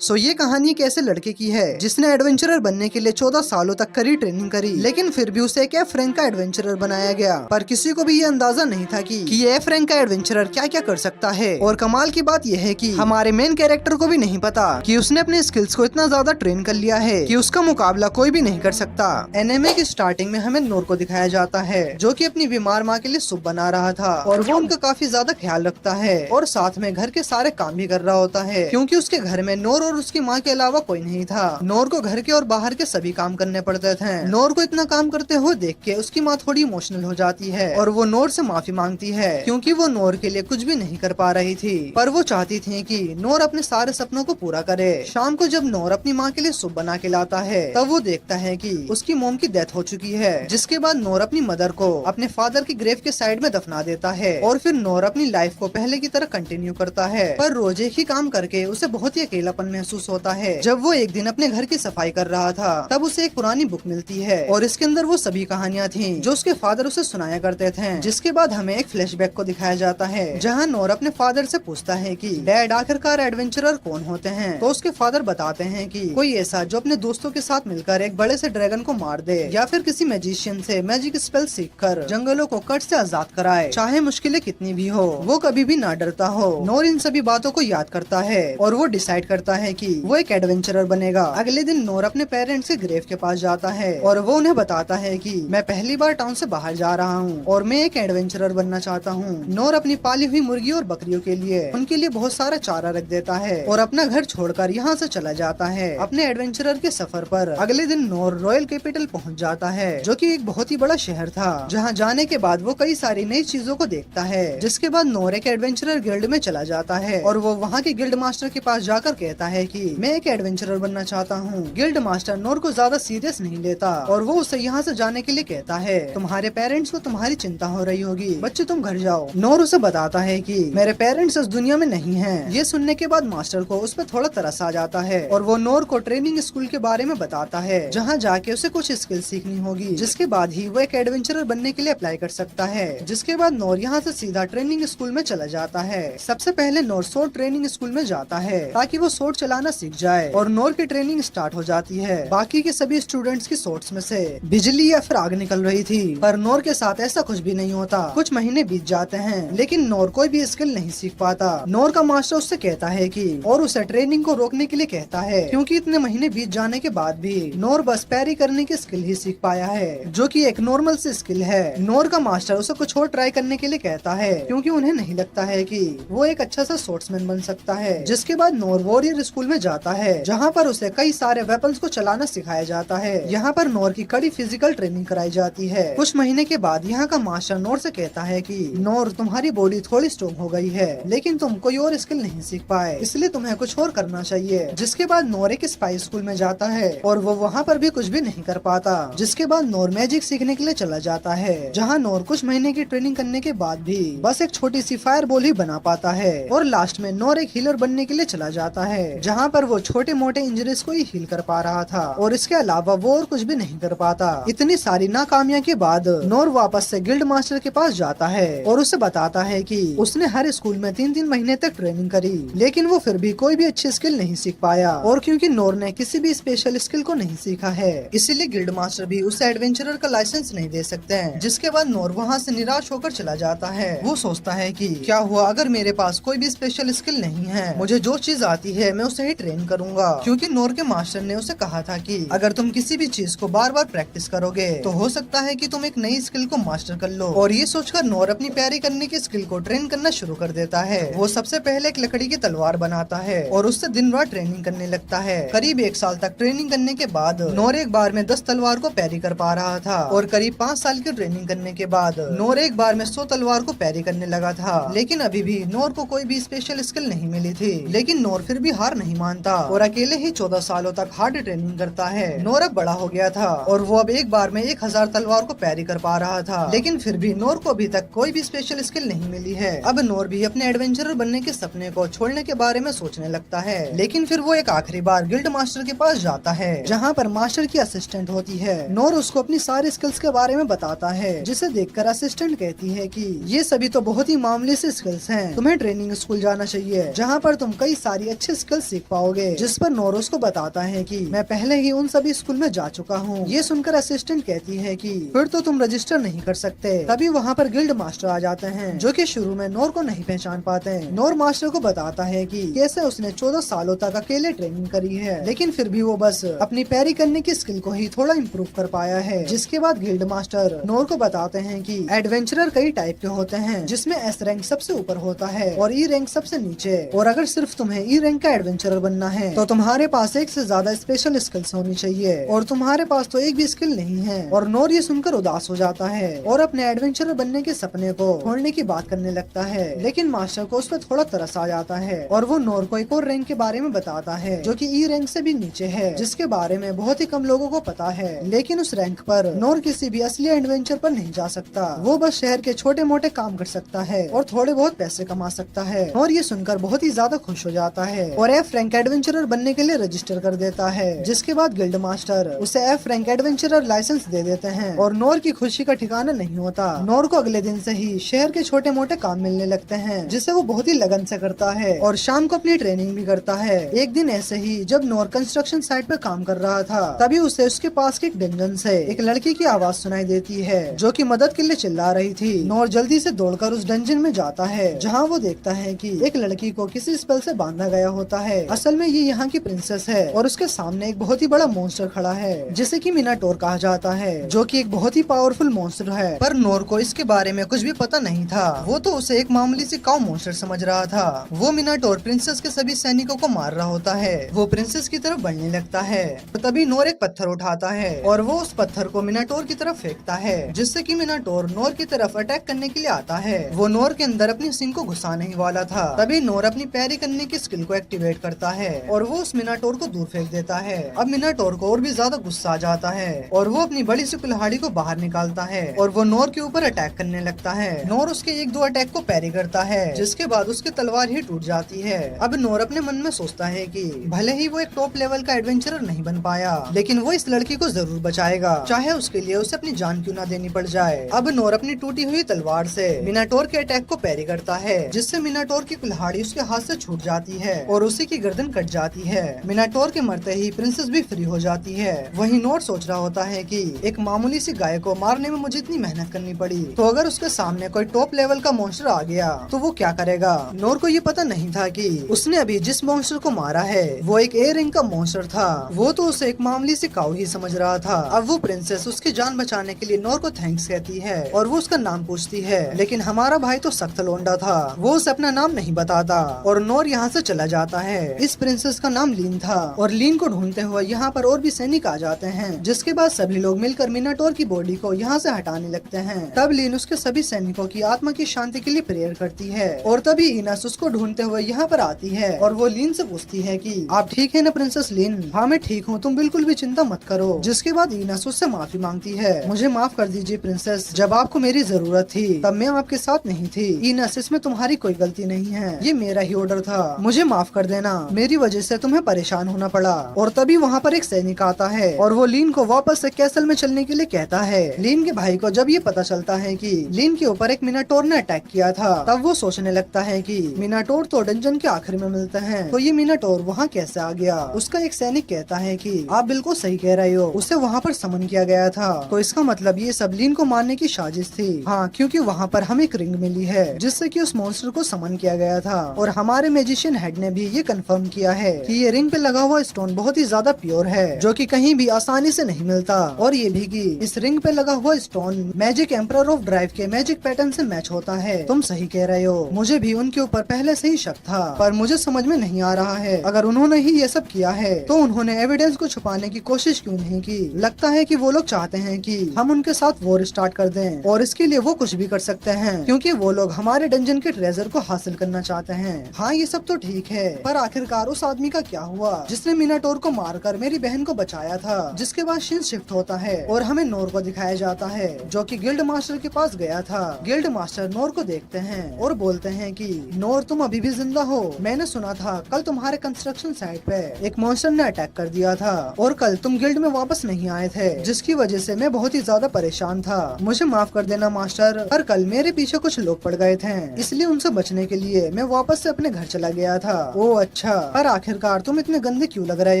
ये कहानी एक ऐसे लड़के की है जिसने एडवेंचरर बनने के लिए 14 सालों तक कड़ी ट्रेनिंग करी, लेकिन फिर भी उसे एक एफ रैंक का एडवेंचरर बनाया गया। पर किसी को भी ये अंदाजा नहीं था कि ये एफ रैंक का एडवेंचरर क्या क्या कर सकता है। और कमाल की बात यह है कि हमारे मेन कैरेक्टर को भी नहीं पता कि उसने अपने स्किल्स को इतना ज्यादा ट्रेन कर लिया है कि उसका मुकाबला कोई भी नहीं कर सकता। एनिमे की स्टार्टिंग में हमें नोर को दिखाया जाता है जो कि अपनी बीमार माँ के लिए सूप बना रहा था और वो उनका काफी ज्यादा ख्याल रखता है और साथ में घर के सारे काम भी कर रहा होता है, क्योंकि उसके घर में नोर और उसकी माँ के अलावा कोई नहीं था। नोर को घर के और बाहर के सभी काम करने पड़ते थे। नोर को इतना काम करते हुए देख के उसकी माँ थोड़ी इमोशनल हो जाती है और वो नोर से माफी मांगती है, क्योंकि वो नोर के लिए कुछ भी नहीं कर पा रही थी। पर वो चाहती थी कि नोर अपने सारे सपनों को पूरा करे। शाम को जब नोर अपनी माँ के लिए सूप बना के लाता है तब वो देखता है कि उसकी मोम की डेथ हो चुकी है, जिसके बाद नोर अपनी मदर को अपने फादर की ग्रेव के साइड में दफना देता है और फिर नोर अपनी लाइफ को पहले की तरह कंटिन्यू करता है। पर रोज एक ही काम करके उसे बहुत ही अकेलापन महसूस होता है। जब वो एक दिन अपने घर की सफाई कर रहा था तब उसे एक पुरानी बुक मिलती है और इसके अंदर वो सभी कहानियां थी जो उसके फादर उसे सुनाया करते थे। जिसके बाद हमें एक फ्लैशबैक को दिखाया जाता है जहां नोर अपने फादर से पूछता है कि डैड आखिरकार एडवेंचरर कौन होते हैं। तो उसके फादर बताते हैं कि कोई ऐसा जो अपने दोस्तों के साथ मिलकर एक बड़े से ड्रैगन को मार दे या फिर किसी मैजिशियन से मैजिक स्पेल सीखकर जंगलों को कट से आजाद कराए, चाहे मुश्किलें कितनी भी हो वो कभी भी ना डरता हो। नोर इन सभी बातों को याद करता है और वो डिसाइड करता है कि वो एक एडवेंचरर बनेगा। अगले दिन नोर अपने पेरेंट्स के ग्रेव के पास जाता है और वो उन्हें बताता है कि मैं पहली बार टाउन से बाहर जा रहा हूँ और मैं एक एडवेंचरर बनना चाहता हूँ। नोर अपनी पाली हुई मुर्गी और बकरियों के लिए उनके लिए बहुत सारा चारा रख देता है और अपना घर छोड़कर यहाँ से चला जाता है अपने एडवेंचरर के सफर पर। अगले दिन नोर रॉयल कैपिटल पहुँच जाता है जो कि एक बहुत ही बड़ा शहर था, जहाँ जाने के बाद वो कई सारी नई चीजों को देखता है। जिसके बाद नोर एक एडवेंचरर गिल्ड में चला जाता है और वो वहाँ के गिल्ड मास्टर के पास जाकर कहता है कि मैं एक एडवेंचरर बनना चाहता हूँ। गिल्ड मास्टर नोर को ज्यादा सीरियस नहीं लेता और वो उसे यहाँ से जाने के लिए कहता है तुम्हारे पेरेंट्स को तुम्हारी चिंता हो रही होगी, बच्चे तुम घर जाओ। नोर उसे बताता है कि मेरे पेरेंट्स इस दुनिया में नहीं हैं। ये सुनने के बाद मास्टर को उस पर थोड़ा तरस आ जाता है और वो नोर को ट्रेनिंग स्कूल के बारे में बताता है जहाँ जाके उसे कुछ स्किल सीखनी होगी, जिसके बाद ही वो एक एडवेंचरर बनने के लिए अप्लाई कर सकता है। जिसके बाद नोर यहाँ से सीधा ट्रेनिंग स्कूल में चला जाता है। सबसे पहले नोर सोर्ड ट्रेनिंग स्कूल में जाता है ताकि वो सोर्ड चलाना सीख जाए और नोर की ट्रेनिंग स्टार्ट हो जाती है। बाकी के सभी स्टूडेंट्स की सोर्ड्स में से बिजली या फिर आग निकल रही थी, पर नोर के साथ ऐसा कुछ भी नहीं होता। कुछ महीने बीत जाते हैं लेकिन नोर कोई भी स्किल नहीं सीख पाता। नोर का मास्टर उससे कहता है कि और उसे ट्रेनिंग को रोकने के लिए कहता है, क्योंकि इतने महीने बीत जाने के बाद भी नोर बस पैरी करने की स्किल ही सीख पाया है, जो कि एक नॉर्मल सी स्किल है। नोर का मास्टर उसे कुछ और ट्राई करने के लिए कहता है, क्योंकि उन्हें नहीं लगता है कि वो एक अच्छा सा स्वॉर्ड्समैन बन सकता है। जिसके बाद नोर वॉरियर स्कूल में जाता है जहाँ पर उसे कई सारे वेपन्स को चलाना सिखाया जाता है। यहाँ पर नोर की कड़ी फिजिकल ट्रेनिंग कराई जाती है। कुछ महीने के बाद यहाँ का मास्टर नोर से कहता है कि नोर तुम्हारी बॉडी थोड़ी स्ट्रॉन्ग हो गई है लेकिन तुम कोई और स्किल नहीं सीख पाए, इसलिए तुम्हें कुछ और करना चाहिए। जिसके बाद नोर एक स्पाई स्कूल में जाता है और वो वहाँ पर भी कुछ भी नहीं कर पाता। जिसके बाद नोर मैजिक सीखने के लिए चला जाता है जहाँ नोर कुछ महीने की ट्रेनिंग करने के बाद भी बस एक छोटी सी फायर बॉल ही बना पाता है। और लास्ट में नोर एक हीलर बनने के लिए चला जाता है जहाँ पर वो छोटे मोटे इंजरीज को ही हील कर पा रहा था और इसके अलावा वो और कुछ भी नहीं कर पाता। इतनी सारी नाकामियों के बाद नोर वापस से गिल्ड मास्टर के पास जाता है और उसे बताता है कि उसने हर स्कूल में 3-3 महीने तक ट्रेनिंग करी लेकिन वो फिर भी कोई भी अच्छी स्किल नहीं सीख पाया। और क्योंकि नोर ने किसी भी स्पेशल स्किल को नहीं सीखा है इसीलिए गिल्ड मास्टर भी उसे एडवेंचरर का लाइसेंस नहीं दे सकते हैं। जिसके बाद नोर वहाँ से निराश होकर चला जाता है। वो सोचता है कि क्या हुआ अगर मेरे पास कोई भी स्पेशल स्किल नहीं है, मुझे जो चीज आती है मैं उसे ही ट्रेन करूंगा, क्योंकि नोर के मास्टर ने उसे कहा था कि अगर तुम किसी भी चीज को बार बार प्रैक्टिस करोगे तो हो सकता है कि तुम एक नई स्किल को मास्टर कर लो। और ये सोचकर नोर अपनी प्यारी करने की स्किल को ट्रेन करना शुरू कर देता है। वो सबसे पहले एक लकड़ी की तलवार बनाता है और उससे दिन रात ट्रेनिंग करने लगता है। करीब 1 साल तक ट्रेनिंग करने के बाद नोर एक बार में 10 तलवार को पैरी कर पा रहा था और करीब 5 साल की ट्रेनिंग करने के बाद नोर एक बार में 100 तलवार को पैरी करने लगा था। लेकिन अभी भी नोर को कोई भी स्पेशल स्किल नहीं मिली थी, लेकिन नोर फिर भी हार नहीं मानता और अकेले ही 14 सालों तक हार्ड ट्रेनिंग करता है। नोर अब बड़ा हो गया था और वो अब एक बार में 1000 तलवार को पैरी कर पा रहा था, लेकिन फिर भी नोर को अभी तक कोई भी स्पेशल स्किल नहीं मिली है। अब नोर भी अपने एडवेंचरर बनने के सपने को छोड़ने के बारे में सोचने लगता है, लेकिन फिर वो एक आखिरी बार गिल्ड मास्टर के पास जाता है जहाँ पर मास्टर की असिस्टेंट होती है। नोर उसको अपनी सारी स्किल्स के बारे में बताता है, जिसे देखकर असिस्टेंट कहती है कि ये सभी तो बहुत ही मामूली से स्किल्स हैं, तुम्हें ट्रेनिंग स्कूल जाना चाहिए जहाँ पर तुम कई सारी अच्छी स्किल्स सीख पाओगे। जिस पर नोर उसको बताता है कि मैं पहले ही उन सभी स्कूल में जा चुका हूँ। ये सुनकर असिस्टेंट कहती है कि फिर तो तुम रजिस्टर नहीं कर सकते। तभी वहाँ पर गिल्ड मास्टर आ जाते हैं, जो कि शुरू में नोर को नहीं पहचान पाते। नोर मास्टर को बताता है कि कैसे उसने 14 सालों तक अकेले ट्रेनिंग करी है, लेकिन फिर भी वो बस अपनी पैरी करने की स्किल को ही थोड़ा इम्प्रूव कर पाया है। जिसके बाद गिल्ड मास्टर नोर को बताते हैं कि एडवेंचरर कई टाइप के होते हैं, जिसमें एस रैंक सबसे ऊपर होता है और ई रैंक सबसे नीचे। और अगर सिर्फ तुम्हें ई रैंक का एडवेंचरर बनना है तो तुम्हारे पास एक से ज्यादा स्पेशल स्किल्स होनी चाहिए, और तुम्हारे पास तो एक भी स्किल नहीं है। और नोर ये सुनकर उदास हो जाता है और अपने एडवेंचरर बनने के सपने को छोड़ने की बात करने लगता है। लेकिन मास्टर को उस पर थोड़ा तरस आ जाता है और वो नोर को एक और रैंक के बारे में बताता है, जो कि ई रैंक से भी नीचे है, जिसके बारे में बहुत ही कम लोगों को पता है। लेकिन उस रैंक पर नोर किसी भी असली एडवेंचर पर नहीं जा सकता। वो बस शहर के छोटे मोटे काम कर सकता है और थोड़े बहुत पैसे कमा सकता है। और ये सुनकर बहुत ही ज्यादा खुश हो जाता है और एफ रैंक एडवेंचरर बनने के लिए रजिस्टर कर देता है। जिसके बाद गिल्ड मास्टर उसे एफ रैंक एडवेंचरर लाइसेंस दे देते हैं और नोर की खुशी का ठिकाना नहीं होता। नोर को अगले दिन से ही शहर के छोटे मोटे काम मिलने लगते हैं, जिसे वो बहुत ही लगन से करता है और शाम को अपनी ट्रेनिंग भी करता है। एक दिन ऐसे ही जब नोर कंस्ट्रक्शन साइट पे काम कर रहा था, तभी उसे उसके पास के एक डंजन से एक लड़की की आवाज सुनाई देती है, जो कि मदद के लिए चिल्ला रही थी। नोर जल्दी से दौड़कर उस डंजन में जाता है, जहाँ वो देखता है कि एक लड़की को किसी स्पेल से बांधा गया होता है। असल में ये यहाँ की प्रिंसेस है और उसके सामने एक बहुत ही बड़ा मॉन्स्टर खड़ा है, जिसे कि मिनाटोर कहा जाता है, जो कि एक बहुत ही पावरफुल मॉन्स्टर है। पर नोर को इसके बारे में कुछ भी पता नहीं था। वो तो उसे एक मामूली सी काऊ मॉन्स्टर समझ रहा था। वो मिनाटोर प्रिंसेस के सभी सैनिकों को मार रहा होता है। वो प्रिंसेस की तरफ बढ़ने लगता है तो तभी नोर एक पत्थर उठाता है और वो उस पत्थर को मिनाटोर की तरफ फेंकता है, जिससे कि मिनाटोर नोर की तरफ अटैक करने के लिए आता है। वो नोर के अंदर अपनी सिंग को घुसाने ही वाला था, तभी नोर अपनी पैरी करने की स्किल को एक्टिवेट करता है और वो उस मिनाटोर को दूर फेंक देता है। अब मिनाटोर को और भी ज्यादा गुस्सा आ जाता है और वो अपनी बड़ी सी कुल्हाड़ी को बाहर निकालता है और वो नोर के ऊपर अटैक करने लगता है। नोर उसके एक दो अटैक को पैरी करता है, जिसके बाद उसकी तलवार ही टूट जाती है। अब नोर अपने मन में सोचता है कि भले ही वो एक टॉप लेवल का एडवेंचरर नहीं बन पाया, लेकिन वो इस लड़की को जरूर बचाएगा, चाहे उसके लिए उसे अपनी जान क्यों ना देनी पड़ जाए। अब नोर अपनी टूटी हुई तलवार से मिनाटोर के अटैक को पैरी करता है, जिससे मिनाटोर की कुल्हाड़ी उसके हाथ से छूट जाती है और उसी की गर्दन कट जाती है। मिनाटोर के मरते ही प्रिंसेस भी फ्री हो जाती है। वहीं नोर सोच रहा होता है कि एक मामूली सी गाय को मारने में मुझे इतनी मेहनत करनी पड़ी, तो अगर उसके सामने कोई टॉप लेवल का मॉन्स्टर आ गया तो वो क्या करेगा। नोर को ये पता नहीं था कि उसने अभी जिस मॉन्स्टर को मारा है वो एक ए रैंक का मॉन्स्टर था। वो तो उसे एक मामूली सी काऊ ही समझ रहा था। अब वो प्रिंसेस उसकी जान बचाने के लिए नोर को थैंक्स कहती है और वो उसका नाम पूछती है, लेकिन हमारा भाई तो सख्त लोंडा था, वो उसे अपना नाम नहीं बताता और नोर यहाँ से चला जाता है। इस प्रिंसेस का नाम लीन था और लीन को ढूंढते हुए यहाँ पर और भी सैनिक आ जाते हैं, जिसके बाद सभी लोग मिलकर मिनाटोर की बॉडी को यहाँ से हटाने लगते हैं। तब लीन उसके सभी सैनिकों की आत्मा की शांति के लिए प्रेयर करती है और तभी इनस उसको ढूंढते हुए यहाँ पर आती है और वो लीन से पूछती है कि आप ठीक है ना प्रिंसेस लीन। हाँ मैं ठीक हूँ, तुम बिल्कुल भी चिंता मत करो। जिसके बाद इनस उससे माफी मांगती है, मुझे माफ कर दीजिए प्रिंसेस, जब आपको मेरी जरूरत थी तब मैं आपके साथ नहीं थी। इनस इसमें तुम्हारी कोई गलती नहीं है, ये मेरा ही ऑर्डर था, मुझे माफ कर देना, मेरी वजह से तुम्हें परेशान होना पड़ा। और तभी वहाँ पर एक सैनिक आता है और वो लीन को वापस से कैसल में चलने के लिए कहता है। लीन के भाई को जब ये पता चलता है कि लीन के ऊपर एक मिनाटोर ने अटैक किया था, तब वो सोचने लगता है कि मिनाटोर तो डंजन के आखिर में मिलते हैं, तो ये मिनाटोर वहाँ कैसे आ गया। उसका एक सैनिक कहता है कि आप बिल्कुल सही कह रहे हो, उसे वहाँ पर समन किया गया था, तो इसका मतलब ये सब लीन को मारने की साजिश थी। हाँ, क्योंकि वहाँ पर हमें एक रिंग मिली है जिससे कि उस मॉन्स्टर को समन किया गया था और हमारे मैजिशियन हेड ने भी ये कंफर्म किया है कि ये रिंग पे लगा हुआ स्टोन बहुत ही ज्यादा प्योर है, जो कि कहीं भी आसानी से नहीं मिलता। और ये भी कि इस रिंग पे लगा हुआ stone magic emperor of drive के मैजिक पैटर्न से मैच होता है। तुम सही कह रहे हो, मुझे भी उनके ऊपर पहले से ही शक था, पर मुझे समझ में नहीं आ रहा है अगर उन्होंने ही ये सब किया है तो उन्होंने एविडेंस को छुपाने की कोशिश क्यों नहीं की। लगता है कि वो लोग चाहते हैं कि हम उनके साथ वॉर स्टार्ट कर दें और इसके लिए वो कुछ भी कर सकते हैं, क्योंकि वो लोग हमारे डंजन के ट्रेजर को हासिल करना चाहते हैं। हाँ ये सब तो ठीक है, पर आखिरकार उस आदमी का क्या हुआ जिसने मिनाटोर को मारकर मेरी बहन को बचाया था। जिसके बाद सीन शिफ्ट होता है और हमें नोर को दिखाया जाता है, जो कि गिल्ड मास्टर के पास गया था। गिल्ड मास्टर नोर को देखते हैं और बोलते हैं कि नोर तुम अभी भी जिंदा हो, मैंने सुना था कल तुम्हारे कंस्ट्रक्शन साइट पे एक मॉन्स्टर ने अटैक कर दिया था और कल तुम गिल्ड में वापस नहीं आए थे, जिसकी वजह से मैं बहुत ही ज्यादा परेशान था। मुझे माफ कर देना मास्टर, पर कल मेरे पीछे कुछ लोग पड़ गए थे, इसलिए उनसे बचने के लिए मैं वापस से अपने घर चला गया था। ओ अच्छा, पर आखिरकार तुम इतने गंदे क्यों लग रहे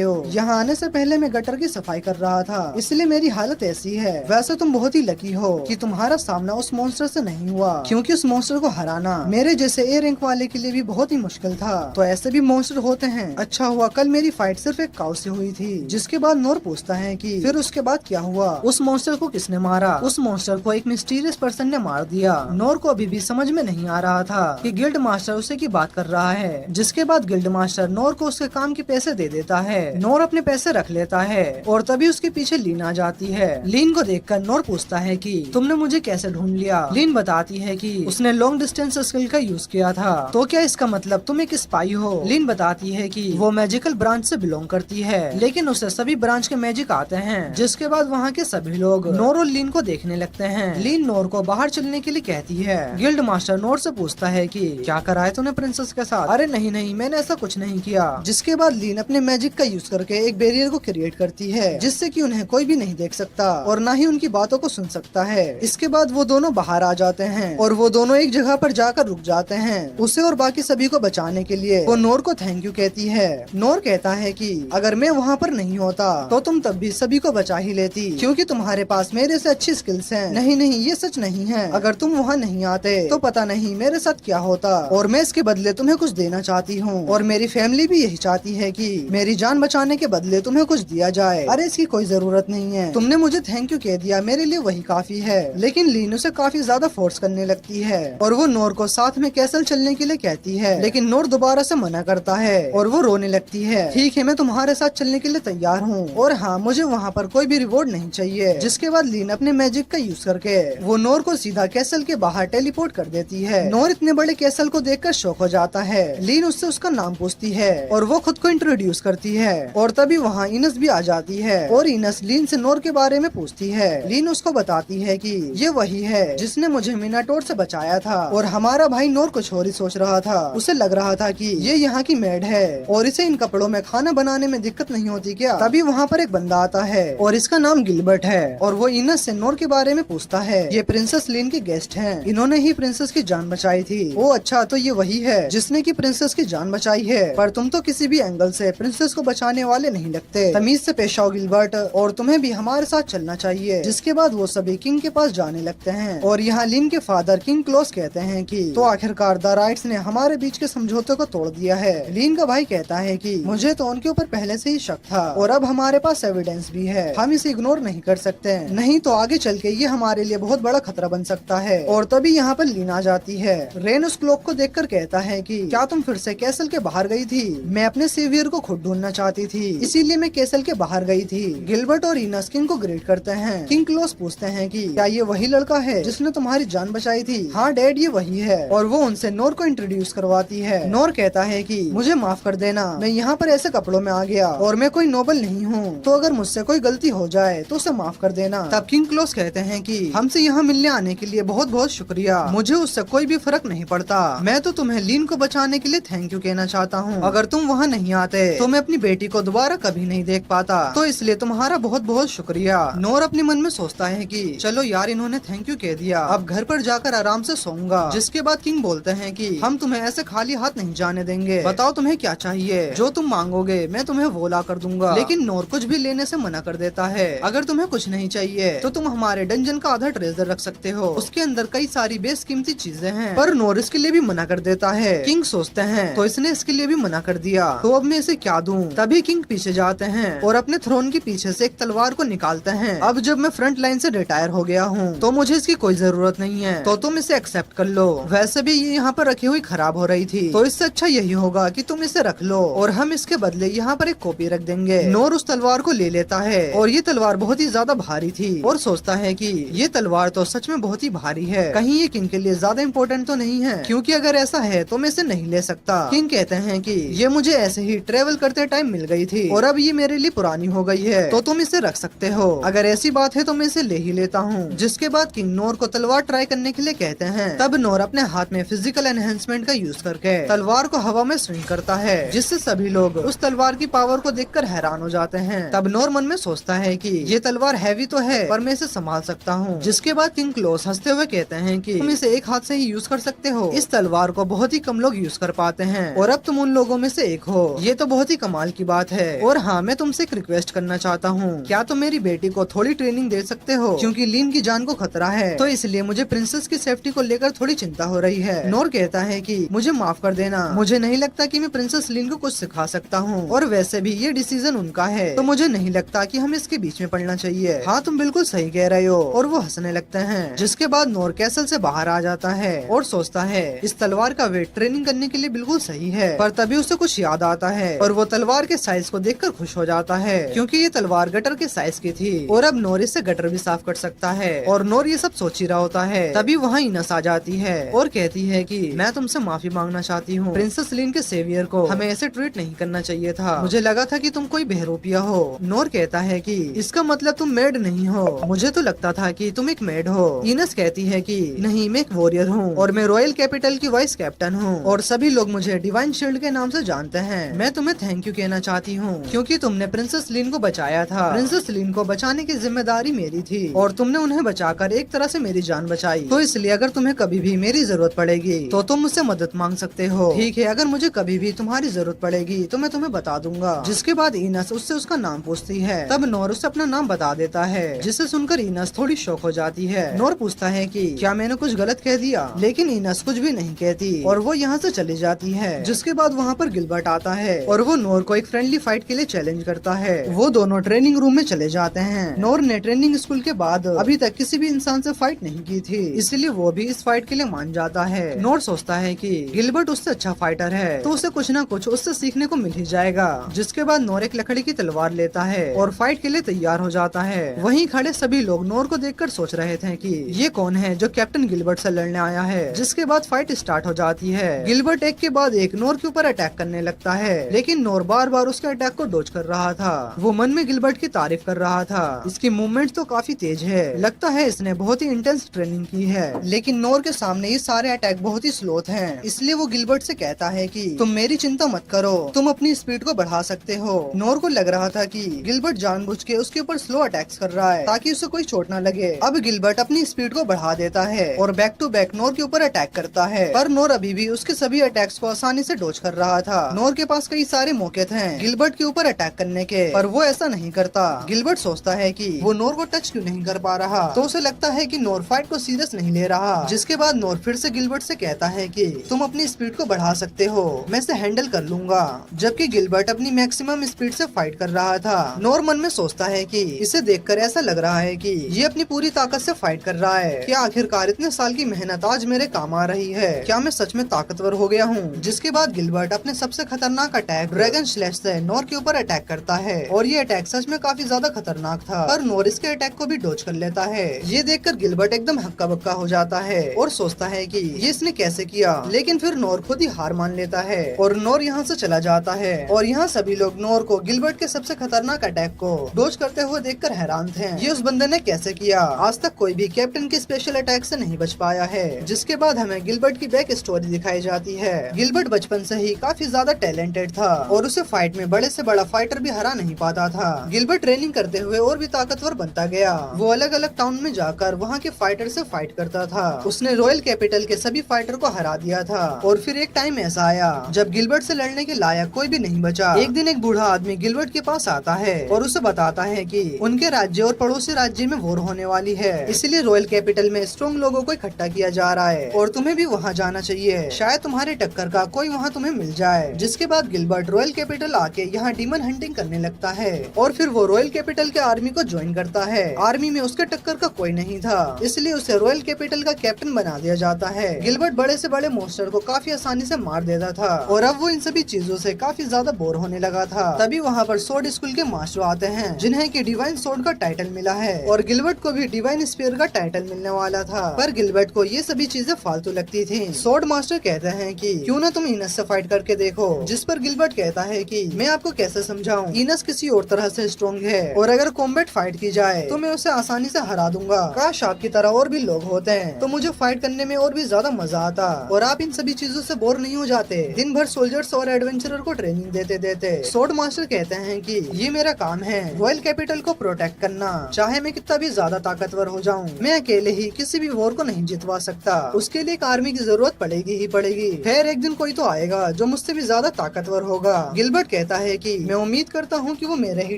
हो? यहाँ आने से पहले मैं गटर की सफाई कर रहा था, इसलिए मेरी हालत ऐसी है। वैसे तुम बहुत ही लकी हो कि तुम्हारा सामना उस मॉन्स्टर से नहीं हुआ, क्योंकि उस मॉन्स्टर को हराना मेरे जैसे ए रैंक वाले के लिए भी बहुत ही मुश्किल था। तो ऐसे भी मॉन्स्टर होते हैं। अच्छा हुआ कल मेरी फाइट सिर्फ एक काऊ से हुई थी। जिसके बाद नोर पूछता है कि फिर उसके बाद क्या हुआ? उस मॉन्स्टर को किसने मारा? उस मॉन्स्टर को एक मिस्टीरियस पर्सन ने मार दिया। नोर को अभी भी समझ में नहीं आ रहा था कि गिल्ड मास्टर उसे की बात कर रहा है। जिसके बाद गिल्ड मास्टर नोर को उसके काम के पैसे दे देता है। नोर अपने पैसे रख लेता है और तभी उसके पीछे लीन आ जाती है। लीन को देखकर नोर पूछता है कि तुमने मुझे कैसे ढूंढ लिया? लीन बताती है कि उसने लॉन्ग डिस्टेंस स्किल का यूज किया था। तो क्या इसका मतलब तुम एक स्पाई हो? लीन बताती है कि वो मैजिकल ब्रांच से बिलोंग करती है, लेकिन उसे सभी ब्रांच के मैजिक आते हैं। जिसके बाद वहाँ के सभी लोग नोर और लीन को देखने लगते हैं। लीन नोर को बाहर चलने के लिए कहती है। गिल्ड मास्टर नोर से पूछता है कि क्या करा है तूने प्रिंसेस के साथ? अरे नहीं नहीं, मैंने ऐसा कुछ नहीं किया। जिसके बाद लीन अपने मैजिक का यूज करके एक बैरियर को क्रिएट करती है, जिससे कि उन्हें कोई भी नहीं देख सकता और न ही उनकी बातों को सुन सकता है। इसके बाद वो दोनों बाहर आ जाते हैं और वो दोनों एक जगह पर जाकर रुक जाते हैं। उसे और बाकी सभी को बचाने के लिए वो नोर को थैंक यू कहती है। नोर कहता है कि अगर मैं वहाँ पर नहीं होता तो तुम तब भी सभी को बचा ही लेती, क्योंकि तुम्हारे पास मेरे से अच्छी स्किल्स हैं। नहीं नहीं, ये सच नहीं है। अगर तुम वहाँ नहीं आते तो पता नहीं मेरे साथ क्या होता, और मैं इसके बदले तुम्हें कुछ देना चाहती हूँ और मेरी फैमिली भी यही चाहती है कि मेरी जान बचाने के बदले तुम्हें कुछ दिया जाए। अरे इसकी कोई जरूरत नहीं है, तुमने मुझे थैंक यू कह दिया, मेरे लिए वही काफी है। लेकिन लीन उसे काफी ज्यादा फोर्स करने लगती है और वो नोर को साथ में कैसल चलने के लिए कहती है, लेकिन नोर दोबारा से मना करता है और वो रोने लगती है। ठीक है, मैं तुम्हारे साथ चलने के लिए तैयार हूँ, और हाँ, मुझे वहाँ पर कोई भी रिवॉर्ड नहीं चाहिए। जिसके बाद लीन अपने मैजिक का यूज करके वो नोर को सीधा कैसल के बाहर टेलीपोर्ट कर देती है। नोर इतने बड़े कैसल को देखकर शॉक हो जाता है। लीन उससे उसका नाम पूछती है और वो खुद को इंट्रोड्यूस करती है, और तभी वहाँ इनस भी आ जाती है और इनस लीन से नोर के बारे में पूछती है। लीन उसको बताती है कि ये वही है जिसने मुझे मिनाटोर से बचाया था, और हमारा भाई नोर कुछ और ही सोच रहा था। उसे लग रहा था कि ये यहाँ की मेड है और इसे इन कपड़ों में खाना बनाने में दिक्कत नहीं होती क्या? तभी वहाँ पर एक बंदा आता है और इसका नाम गिलबर्ट है, और वो इनस से नोर के बारे में पूछता है। ये प्रिंसेस लीन के गेस्ट हैं, इन्होंने ही प्रिंसेस की जान बचाई थी। ओ अच्छा, तो ये वही है जिसने की प्रिंसेस की जान बचाई है, पर तुम तो किसी भी एंगल से प्रिंसेस को बचाने वाले नहीं लगते। तमीज से पेश आओ गिलबर्ट, और तुम्हें भी हमारे साथ चलना चाहिए। जिसके बाद वो सभी किंग के पास जाने लगते हैं, और यहाँ लीन के फादर किंग क्लोस कहते हैं कि तो आखिरकार द राइट्स ने हमारे बीच के समझौते को तोड़ दिया है। लीन का भाई कहता है कि मुझे तो उनके ऊपर पहले से ही शक था, और अब हमारे पास एविडेंस भी है, हम इसे इग्नोर नहीं कर सकते, नहीं तो आगे चल के ये हमारे लिए बहुत बड़ा खतरा बन सकता है। और तभी यहाँ पर लीन आ जाती है। रेन उस क्लॉक को देखकर कहता है कि क्या तुम फिर से कैसल के बाहर गई थी? मैं अपने सेवियर को खुद ढूंढना चाहती थी, इसीलिए मैं कैसल के बाहर गई थी। गिलबर्ट और इनस किंग को ग्रेट करते हैं। किंग क्लोस पूछते हैं कि क्या ये वही लड़का है जिसने तुम्हारी जान बचाई थी? हाँ डैड, ये वही है, और वो उनसे नोर को इंट्रोड्यूस करवाती है। नोर कहता है कि मुझे माफ कर देना, मैं यहाँ पर ऐसे कपड़ों में आ गया और मैं कोई नोबल नहीं हूँ, तो अगर मुझसे कोई गलती हो जाए तो उसे माफ कर देना। तब किंग क्लोस कहते हैं कि हमसे यहाँ मिलने आने के लिए बहुत बहुत शुक्रिया, मुझे उससे कोई भी फर्क नहीं पड़ता। मैं तो तुम्हें लीन को बचाने के लिए थैंक यू कहना चाहता हूँ। अगर तुम वहाँ नहीं आते तो मैं अपनी बेटी को दोबारा कभी नहीं देख पाता, तो इसलिए तुम्हारा बहुत बहुत शुक्रिया। नोर अपने मन में सोचता है कि चलो यार, इन्होंने थैंक यू कह दिया, अब घर पर जाकर आराम से सोऊंगा। जिसके बाद किंग बोलते हैं कि हम तुम्हें ऐसे खाली हाथ नहीं जाने देंगे, बताओ तुम्हें क्या चाहिए, जो तुम मांगोगे मैं तुम्हें वो ला कर दूंगा। लेकिन नोर कुछ भी लेने से मना कर देता है। अगर तुम्हें कुछ नहीं चाहिए तो तुम हमारे डंजन का आधा ट्रेजर रख सकते हो, उसके अंदर कई सारी बेशकीमती चीजें हैं। पर नोर इसके लिए भी मना कर देता है। किंग सोचते हैं तो इसने इसके लिए भी मना कर दिया, तो अब मैं इसे क्या दूं? तभी किंग पीछे जाते हैं और अपने थ्रोन के पीछे से एक तलवार को निकालते हैं। अब जब मैं फ्रंट लाइन से रिटायर हो गया हूँ तो मुझे इसकी कोई जरूरत नहीं है, तो तुम इसे एक्सेप्ट कर लो। वैसे भी ये यहाँ पर रखी हुई खराब हो रही थी, तो इससे अच्छा यही होगा कि तुम इसे रख लो और हम इसके बदले यहाँ पर एक कॉपी रख देंगे। नोर उस तलवार को ले लेता है, और ये तलवार बहुत ही ज्यादा भारी थी, और सोचता है कि ये तलवार तो सच में बहुत ही भारी है, कहीं ये किंग के लिए ज्यादा इम्पोर्टेंट तो नहीं है, क्योंकि अगर ऐसा है तो मैं इसे नहीं ले सकता। किंग कहते हैं कि ये मुझे ऐसे ही ट्रेवल करते टाइम मिल गई थी और अब ये मेरे लिए पुरानी हो गई है, तो तुम इसे रख सकते हो। अगर ऐसी बात है तो मैं इसे ले ही लेता हूँ। जिसके बाद किंग नोर को तलवार ट्राई करने के लिए कहते हैं। तब नोर अपने हाथ में फिजिकल एनहेंसमेंट का यूज करके तलवार को हवा में स्विंग करता है, जिससे सभी लोग उस तलवार की पावर को देखकर हैरान हो जाते हैं। तब नोर मन में सोचता है कि ये तलवार हैवी तो है, पर मैं इसे संभाल सकता हूँ। जिसके बाद किंग क्लोस हंसते हुए कहते हैं कि तुम इसे एक हाथ से ही यूज कर सकते हो, इस तलवार को बहुत ही कम लोग यूज कर पाते हैं, और अब तुम उन लोगों में से एक हो। ये तो बहुत ही कमाल की बात है। और हाँ, मैं तुमसे एक रिक्वेस्ट करना चाहता हूँ, क्या तुम मेरी बेटी को थोड़ी ट्रेनिंग दे सकते हो, क्योंकि लीन की जान को खतरा है, तो इसलिए मुझे प्रिंसेस की सेफ्टी को लेकर थोड़ी चिंता हो रही है। नोर कहता है कि मुझे माफ कर देना, मुझे नहीं लगता कि मैं प्रिंसेस लीन को कुछ सिखा सकता हूँ, और वैसे भी ये डिसीजन उनका है, तो मुझे नहीं लगता कि हमें इसके बीच में पड़ना चाहिए। हाँ, तुम बिल्कुल सही कह रहे हो। और वो हंसने लगते हैं। जिसके बाद नोर कैसल से बाहर आ जाता है और सोचता है इस तलवार का वेट ट्रेनिंग करने के लिए बिल्कुल सही है। पर तभी उसे कुछ याद आता है और वो तलवार के साइज को देखकर खुश हो जाता है, क्योंकि ये तलवार गटर के साइज की थी और अब नोर इससे गटर भी साफ कर सकता है। और नोर ये सब सोच ही रहा होता है, तभी वहाँ इनस आ जाती है और कहती है कि मैं तुमसे माफी मांगना चाहती हूँ, प्रिंसेस लीन के सेवियर को हमें ऐसे ट्रीट नहीं करना चाहिए था, मुझे लगा था कि तुम कोई बहरूपिया हो। नोर कहता है कि इसका मतलब तुम मेड नहीं हो, मुझे तो लगता था कि तुम एक मेड हो। इनस कहती है कि नहीं, मैं एक वॉरियर हूँ और मैं रॉयल कैपिटल की वाइस कैप्टन हूँ और सभी लोग मुझे डिवाइन शील्ड के नाम से जानते हैं। मैं तुम्हें थैंक यू कहना चाहती हूँ, क्योंकि तुमने प्रिंसेस लीन को बचाया था। प्रिंसेस लीन को बचाने की जिम्मेदारी मेरी थी और तुमने उन्हें बचाकर एक तरह से मेरी जान बचाई, तो इसलिए अगर तुम्हें कभी भी मेरी जरूरत पड़ेगी तो तुम मुझसे मदद मांग सकते हो। ठीक है, अगर मुझे कभी भी तुम्हारी जरूरत पड़ेगी तो मैं तुम्हें बता दूंगा। जिसके बाद इनस उससे उसका नाम पूछती है, तब नोर उससे अपना नाम बता देता है, जिसे सुनकर इनस थोड़ी शॉक हो जाती है। नोर पूछता है कि क्या मैंने कुछ गलत कह दिया, लेकिन इनस कुछ भी नहीं कहती और वो यहाँ से चली जाती है। जिसके बाद वहाँ पर गिलबर्ट आता है और वो नोर को एक फ्रेंडली फाइट के लिए चैलेंज करता है। वो दोनों ट्रेनिंग रूम में चले जाते हैं। नोर ने ट्रेनिंग स्कूल के बाद अभी तक किसी भी इंसान से फाइट नहीं की थी, इसलिए वो भी इस फाइट के लिए मान जाता है। नोर सोचता है कि गिलबर्ट उससे अच्छा फाइटर है, तो उसे कुछ ना कुछ उससे सीखने को मिल ही जाएगा। जिसके बाद नोर एक लकड़ी की तलवार लेता है और फाइट के लिए तैयार हो जाता है। वहीं खड़े सभी लोग नोर को देखकर सोच रहे थे कि ये कौन है जो कैप्टन गिलबर्ट से लड़ने आया है। जिसके बाद फाइट स्टार्ट हो जाती है। गिलबर्ट एक के बाद एक नोर के ऊपर अटैक करने लगता है, लेकिन नोर बार बार उसके अटैक को डॉज कर रहा था। वो मन में गिलबर्ट की तारीफ कर रहा था, इसकी मूवमेंट तो काफी तेज है, लगता है इसने बहुत ही इंटेंस ट्रेनिंग की है। लेकिन नोर के सामने ये सारे अटैक बहुत ही स्लो हैं, इसलिए वो गिलबर्ट से कहता है कि तुम मेरी चिंता मत करो, तुम अपनी स्पीड को बढ़ा सकते हो। नोर को लग रहा था कि गिलबर्ट जानबूझ के उसके ऊपर स्लो अटैक्स कर रहा है ताकि उसे कोई चोट न लगे। अब गिलबर्ट अपनी स्पीड को बढ़ा देता है और बैक टू बैक नोर के ऊपर अटैक करता है, पर नोर अभी भी उसके सभी अटैक्स को आसानी से डॉज कर रहा था। नोर के पास कई सारे मौके थे गिलबर्ट के ऊपर अटैक करने के, पर वो ऐसा नहीं करता। गिलबर्ट सोचता है कि वो नोर को टच क्यों नहीं कर पा रहा, तो उसे लगता है कि नोर फाइट को सीरियस नहीं ले रहा। जिसके बाद नोर फिर से गिलबर्ट से कहता है कि तुम अपनी स्पीड को बढ़ा सकते हो, मैं इसे हैंडल कर लूंगा। जबकि गिलबर्ट अपनी मैक्सिमम स्पीड से फाइट कर रहा था। नोर मन में सोचता है कि इसे देखकर ऐसा लग रहा है कि ये अपनी पूरी ताकत से फाइट कर रहा है। क्या आखिरकार इतने साल की मेहनत आज मेरे काम आ रही है? क्या मैं सच में ताकतवर हो गया हूँ? जिसके बाद गिलबर्ट अपने सबसे खतरनाक अटैक ड्रैगन स्लैश से नोर के ऊपर अटैक करता है और ये अटैक सच में काफी ज्यादा खतरनाक था, पर नोर इसके अटैक को भी डॉज कर लेता है। ये देखकर गिलबर्ट एकदम हक्का बक्का हो जाता है और सोचता है कि ये इसने कैसे किया, लेकिन फिर नोर खुद ही हार मान लेता है और नोर यहाँ से चला जाता है। और यहाँ सभी लोग नोर को गिलबर्ट के सबसे खतरनाक अटैक को डॉज करते हुए देखकर हैरान थे। ये उस बंदे ने कैसे किया? आज तक कोई भी कैप्टन के स्पेशल अटैक से नहीं बच पाया है। जिसके बाद हमें गिलबर्ट की बैक स्टोरी दिखाई जाती है। गिलबर्ट बचपन से ही काफी ज्यादा टैलेंटेड था और उसे फाइट में बड़े से बड़ा फाइटर भी हरा नहीं पाता था। गिलबर्ट ट्रेनिंग करते हुए और भी ताकतवर बनता गया। वो अलग अलग टाउन में जाकर वहाँ के फाइटर से फाइट करता था। उसने रॉयल कैपिटल के सभी फाइटर को हरा दिया था और फिर एक टाइम ऐसा आया जब गिलबर्ट से लड़ने के लायक कोई भी नहीं बचा। एक दिन एक बूढ़ा आदमी गिलबर्ट के पास आता है और उसे बताता है कि उनके राज्य और पड़ोसी राज्य में वॉर होने वाली है, इसलिए रॉयल कैपिटल में स्ट्रॉन्ग लोगों को इकट्ठा किया जा रहा है और तुम्हें भी वहाँ जाना चाहिए, शायद तुम्हारे टक्कर का कोई वहाँ तुम्हें मिल जाए। जिसके बाद गिलबर्ट रॉयल कैपिटल आके यहाँ डीमन हंटिंग करने लगता है और फिर वो रॉयल कैपिटल के आर्मी को ज्वाइन करता है। आर्मी में उसके टक्कर का कोई नहीं था, इसलिए उसे रॉयल कैपिटल का कैप्टन बना दिया जाता है। गिलबर्ट बड़े से बड़े मोस्टर को काफी आसानी से मार देता था और अब वो इन सभी चीजों से काफी ज्यादा बोर होने लगा था। तभी वहाँ पर सोर्ड स्कूल के मास्टर आते हैं जिन्हें की डिवाइन सोर्ड का टाइटल मिला है और गिलबर्ट को भी डिवाइन स्पीयर का टाइटल मिलने वाला था, पर गिलबर्ट को ये सभी चीजें फालतू लगती थी। सोर्ड मास्टर कहते हैं कि क्यों ना तुम इनस से फाइट करके देखो, जिस पर गिलबर्ट कहता है कि मैं आपको कैसे समझाऊं, इनस किसी और तरह से स्ट्रॉन्ग है और अगर कॉम्बैट फाइट की जाए तो मैं उसे आसानी से हरा दूंगा। काश आपकी तरह और भी लोग होते हैं तो मुझे फाइट करने में और भी ज्यादा मजा आता और आप इन सभी चीजों से बोर नहीं हो जाते। दिन भर सोल्जर्स और एडवेंचरर को ट्रेनिंग देते देते सोर्ड मास्टर कहते हैं कि ये मेरा काम है, रॉयल कैपिटल को प्रोटेक्ट करना। चाहे मैं कितना भी ज्यादा ताकतवर हो जाऊं, मैं अकेले ही किसी भी वॉर को नहीं जितवा सकता, उसके लिए एक आर्मी की जरूरत पड़ेगी ही पड़ेगी। खैर एक दिन कोई तो आएगा जो मुझसे भी ज्यादा ताकतवर होगा। गिलबर्ट कहता है कि मैं उम्मीद करता हूँ कि वो मेरे ही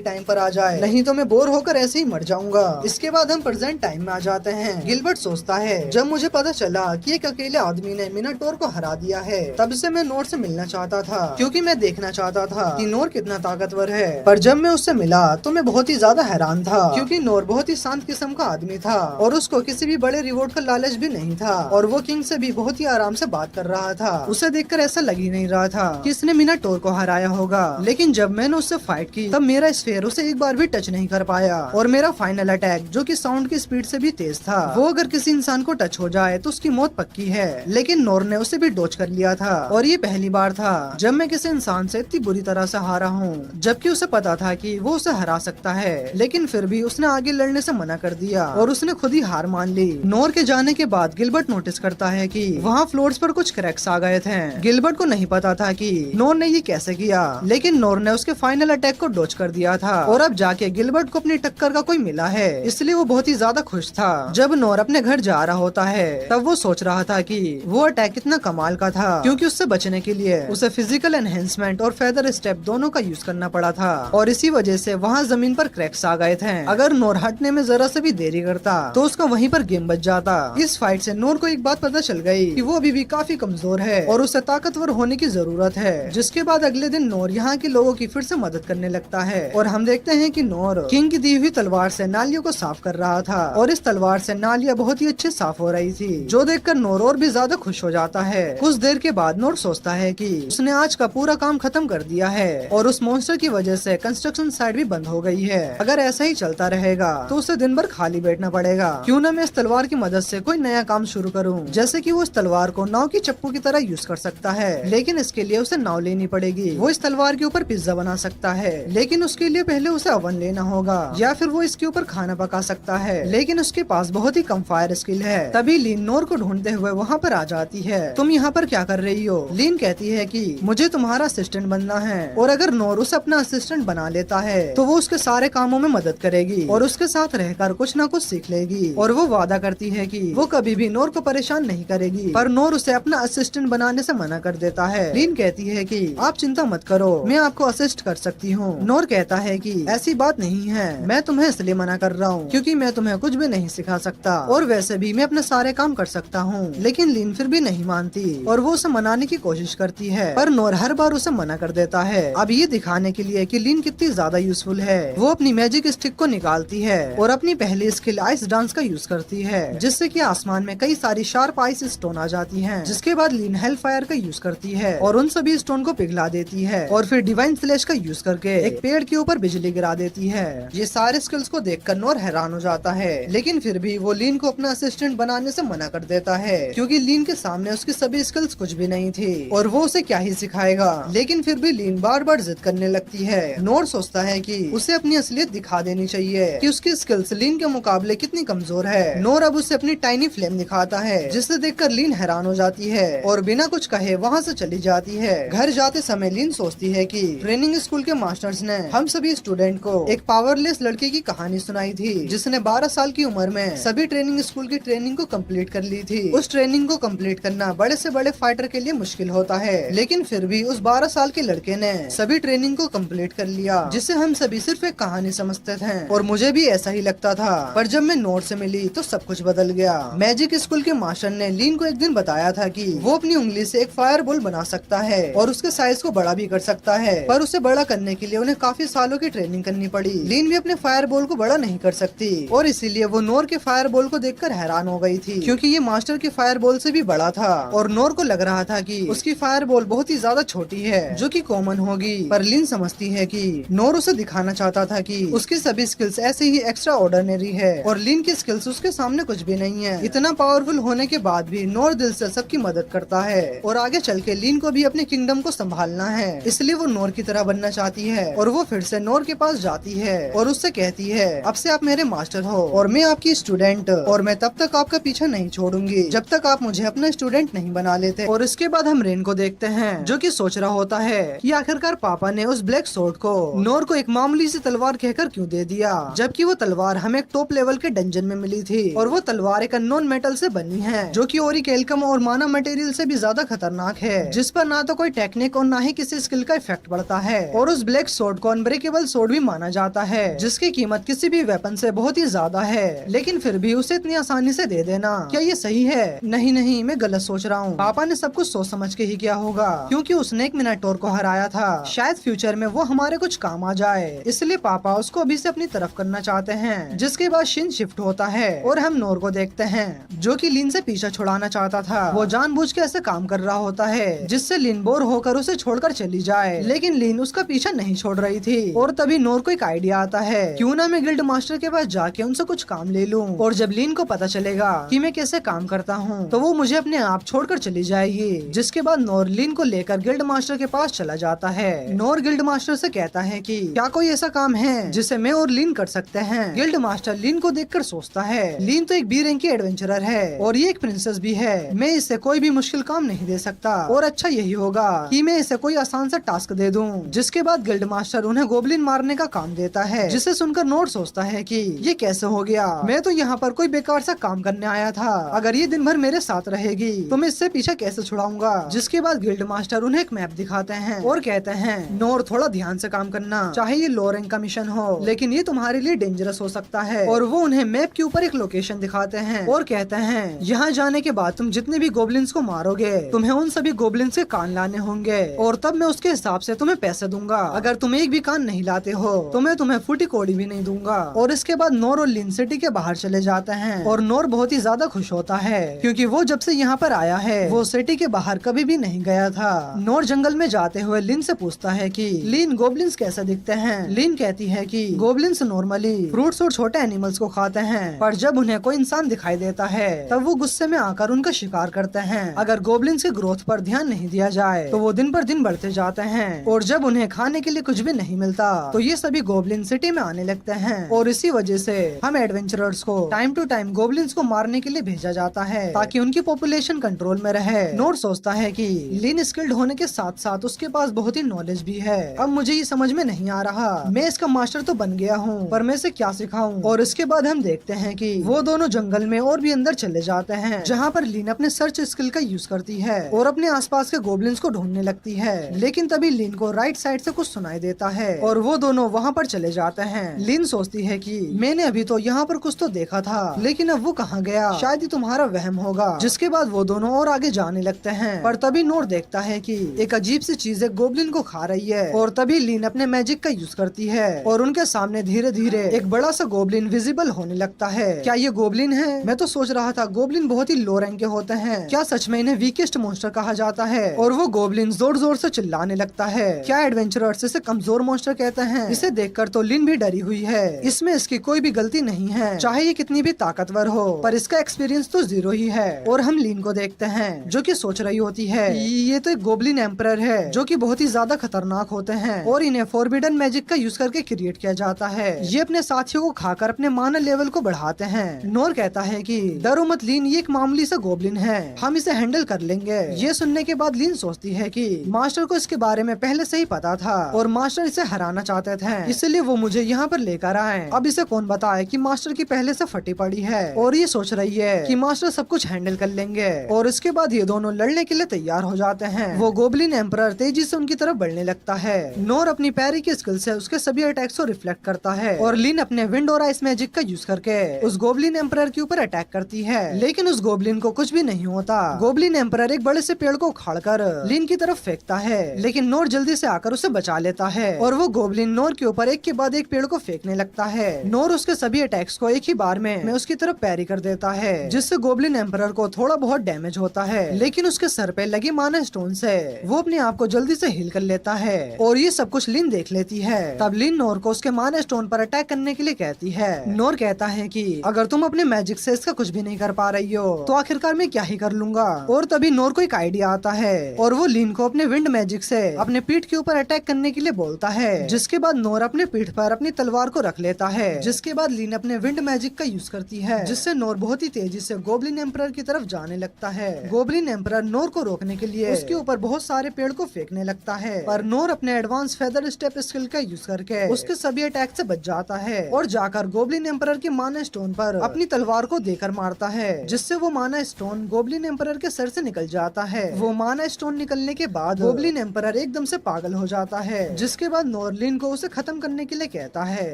टाइम पर आ जाए, नहीं तो मैं बोर होकर ऐसे ही मर जाऊंगा। इसके बाद हम प्रेजेंट टाइम में आ जाते हैं। गिलबर्ट सोचता है, जब मुझे पता चला कि एक अकेले आदमी ने मिनाटोर को हरा दिया है, तब से मैं नोर से मिलना चाहता था, क्योंकि मैं देखना चाहता था कि नोर कितना ताकतवर है। पर जब मैं उससे मिला तो मैं बहुत ही ज्यादा हैरान था, क्योंकि नोर बहुत ही शांत किस्म का आदमी था और उसको किसी भी बड़े रिवॉर्ड का लालच भी नहीं था, और वो किंग से भी बहुत ही आराम से बात कर रहा था। उसे देखकर ऐसा लग ही नहीं रहा था कि इसने मिनाटोर को हराया होगा। लेकिन जब मैंने उससे फाइट की तब मेरा स्फेयर उसे एक बार भी टच नहीं कर पाया, और मेरा फाइनल अटैक जो कि साउंड की स्पीड से भी तेज था, वो अगर किसी इंसान को टच हो जाए तो उसकी मौत पक्की है। लेकिन नोर ने उसे भी डॉच कर लिया था, और ये पहली बार था जब मैं किसी इंसान से इतनी बुरी तरह से हारा हूँ, जबकि उसे पता था कि वो उसे हरा सकता है। लेकिन फिर भी उसने आगे लड़ने से मना कर दिया और उसने खुद ही हार मान ली। नोर के जाने के बाद गिलबर्ट नोटिस करता है कि वहाँ फ्लोर्स पर कुछ क्रैक्स आ गए थे। गिलबर्ट को नहीं पता था कि नोर ने ये कैसे किया, लेकिन नोर ने उसके फाइनल अटैक को डॉच कर दिया था, और अब जाके गिलबर्ट को अपनी टक्कर का कोई मिला है, इसलिए वो बहुत ही ज्यादा खुश था। जब नोर अपने घर जा रहा होता है तब वो सोच रहा था कि वो अटैक कितना कमाल का था, क्योंकि उससे बचने के लिए उसे फिजिकल एनहेंसमेंट और फेदर स्टेप दोनों का यूज करना पड़ा था, और इसी वजह से वहाँ जमीन पर क्रैक्स आ गए थे। अगर नोर हटने में जरा से भी देरी करता तो उसका वहीं पर गेम बच जाता। इस फाइट से नोर को एक बात पता चल गई कि वो अभी भी काफी कमजोर है और उसे ताकतवर होने की जरूरत है। जिसके बाद अगले दिन नोर यहाँ के लोगों की फिर से मदद करने लगता है, और हम देखते हैं कि नोर किंग की दी हुई तलवार से नालियों को साफ कर रहा था, और इस तलवार से नालियां बहुत ही अच्छे साफ हो रही थी, जो देखकर नोर और भी ज्यादा खुश हो जाता है। कुछ देर के बाद नोर सोचता है कि उसने आज का पूरा काम खत्म कर दिया है, और उस मॉन्स्टर की वजह से कंस्ट्रक्शन साइट भी बंद हो गई है। अगर ऐसा ही चलता रहेगा तो उसे दिन भर खाली बैठना पड़ेगा। क्यों न मैं इस तलवार की मदद से कोई नया काम शुरू करूं, जैसे कि वो इस तलवार को नाव की चप्पू की तरह यूज कर सकता है, लेकिन इसके लिए उसे नाव लेनी पड़ेगी। वो इस तलवार के ऊपर पिज्जा बना सकता है, लेकिन उसके लिए पहले उसे ओवन लेना होगा, या फिर वो इसके ऊपर खाना पका सकता है, लेकिन उसके पास बहुत ही कम फायर स्किल है। तभी लीन नोर को ढूंढते हुए वहाँ पर आ जाती है। तुम यहाँ पर क्या कर रही हो? लीन कहती है कि मुझे तुम्हारा असिस्टेंट बनना है, और अगर नोर उसे अपना असिस्टेंट बना लेता है तो वो उसके सारे कामों में मदद करेगी और उसके साथ रहकर कुछ न कुछ सीख लेगी। और वो वादा करती है कि वो कभी भी नोर को परेशान नहीं करेगी, पर नोर उसे अपना असिस्टेंट बनाने से मना कर देता है। लीन कहती है कि आप चिंता मत करो, मैं आपको असिस्ट कर सकती हूँ। नोर कहता है कि ऐसी बात नहीं है, मैं तुम्हें इसलिए मना कर रहा हूँ क्योंकि मैं तुम्हें कुछ भी नहीं सिखा सकता, और वैसे भी मैं अपने सारे काम कर सकता हूँ। लेकिन लीन फिर भी नहीं मानती और वो उसे मनाने की कोशिश करती है, पर नोर हर बार उसे मना कर देता है। अब ये दिखाने के लिए कि लीन कितनी ज्यादा यूजफुल है, वो अपनी मैजिक स्टिक को निकालती है और अपनी पहली स्किल आइस डांस का यूज करती है, जिससे कि आसमान में कई सारी शार्प आइस स्टोन आ जाती हैं। जिसके बाद लीन हेल फायर का यूज करती है और उन सभी स्टोन को पिघला देती है, और फिर डिवाइन फ्लैश का यूज करके एक पेड़ के ऊपर बिजली गिरा देती है। ये सारे स्किल्स को देखकर नोर हैरान हो जाता है, लेकिन फिर भी वो लीन को अपना असिस्टेंट बनाने से मना कर देता है, क्योंकि लीन के सामने उसकी सभी स्किल्स कुछ भी नहीं थी और वो उसे क्या ही सिखाएगा। लेकिन फिर भी लीन बार बार जिद करने लगती है। नोर सोचता है कि उसे अपनी असलियत दिखा देनी चाहिए कि उसकी स्किल्स लीन के मुकाबले कितनी कमजोर है। नोर अब उसे अपनी टाइनी फ्लेम दिखाता है, जिसे देखकर लीन हैरान हो जाती है और बिना कुछ कहे वहाँ से चली जाती है। घर जाते समय लीन सोचती है कि ट्रेनिंग स्कूल के मास्टर्स ने हम सभी स्टूडेंट को एक पावरलेस लड़के की कहानी सुनाई थी, जिसने 12 साल की उम्र में सभी ट्रेनिंग स्कूल की ट्रेनिंग को कंप्लीट कर ली थी। उस ट्रेनिंग को कंप्लीट करना बड़े से बड़े फाइटर के लिए मुश्किल होता है, लेकिन फिर भी उस 12 साल के लड़के ने सभी ट्रेनिंग को कंप्लीट कर लिया, जिसे हम सभी सिर्फ एक कहानी समझते थे, और मुझे भी ऐसा ही लगता था। पर जब मैं नोर से मिली तो सब कुछ बदल गया। मैजिक स्कूल के मास्टर ने लीन को एक दिन बताया था कि वो अपनी उंगली से एक फायर बॉल बना सकता है और उसके साइज को बड़ा भी कर सकता है, पर उसे बड़ा करने के लिए उन्हें काफी सालों की ट्रेनिंग करनी पड़ी। लीन भी अपने फायर बॉल को बड़ा नहीं कर सकती, और इसीलिए वो नोर के फायर बॉल को देखकर हैरान हो गई थी, क्योंकि ये मास्टर के फायर बॉल से भी बड़ा था, और नोर को लग रहा था कि उसकी फायर बॉल बहुत ही ज्यादा छोटी है, जो कि कॉमन होगी। पर लीन समझती है कि नोर उसे दिखाना चाहता था कि उसकी सभी स्किल्स ऐसे ही एक्स्ट्रा ऑर्डिनरी है, और लीन की स्किल्स उसके सामने कुछ भी नहीं है। इतना पावरफुल होने के बाद भी नोर दिल से सबकी मदद करता है, और आगे चल के लीन को भी अपने किंगडम को संभालना है, इसलिए वो नोर की तरह बनना चाहती है। और वो फिर से नोर के पास जाती है और उससे कहती है, अब से आप मेरे मास्टर हो और मैं आपकी स्टूडेंट, और मैं तब तक आपका पीछा नहीं छोड़ूंगी जब तक आप मुझे अपना स्टूडेंट नहीं बना लेते। और इसके बाद हम रेन को देखते हैं, जो कि सोच रहा होता है कि आखिरकार पापा ने उस ब्लैक सोर्ड को नोर को एक मामूली सी तलवार कहकर क्यों दे दिया, जबकि वो तलवार हमें एक टॉप लेवल के डंजन में मिली थी, और वो तलवार एक अननोन मेटल से बनी है, जो कि ओरिकेल्कम और माना मटेरियल से भी ज्यादा खतरनाक है। जिस पर ना तो कोई टेक्निक और ना ही किसी स्किल का इफेक्ट पड़ता है, और उस ब्लैक सोर्ड को अनब्रेकेबल सोर्ड भी माना जाता है, जिसकी कीमत किसी भी वेपन से बहुत ही ज्यादा है, लेकिन फिर भी उसे इतनी आसानी से दे देना, क्या ये सही है? नहीं नहीं, मैं गलत सोच रहा हूँ। पापा ने सब कुछ सोच समझ के ही किया होगा, क्योंकि उसने एक मिनाटोर को हराया था। शायद फ्यूचर में वो हमारे कुछ काम आ जाए, इसलिए पापा उसको अभी से अपनी तरफ करना चाहते हैं। जिसके बाद शिन शिफ्ट होता है और हम नोर को देखते हैं, जो कि लिन से पीछा छुड़ाना चाहता था। वो जानबूझ के ऐसे काम कर रहा होता है जिससे लिन बोर होकर उसे छोड़कर चली जाए, लेकिन लिन उसका पीछा नहीं छोड़ रही थी। और तभी नोर को एक आइडिया आता है, क्यों ना मैं गिल्ड मास्टर के पास जाके उनसे कुछ काम ले लूं, और जब लिन को पता चलेगा कि मैं कैसे काम करता हूँ तो वो मुझे अपने आप छोड़कर चली जाएगी। जिसके बाद नोर लिन को लेकर गिल्ड मास्टर के पास चला जाता है। नोर गिल्ड मास्टर से कहता है कि क्या कोई ऐसा काम है जिसे मैं और लिन कर सकते हैं। गिल्ड मास्टर लिन को देखकर सोचता है, लिन तो एक बी रैंक की एडवेंचरर है और ये एक प्रिंसेस भी है, मैं इससे कोई भी मुश्किल काम नहीं दे सकता, और अच्छा यही होगा कि मैं इसे कोई आसान सा टास्क दे दूं। जिसके बाद गिल्ड मास्टर उन्हें गोबलिन मारने का काम देता है, जिसे सुनकर नोर सोचता है कि ये कैसे हो गया, मैं तो यहाँ पर कोई बेकार सा काम करने आया था, अगर ये दिन भर मेरे साथ रहेगी तो मैं इससे पीछे कैसे छुड़ाऊंगा। जिसके बाद गिल्ड मास्टर उन्हें एक मैप दिखाते हैं और कहते हैं, नोर थोड़ा ध्यान से काम करना, चाहे ये लो रैंक का मिशन हो लेकिन ये तुम्हारे लिए डेंजरस हो सकता है। और वो उन्हें मैप के ऊपर एक लोकेशन दिखाते हैं और कहते हैं, यहाँ जाने के बाद तुम जितने भी गोबलिन्स को मारोगे तुम्हें उन सभी गोबलिन्स के कान लाने होंगे, और तब मैं उसके हिसाब से तुम्हें पैसे दूंगा, अगर तुम एक भी कान नहीं लाते हो तो मैं तुम्हें फूटी कोड़ी भी नहीं दूंगा। और इसके बाद नोर और लिन सिटी के बाहर चले जाते हैं, और नोर बहुत ही ज्यादा खुश होता है क्योंकि वो जब से यहाँ पर आया है वो सिटी के बाहर कभी भी नहीं गया था। नोर जंगल में जाते हुए लिन से पूछता है कि लिन गोबलिन्स कैसे दिखते हैं। लिन कहती है कि गोबलिन्स नॉर्मली फ्रूट्स और छोटे एनिमल्स को खाते हैं, पर जब उन्हें कोई इंसान दिखाई देता है तब वो गुस्से में आकर उनका शिकार करते हैं। अगर गोबलिन्स के ग्रोथ पर ध्यान नहीं दिया जाए तो वो दिन पर दिन बढ़ते जाते हैं, और जब उन्हें खाने के लिए कुछ भी नहीं मिलता तो ये सभी गोबलिन सिटी में आने लगते हैं। और इसी वजह से हम एडवेंचरर्स को टाइम टू टाइम गोबलिन्स को मारने के लिए भेजा जाता है ताकि उनकी पॉपुलेशन कंट्रोल में रहे। नोर सोचता है कि लिन स्किल्ड होने के साथ साथ उसके पास बहुत ही नॉलेज भी है। अब मुझे ये समझ में नहीं आ रहा, मैं इसका मास्टर तो बन गया हूँ पर मैं इसे क्या सिखाऊं। और इसके बाद हम देखते हैं कि वो दोनों जंगल में और भी अंदर चले जाते हैं, जहाँ पर लिन अपने सर्च स्किल का यूज करती है और अपने आसपास के गोबलिन्स को ढूंढने लगती है। लेकिन तभी लिन को राइट साइड से कुछ सुनाई देता है और वो दोनों वहाँ पर चले जाते हैं। लिन सोचती है कि मैंने अभी तो यहाँ पर कुछ तो देखा था, लेकिन अब वो कहाँ गया, शायद ही तुम्हारा वहम होगा। जिसके बाद वो दोनों और आगे जाने लगते हैं, पर तभी नोर देखता है कि एक अजीब सी चीज एक गोबलिन को खा रही है। और तभी लिन अपने मैजिक का यूज करती है और उनके सामने धीरे धीरे एक बड़ा सा गोबलिन विजिबल होने लगता है। क्या ये गोबलिन है? मैं तो सोच रहा था गोबलिन बहुत ही लो रैंक के होते हैं, क्या सच में इन्हें वीकेस्ट मॉन्स्टर कहा जाता है? और वो गोबलिन जोर जोर से चिल्लाने लगता है। क्या एडवेंचरर्स इसे कमजोर मॉन्स्टर कहते हैं? इसे देखकर तो लिन भी डरी हुई है, इसमें इसकी कोई भी गलती नहीं है, चाहे ये कितनी भी ताकतवर हो, पर इसका एक्सपीरियंस तो जीरो ही है। और हम लिन को देखते हैं जो कि सोच रही होती है ये तो एक गोबलिन एम्परर है जो कि बहुत ही ज्यादा खतरनाक होते हैं और इन्हें फॉरबिडन मैजिक का यूज करके क्रिएट किया जाता है। ये अपने साथियों को खाकर अपने माना लेवल को बढ़ाते हैं। नोर कहता है कि डरो मत लिन, ये एक मामूली सा गोबलिन है, हम इसे हैंडल कर लेंगे। ये सुनने के बाद लिन सोचती है कि मास्टर को इसके बारे में पहले से ही पता था और मास्टर इसे हराना चाहते थे, इसलिए वो मुझे यहाँ पर लेकर आए। अब इसे कौन बताए कि मास्टर की पहले से फटी पड़ी है और ये सोच रही है कि मास्टर सब कुछ हैंडल कर लेंगे। और इसके बाद ये दोनों लड़ने के लिए तैयार हो जाते हैं। वो गोबलिन एम्परर तेजी से उनकी तरफ बढ़ने लगता है। नोर अपनी पैरी की स्किल से उसके सभी अटैक्स को रिफ्लेक्ट करता है और लिन अपने विंड और आइस मैजिक का यूज करके उस गोबलिन एम्परर के ऊपर अटैक करती है, लेकिन उस गोबलिन को कुछ भी नहीं होता। गोबलिन एम्परर एक बड़े से पेड़ को उखाड़कर लिन की तरफ फेंकता है, लेकिन नोर जल्दी से आकर उसे बचा लेता है और वो गोबलिन नोर के ऊपर एक के बाद एक पेड़ को फेंकने लगता है। नोर उसके सभी अटैक्स को एक ही बार में उसकी तरफ पैरी कर देता है, जिससे गोबलिन एम्परर को थोड़ा बहुत डैमेज होता है, लेकिन उसके सर पे लगी माना स्टोन से वो अपने आप को जल्दी से हील कर लेता है। और ये सब कुछ लिन देख लेती है। तब लिन नोर को उसके माना स्टोन पर अटैक करने के लिए कहती है। नोर कहता है कि अगर तुम अपने मैजिक से इसका कुछ भी नहीं कर पा रही हो तो आखिरकार मैं क्या ही कर लूंगा। और तभी नोर को एक आइडिया आता है और वो लिन को अपने विंड मैजिक से अपने पीठ के ऊपर अटैक करने के लिए बोलता है, जिसके बाद नोर अपने पीठ पर अपनी तलवार को रख लेता है। जिसके बाद लिन अपने विंड मैजिक का यूज करती है, जिससे नोर बहुत ही तेजी से गोबलिन एम्परर की तरफ जाने लगता है। गोबलिन एम्परर नोर को रोकने के लिए उसके ऊपर बहुत सारे पेड़ को फेंकने लगता है, पर नोर अपने एडवांस फेदर स्टेप स्किल का यूज करके उसके सभी अटैक से बच जाता है और जाकर गोबलिन एम्परर के माना स्टोन पर अपनी तलवार को देकर मारता है, जिससे वो माना स्टोन गोबलिन एम्परर के सर से निकल जाता है। वो माना माना स्टोन निकलने के बाद गोब्लिन एम्परर एकदम से पागल हो जाता है, जिसके बाद नोर लिन को उसे खत्म करने के लिए कहता है।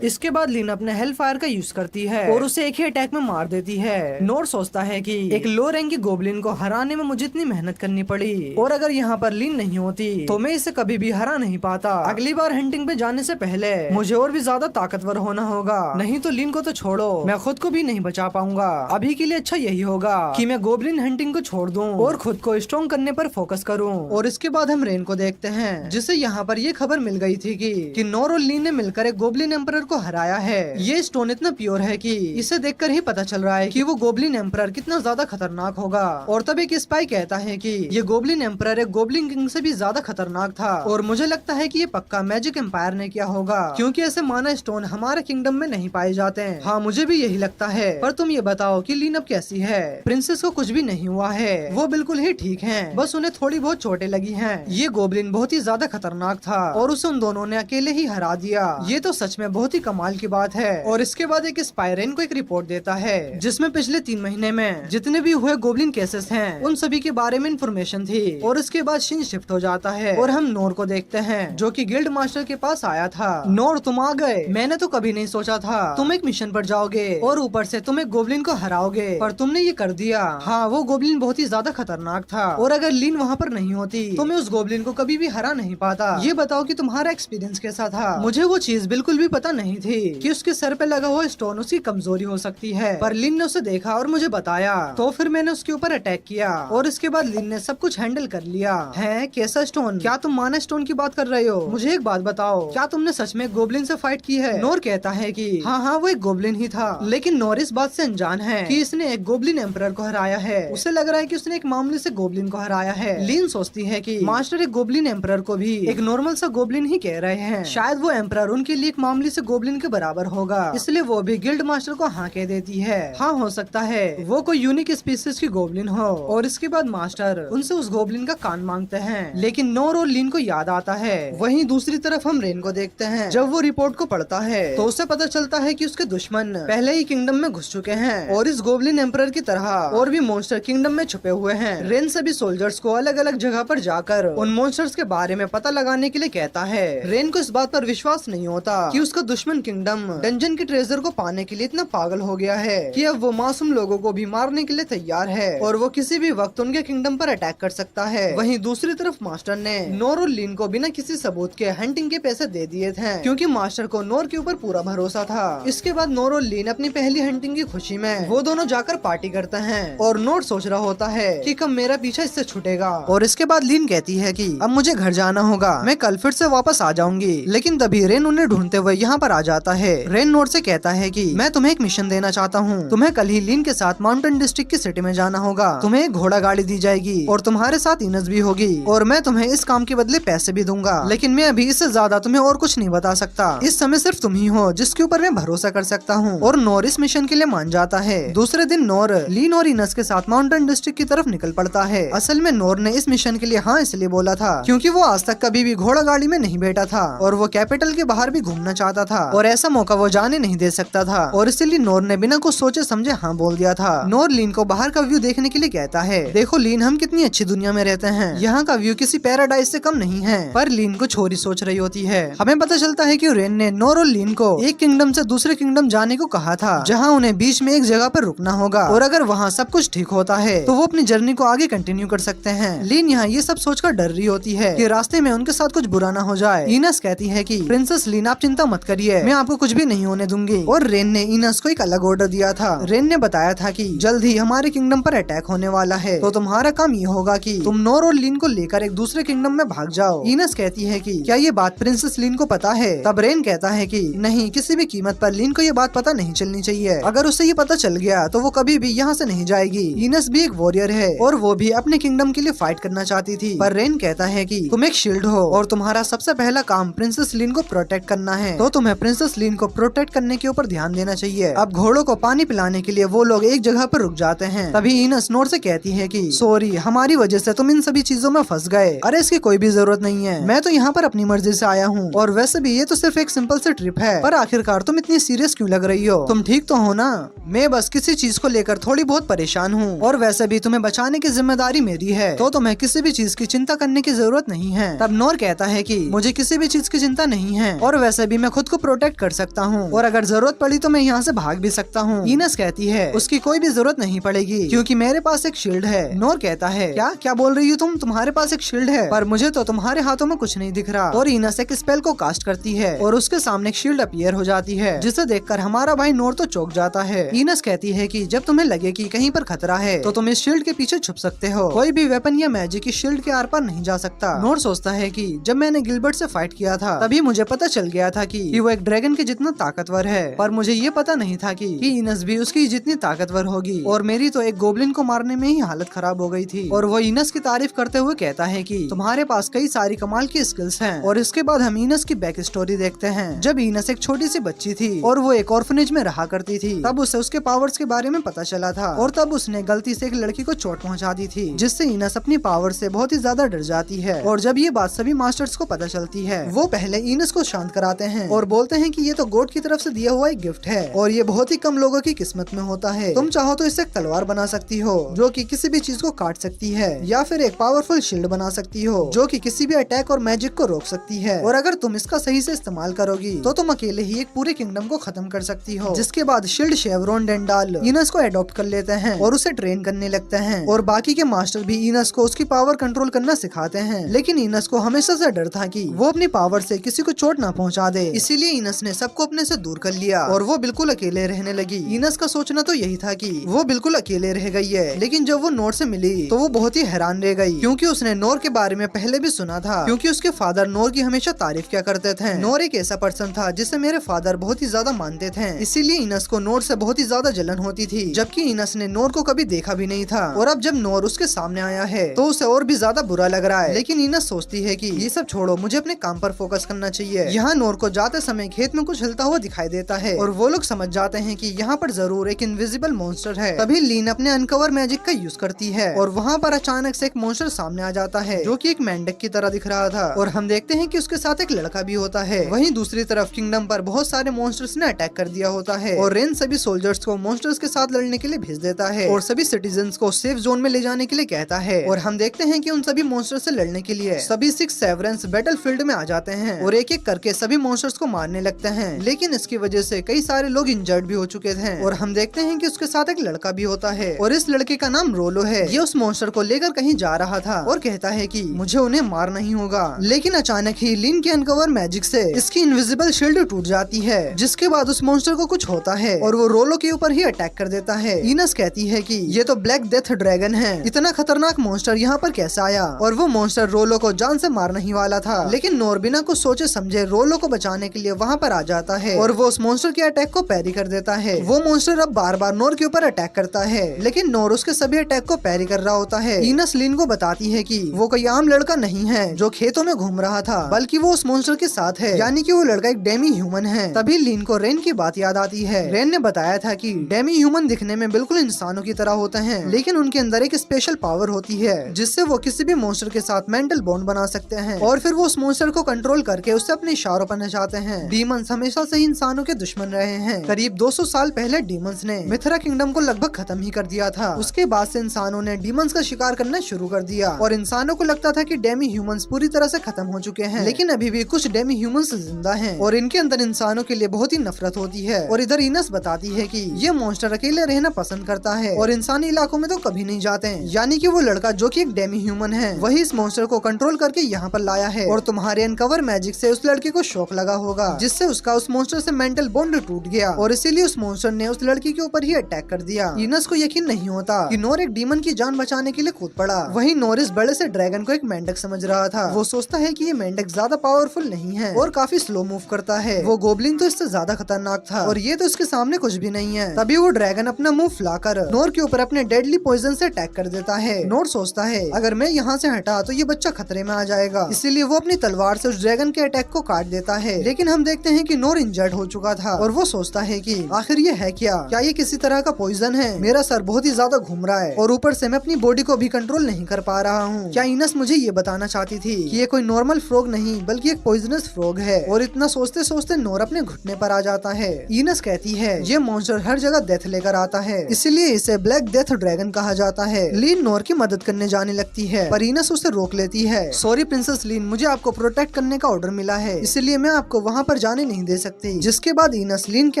इसके बाद लिन अपने हेल फायर का यूज करती है और उसे एक ही अटैक में मार देती है। नोर सोचता है कि एक लो रैंक की गोब्लिन को हराने में मुझे इतनी मेहनत करनी पड़ी, और अगर यहाँ पर लिन नहीं होती तो मैं इसे कभी भी हरा नहीं पाता। अगली बार हंटिंग पे जाने से पहले मुझे और भी ज्यादा ताकतवर होना होगा, नहीं तो लिन को तो छोड़ो मैं खुद को भी नहीं बचा पाऊंगा। अभी के लिए अच्छा यही होगा कि मैं गोब्लिन हंटिंग को छोड़ दूं और खुद को स्ट्रॉन्ग करने पर फोकस करूं। और इसके बाद हम रेन को देखते हैं, जिसे यहाँ पर ये खबर मिल गई थी कि नोर और लिन ने मिलकर एक गोब्लिन एम्परर को हराया है। ये स्टोन इतना प्योर है कि इसे देखकर ही पता चल रहा है कि वो गोब्लिन एम्परर कितना ज्यादा खतरनाक होगा। और तब एक स्पाई कहता है कि ये गोब्लिन एम्परर एक गोब्लिन किंग से भी ज्यादा खतरनाक था, और मुझे लगता है कि ये पक्का मैजिक एम्पायर ने किया होगा, क्योंकि ऐसे माना स्टोन हमारे किंगडम में नहीं पाए जाते हैं। हाँ मुझे भी यही लगता है, पर तुम ये बताओ कि लिन अब कैसी है? प्रिंसेस को कुछ भी नहीं हुआ है, वो बिल्कुल ही ठीक हैं, बस उन्हें थोड़ी बहुत चोटें लगी हैं। ये गोब्लिन बहुत ही ज्यादा खतरनाक था और उसे उन दोनों ने अकेले ही हरा दिया। ये तो सच में बहुत ही कमाल की बात है। और इसके बाद एक स्पाई रेन को एक रिपोर्ट देता है, जिसमें पिछले 3 महीने में जितने भी हुए गोब्लिन केसेस हैं उन सभी के बारे में इंफॉर्मेशन थी। और इसके बाद शिन शिफ्ट हो जाता है और हम नोर को देखते हैं, जो कि गिल्ड मास्टर के पास आया था। नोर तुम आ गए, मैंने तो कभी नहीं सोचा था तुम एक मिशन पर जाओगे और ऊपर से तुम एक गोब्लिन को हराओगे, पर तुमने ये कर दिया। हाँ वो गोब्लिन बहुत ही ज्यादा खतरनाक था, और अगर लिन वहाँ पर नहीं होती तो मैं उस गोब्लिन को कभी भी हरा नहीं पाता। ये बताओ कि तुम्हारा एक्सपीरियंस कैसा था? मुझे वो चीज बिल्कुल भी पता नहीं थी कि उसके सर पे लगा हुआ स्टोन उसकी कमजोरी हो सकती है, पर लिन ने उसे देखा और मुझे बताया, तो फिर मैंने उसके ऊपर अटैक किया और इसके बाद लिन ने सब कुछ हैंडल कर लिया। है कैसा स्टोन? क्या तुम माना स्टोन की बात कर रहे हो? मुझे एक बात बताओ, क्या तुमने सच में गोब्लिन से फाइट की है? नोर कहता है कि हाँ वो एक गोब्लिन ही था, लेकिन नोर इस बात से अनजान है कि इसने एक गोब्लिन एम्परर को हराया है। उसे लग रहा है कि उसने एक मामूली से गोब्लिन को हराया है। लिन सोचती है कि मास्टर एक गोब्लिन एम्परर को भी एक नॉर्मल सा गोब्लिन ही कह रहे हैं, शायद वो एम्परर उनके लिए एक मामूली से गोब्लिन के बराबर होगा, इसलिए वो भी गिल्ड मास्टर को हाँ कह देती है। हाँ हो सकता है वो कोई यूनिक स्पीसीज की गोब्लिन हो। और इसके बाद मास्टर उनसे उस गोब्लिन का कान मांगते हैं, लेकिन नोर और लिन को याद आता है। वहीं दूसरी तरफ हम रेन को देखते हैं, जब वो रिपोर्ट को पढ़ता है तो उसे पता चलता है कि उसके दुश्मन पहले ही किंगडम में घुस चुके हैं और इस गोब्लिन एम्परर की तरह और भी मॉन्स्टर किंगडम में छुपे हुए हैं। रेन सभी सोल्जर्स को अलग अलग जगह पर जाकर उन मॉन्स्टर्स के बारे में पता लगाने के लिए कहता है। रेन को इस बात पर विश्वास नहीं होता कि उसका दुश्मन किंगडम डंजन के ट्रेजर को पाने के लिए इतना पागल हो गया है कि अब वो मासूम लोगों को भी मारने के लिए तैयार है और वो किसी भी वक्त उनके किंगडम पर अटैक कर सकता है। वहीं दूसरी तरफ मास्टर ने नोर और लिन को बिना किसी सबूत के हंटिंग के पैसे दे दिए थे, क्योंकि मास्टर को नोर के ऊपर पूरा भरोसा था। इसके बाद नोर और लिन अपनी पहली हंटिंग की खुशी में वो दोनों जाकर पार्टी करते हैं और नोर सोच रहा होता है कि कब मेरा पीछा इससे छूटेगा। और इसके बाद लिन कहती है कि अब मुझे घर जाना होगा, मैं कल फिर से वापस आ जाऊंगी। लेकिन तभी रेन उन्हें ढूंढते हुए यहाँ पर आ जाता है। रेन नोर से कहता है कि मैं तुम्हें एक मिशन देना चाहता हूँ, तुम्हें कल ही लिन के साथ माउंटेन डिस्ट्रिक्ट की सिटी में जाना होगा। तुम्हें एक घोड़ा गाड़ी दी जाएगी और तुम्हारे साथ इनस भी होगी, और मैं तुम्हें इस काम के बदले पैसे भी दूंगा, लेकिन मैं अभी इससे ज्यादा तुम्हें और कुछ नहीं बता सकता। इस समय सिर्फ तुम ही हो जिसके ऊपर मैं भरोसा कर सकता हूँ। और नोर इस मिशन के लिए मान जाता है। दूसरे दिन नोर लिन और इनस के साथ माउंटेन डिस्ट्रिक्ट की तरफ निकल पड़ता है। असल में नोर ने इस मिशन के लिए हाँ इसलिए बोला था क्योंकि वो आज तक कभी भी घोड़ा गाड़ी में नहीं बैठा था और वो कैपिटल के बाहर भी घूमना चाहता था, और ऐसा मौका वो जाने नहीं दे सकता था, और इसलिए नोर ने बिना कुछ सोचे समझे हाँ बोल दिया था। नोर लिन को बाहर का व्यू देखने के लिए कहता है, देखो लिन हम कितनी अच्छी दुनिया में रहते हैं, यहाँ का व्यू किसी पैराडाइज से कम नहीं है। पर लिन को छोरी सोच रही होती है। हमें पता चलता है कि रेन ने नोर और लिन को एक किंगडम से दूसरे किंगडम जाने को कहा था, जहाँ उन्हें बीच में एक जगह पर रुकना होगा, और अगर वहाँ सब कुछ ठीक होता है तो वो अपनी जर्नी को आगे कंटिन्यू कर सकते हैं। लिन यहाँ ये सब सोचकर डर रही होती है कि रास्ते में उनके साथ कुछ बुरा ना हो जाए। इनस कहती है कि प्रिंसेस लिन आप चिंता मत करिए, मैं आपको कुछ भी नहीं होने दूंगी। और रेन ने इनस को एक अलग ऑर्डर दिया था। रेन ने बताया था कि जल्द ही हमारे किंगडम पर अटैक होने वाला है, तो तुम्हारा काम ये होगा कि तुम नोर और लिन को लेकर एक दूसरे किंगडम में भाग जाओ। इनस कहती है कि क्या ये बात प्रिंसेस लिन को पता है? तब रेन कहता है कि नहीं, किसी भी कीमत पर लिन को ये बात पता नहीं चलनी चाहिए। अगर उसे ये पता चल गया तो वो कभी भी यहाँ से नहीं जाएगी। इनस भी एक वॉरियर है और वो भी अपने किंगडम के लिए फाइट करना चाहती थी, पर रेन कहता है कि तुम एक शील्ड हो और तुम्हारा सबसे पहला काम प्रिंसेस लिन को प्रोटेक्ट करना है, तो तुम्हें प्रिंसेस लिन को प्रोटेक्ट करने के ऊपर ध्यान देना चाहिए। अब घोड़ों को पानी पिलाने के लिए वो लोग एक जगह पर रुक जाते हैं। तभी इनस नोर से कहती है कि सॉरी, हमारी वजह से तुम इन सभी चीजों में फंस गए। अरे इसकी कोई भी जरूरत नहीं है, मैं तो यहाँ पर अपनी मर्जी से आया हूँ, और वैसे भी ये तो सिर्फ एक सिंपल सी ट्रिप है। पर आखिरकार तुम इतनी सीरियस क्यों लग रही हो? तुम ठीक तो हो ना? मैं बस किसी चीज को लेकर थोड़ी बहुत परेशान हूँ, और वैसे भी तुम्हें बचाने की जिम्मेदारी मेरी है, तो तुम्हें किसी भी चीज की चिंता करने की जरूरत नहीं है। तब नोर कहता है कि मुझे किसी भी चीज की चिंता नहीं है और वैसे भी मैं खुद को प्रोटेक्ट कर सकता हूँ और अगर जरूरत पड़ी तो मैं यहाँ से भाग भी सकता हूँ। इनस कहती है उसकी कोई भी जरूरत नहीं पड़ेगी क्योंकि मेरे पास एक शील्ड है। नोर कहता है क्या बोल रही हो तुम, तुम्हारे पास एक शील्ड है? पर मुझे तो तुम्हारे हाथों में कुछ नहीं दिख रहा। और इनस एक स्पेल को कास्ट करती है और उसके सामने एक शील्ड अपीयर हो जाती है जिसे देखकर हमारा भाई नोर तो चौंक जाता है। इनस कहती है कि जब तुम्हें लगे कि कहीं पर खतरा है तो तुम इस शील्ड के पीछे छुप सकते हो। कोई भी वेपन या मैजिक इस शील्ड के आर पार नहीं जा सकता। नोर सोचता है कि जब मैंने गिलबर्ट से फाइट किया था तभी मुझे पता चल गया था कि वो एक ड्रैगन के जितना ताकतवर है, पर मुझे ये पता नहीं था कि इनस भी उसकी जितनी ताकतवर होगी। और मेरी तो एक गोब्लिन को मारने में ही हालत खराब हो गई थी। और वो इनस की तारीफ करते हुए कहता है कि तुम्हारे पास कई सारी कमाल की स्किल्स हैं। और इसके बाद हम इनस की बैक स्टोरी देखते हैं। जब इनस एक छोटी सी बच्ची थी और वो एक ऑर्फनेज में रहा करती थी तब उसे उसके पावर्स के बारे में पता चला था और तब उसने गलती से एक लड़की को चोट पहुंचा दी थी जिससे इनस अपनी पावर से बहुत ही ज्यादा डर जाती है। और जब ये बात सभी मास्टर्स को पता चलती है वो पहले इनस को शांत कराते हैं और बोलते हैं कि ये तो गॉड की तरफ से दिया हुआ एक गिफ्ट है और ये बहुत ही कम लोगों की किस्मत में होता है। तुम चाहो तो इससे एक तलवार बना सकती हो जो कि किसी भी चीज को काट सकती है या फिर एक पावरफुल शील्ड बना सकती हो जो कि किसी भी अटैक और मैजिक को रोक सकती है। और अगर तुम इसका सही से इस्तेमाल करोगी तो तुम अकेले ही एक पूरे किंगडम को खत्म कर सकती हो। जिसके बाद शील्ड शेवरॉन डेंडाल इनस को अडॉप्ट कर लेते हैं और उसे ट्रेन करने लगते हैं और बाकी के मास्टर भी इनस को उसकी पावर कंट्रोल करना सिखाते हैं। लेकिन इनस को हमेशा से डर था कि वो अपनी पावर से किसी को चोट ना पहुंचा दे, इसीलिए इनस ने सबको अपने से दूर कर लिया और वो बिल्कुल अकेले रहने लगी। इनस का सोचना तो यही था कि वो बिल्कुल अकेले रह गई है, लेकिन जब वो नोर से मिली तो वो बहुत ही हैरान रह गई क्योंकि उसने नोर के बारे में पहले भी सुना था क्योंकि उसके फादर नोर की हमेशा तारीफ किया करते थे। नोर एक ऐसा पर्सन था जिसे मेरे फादर बहुत ही ज्यादा मानते थे, इसीलिए इनस को नोर से बहुत ही ज्यादा जलन होती थी, जबकि इनस ने नोर को कभी देखा भी नहीं था। और अब जब नोर उसके सामने आया है तो उसे और भी ज्यादा बुरा लग रहा है। लेकिन इनस सोचती है कि ये सब छोड़ो, मुझे अपने काम पर फोकस करना चाहिए। यहाँ नोर को जाते समय खेत में कुछ हिलता हुआ दिखाई देता है और वो लोग समझ जाते हैं कि यहाँ पर जरूर एक इनविजिबल मॉन्स्टर है। तभी लीन अपने अनकवर मैजिक का यूज करती है और वहाँ पर अचानक से एक मॉन्स्टर सामने आ जाता है जो कि एक मेंढक की तरह दिख रहा था और हम देखते हैं कि उसके साथ एक लड़का भी होता है। वहीं दूसरी तरफ किंगडम पर बहुत सारे मॉन्स्टर्स ने अटैक कर दिया होता है और रेन सभी सोल्जर्स को मॉन्स्टर्स के साथ लड़ने के लिए भेज देता है और सभी सिटीजन्स को सेफ जोन में ले जाने के लिए कहता है। और हम देखते हैं कि उन सभी मॉन्स्टर्स से लड़ने के लिए सभी 6 सेवरेंस बैटलफील्ड में आ जाते हैं और एक एक करके सभी मॉन्स्टर्स को मारने लगते हैं। लेकिन इसकी वजह से कई सारे लोग इंजर्ड भी हो चुके थे और हम देखते हैं कि उसके साथ एक लड़का भी होता है और इस लड़के का नाम रोलो है। ये उस मॉन्स्टर को लेकर कहीं जा रहा था और कहता है कि मुझे उन्हें मारना ही होगा। लेकिन अचानक ही लिन के अनकवर मैजिक से इसकी इनविजिबल शील्ड टूट जाती है जिसके बाद उस मॉन्स्टर को कुछ होता है और वो रोलो के ऊपर ही अटैक कर देता है। इनस कहती है कि ये तो ब्लैक डेथ ड्रैगन है, इतना खतरनाक मॉन्स्टर यहाँ पर कैसे आया? और वो मॉन्स्टर रोलो को जान से मारने ही वाला था, लेकिन नोर बिना कुछ सोचे समझे रोलो को बचाने के लिए वहाँ पर आ जाता है और वो उस मॉन्स्टर के अटैक को पैरी कर देता है। वो मॉन्स्टर अब बार बार नोर के ऊपर अटैक करता है लेकिन नोर उसके सभी अटैक को पैरी कर रहा होता है। इनस लिन को बताती है कि वो कोई आम लड़का नहीं है जो खेतों में घूम रहा था, बल्कि वो उस मॉन्स्टर के साथ है, यानी कि वो लड़का एक डेमी ह्यूमन है। तभी लिन को रेन की बात याद आती है। रेन ने बताया था कि डेमी ह्यूमन दिखने में बिल्कुल इंसानों की तरह होते हैं, लेकिन उनके अंदर एक स्पेशल पावर होती है जिससे वो किसी भी मॉन्स्टर के साथ मेंटल बॉन्ड बना सकते हैं और फिर वो उस मॉन्स्टर को कंट्रोल करके उससे अपने इशारों पर नचाते हैं। डीमंस हमेशा से ही इंसानों के दुश्मन रहे हैं। करीब 200 साल पहले डीमंस ने मिथरा किंगडम को लगभग खत्म ही कर दिया था। उसके बाद से इंसानों ने डीमंस का शिकार करना शुरू कर दिया और इंसानों को लगता था कि डेमी ह्यूमंस पूरी तरह से खत्म हो चुके हैं, लेकिन अभी भी कुछ डेमी ह्यूमंस जिंदा हैं और इनके अंदर इंसानों के लिए बहुत ही नफरत होती है। और इधर इनस बताती है कि ये मॉन्स्टर अकेले रहना पसंद करता है और इंसानी इलाकों में तो कभी नहीं जाते हैं, यानी कि वो लड़का जो कि एक डेमी ह्यूमन है वही इस मॉन्स्टर को कंट्रोल करके यहाँ पर लाया है। और तुम्हारे अनकवर मैजिक से उस लड़के को शौक लगा होगा जिससे उसका उस मॉन्स्टर से मेंटल बॉन्ड टूट गया और इसीलिए उस मॉन्स्टर ने उस लड़की के ऊपर ही अटैक कर दिया। इनस को यकीन नहीं होता कि नोर एक डीमन की जान बचाने के लिए कूद पड़ा। वहीं नोर इस बड़े से ड्रैगन को एक मेंढक समझ रहा था। वो सोचता है कि ये मेंढक ज्यादा पावरफुल नहीं है और काफी स्लो मूव करता है। वो गोब्लिन तो इससे ज्यादा खतरनाक था और ये तो इसके सामने कुछ भी नहीं है। तभी वो ड्रैगन अपना मुंह फैलाकर नोर के ऊपर अपने डेडली पॉइजन से अटैक कर देता है। नोर सोचता है अगर मैं यहाँ से हटा तो ये बच्चा खतरे में आ जाएगा, इसीलिए वो अपनी तलवार से उस ड्रैगन के अटैक को काट देता है। लेकिन हम देखते हैं कि नोर इंजर्ड हो चुका था और वो सोचता है कि आखिर ये है क्या ये किसी तरह का पॉइजन है? मेरा सर बहुत ही ज्यादा घूम रहा है और ऊपर से मैं अपनी बॉडी को भी कंट्रोल नहीं कर पा रहा हूँ। क्या इनस मुझे ये बताना चाहती थी कि ये कोई नॉर्मल फ्रॉग नहीं बल्कि एक पॉइजनस फ्रॉग है? और इतना सोचते सोचते नोर अपने घुटने पर आ जाता है। इनस कहती है ये मॉन्स्टर हर जगह डेथ लेकर आता है, इसलिए इसे ब्लैक डेथ ड्रैगन कहा जाता है। लीन नोर की मदद करने जाने लगती है, पर इनस उसे रोक लेती है। सॉरी प्रिंसेस लीन, मुझे आपको प्रोटेक्ट करने का ऑर्डर मिला है, इसलिए मैं आपको वहाँ पर जाने नहीं दे सकती। जिसके बाद इनस लीन के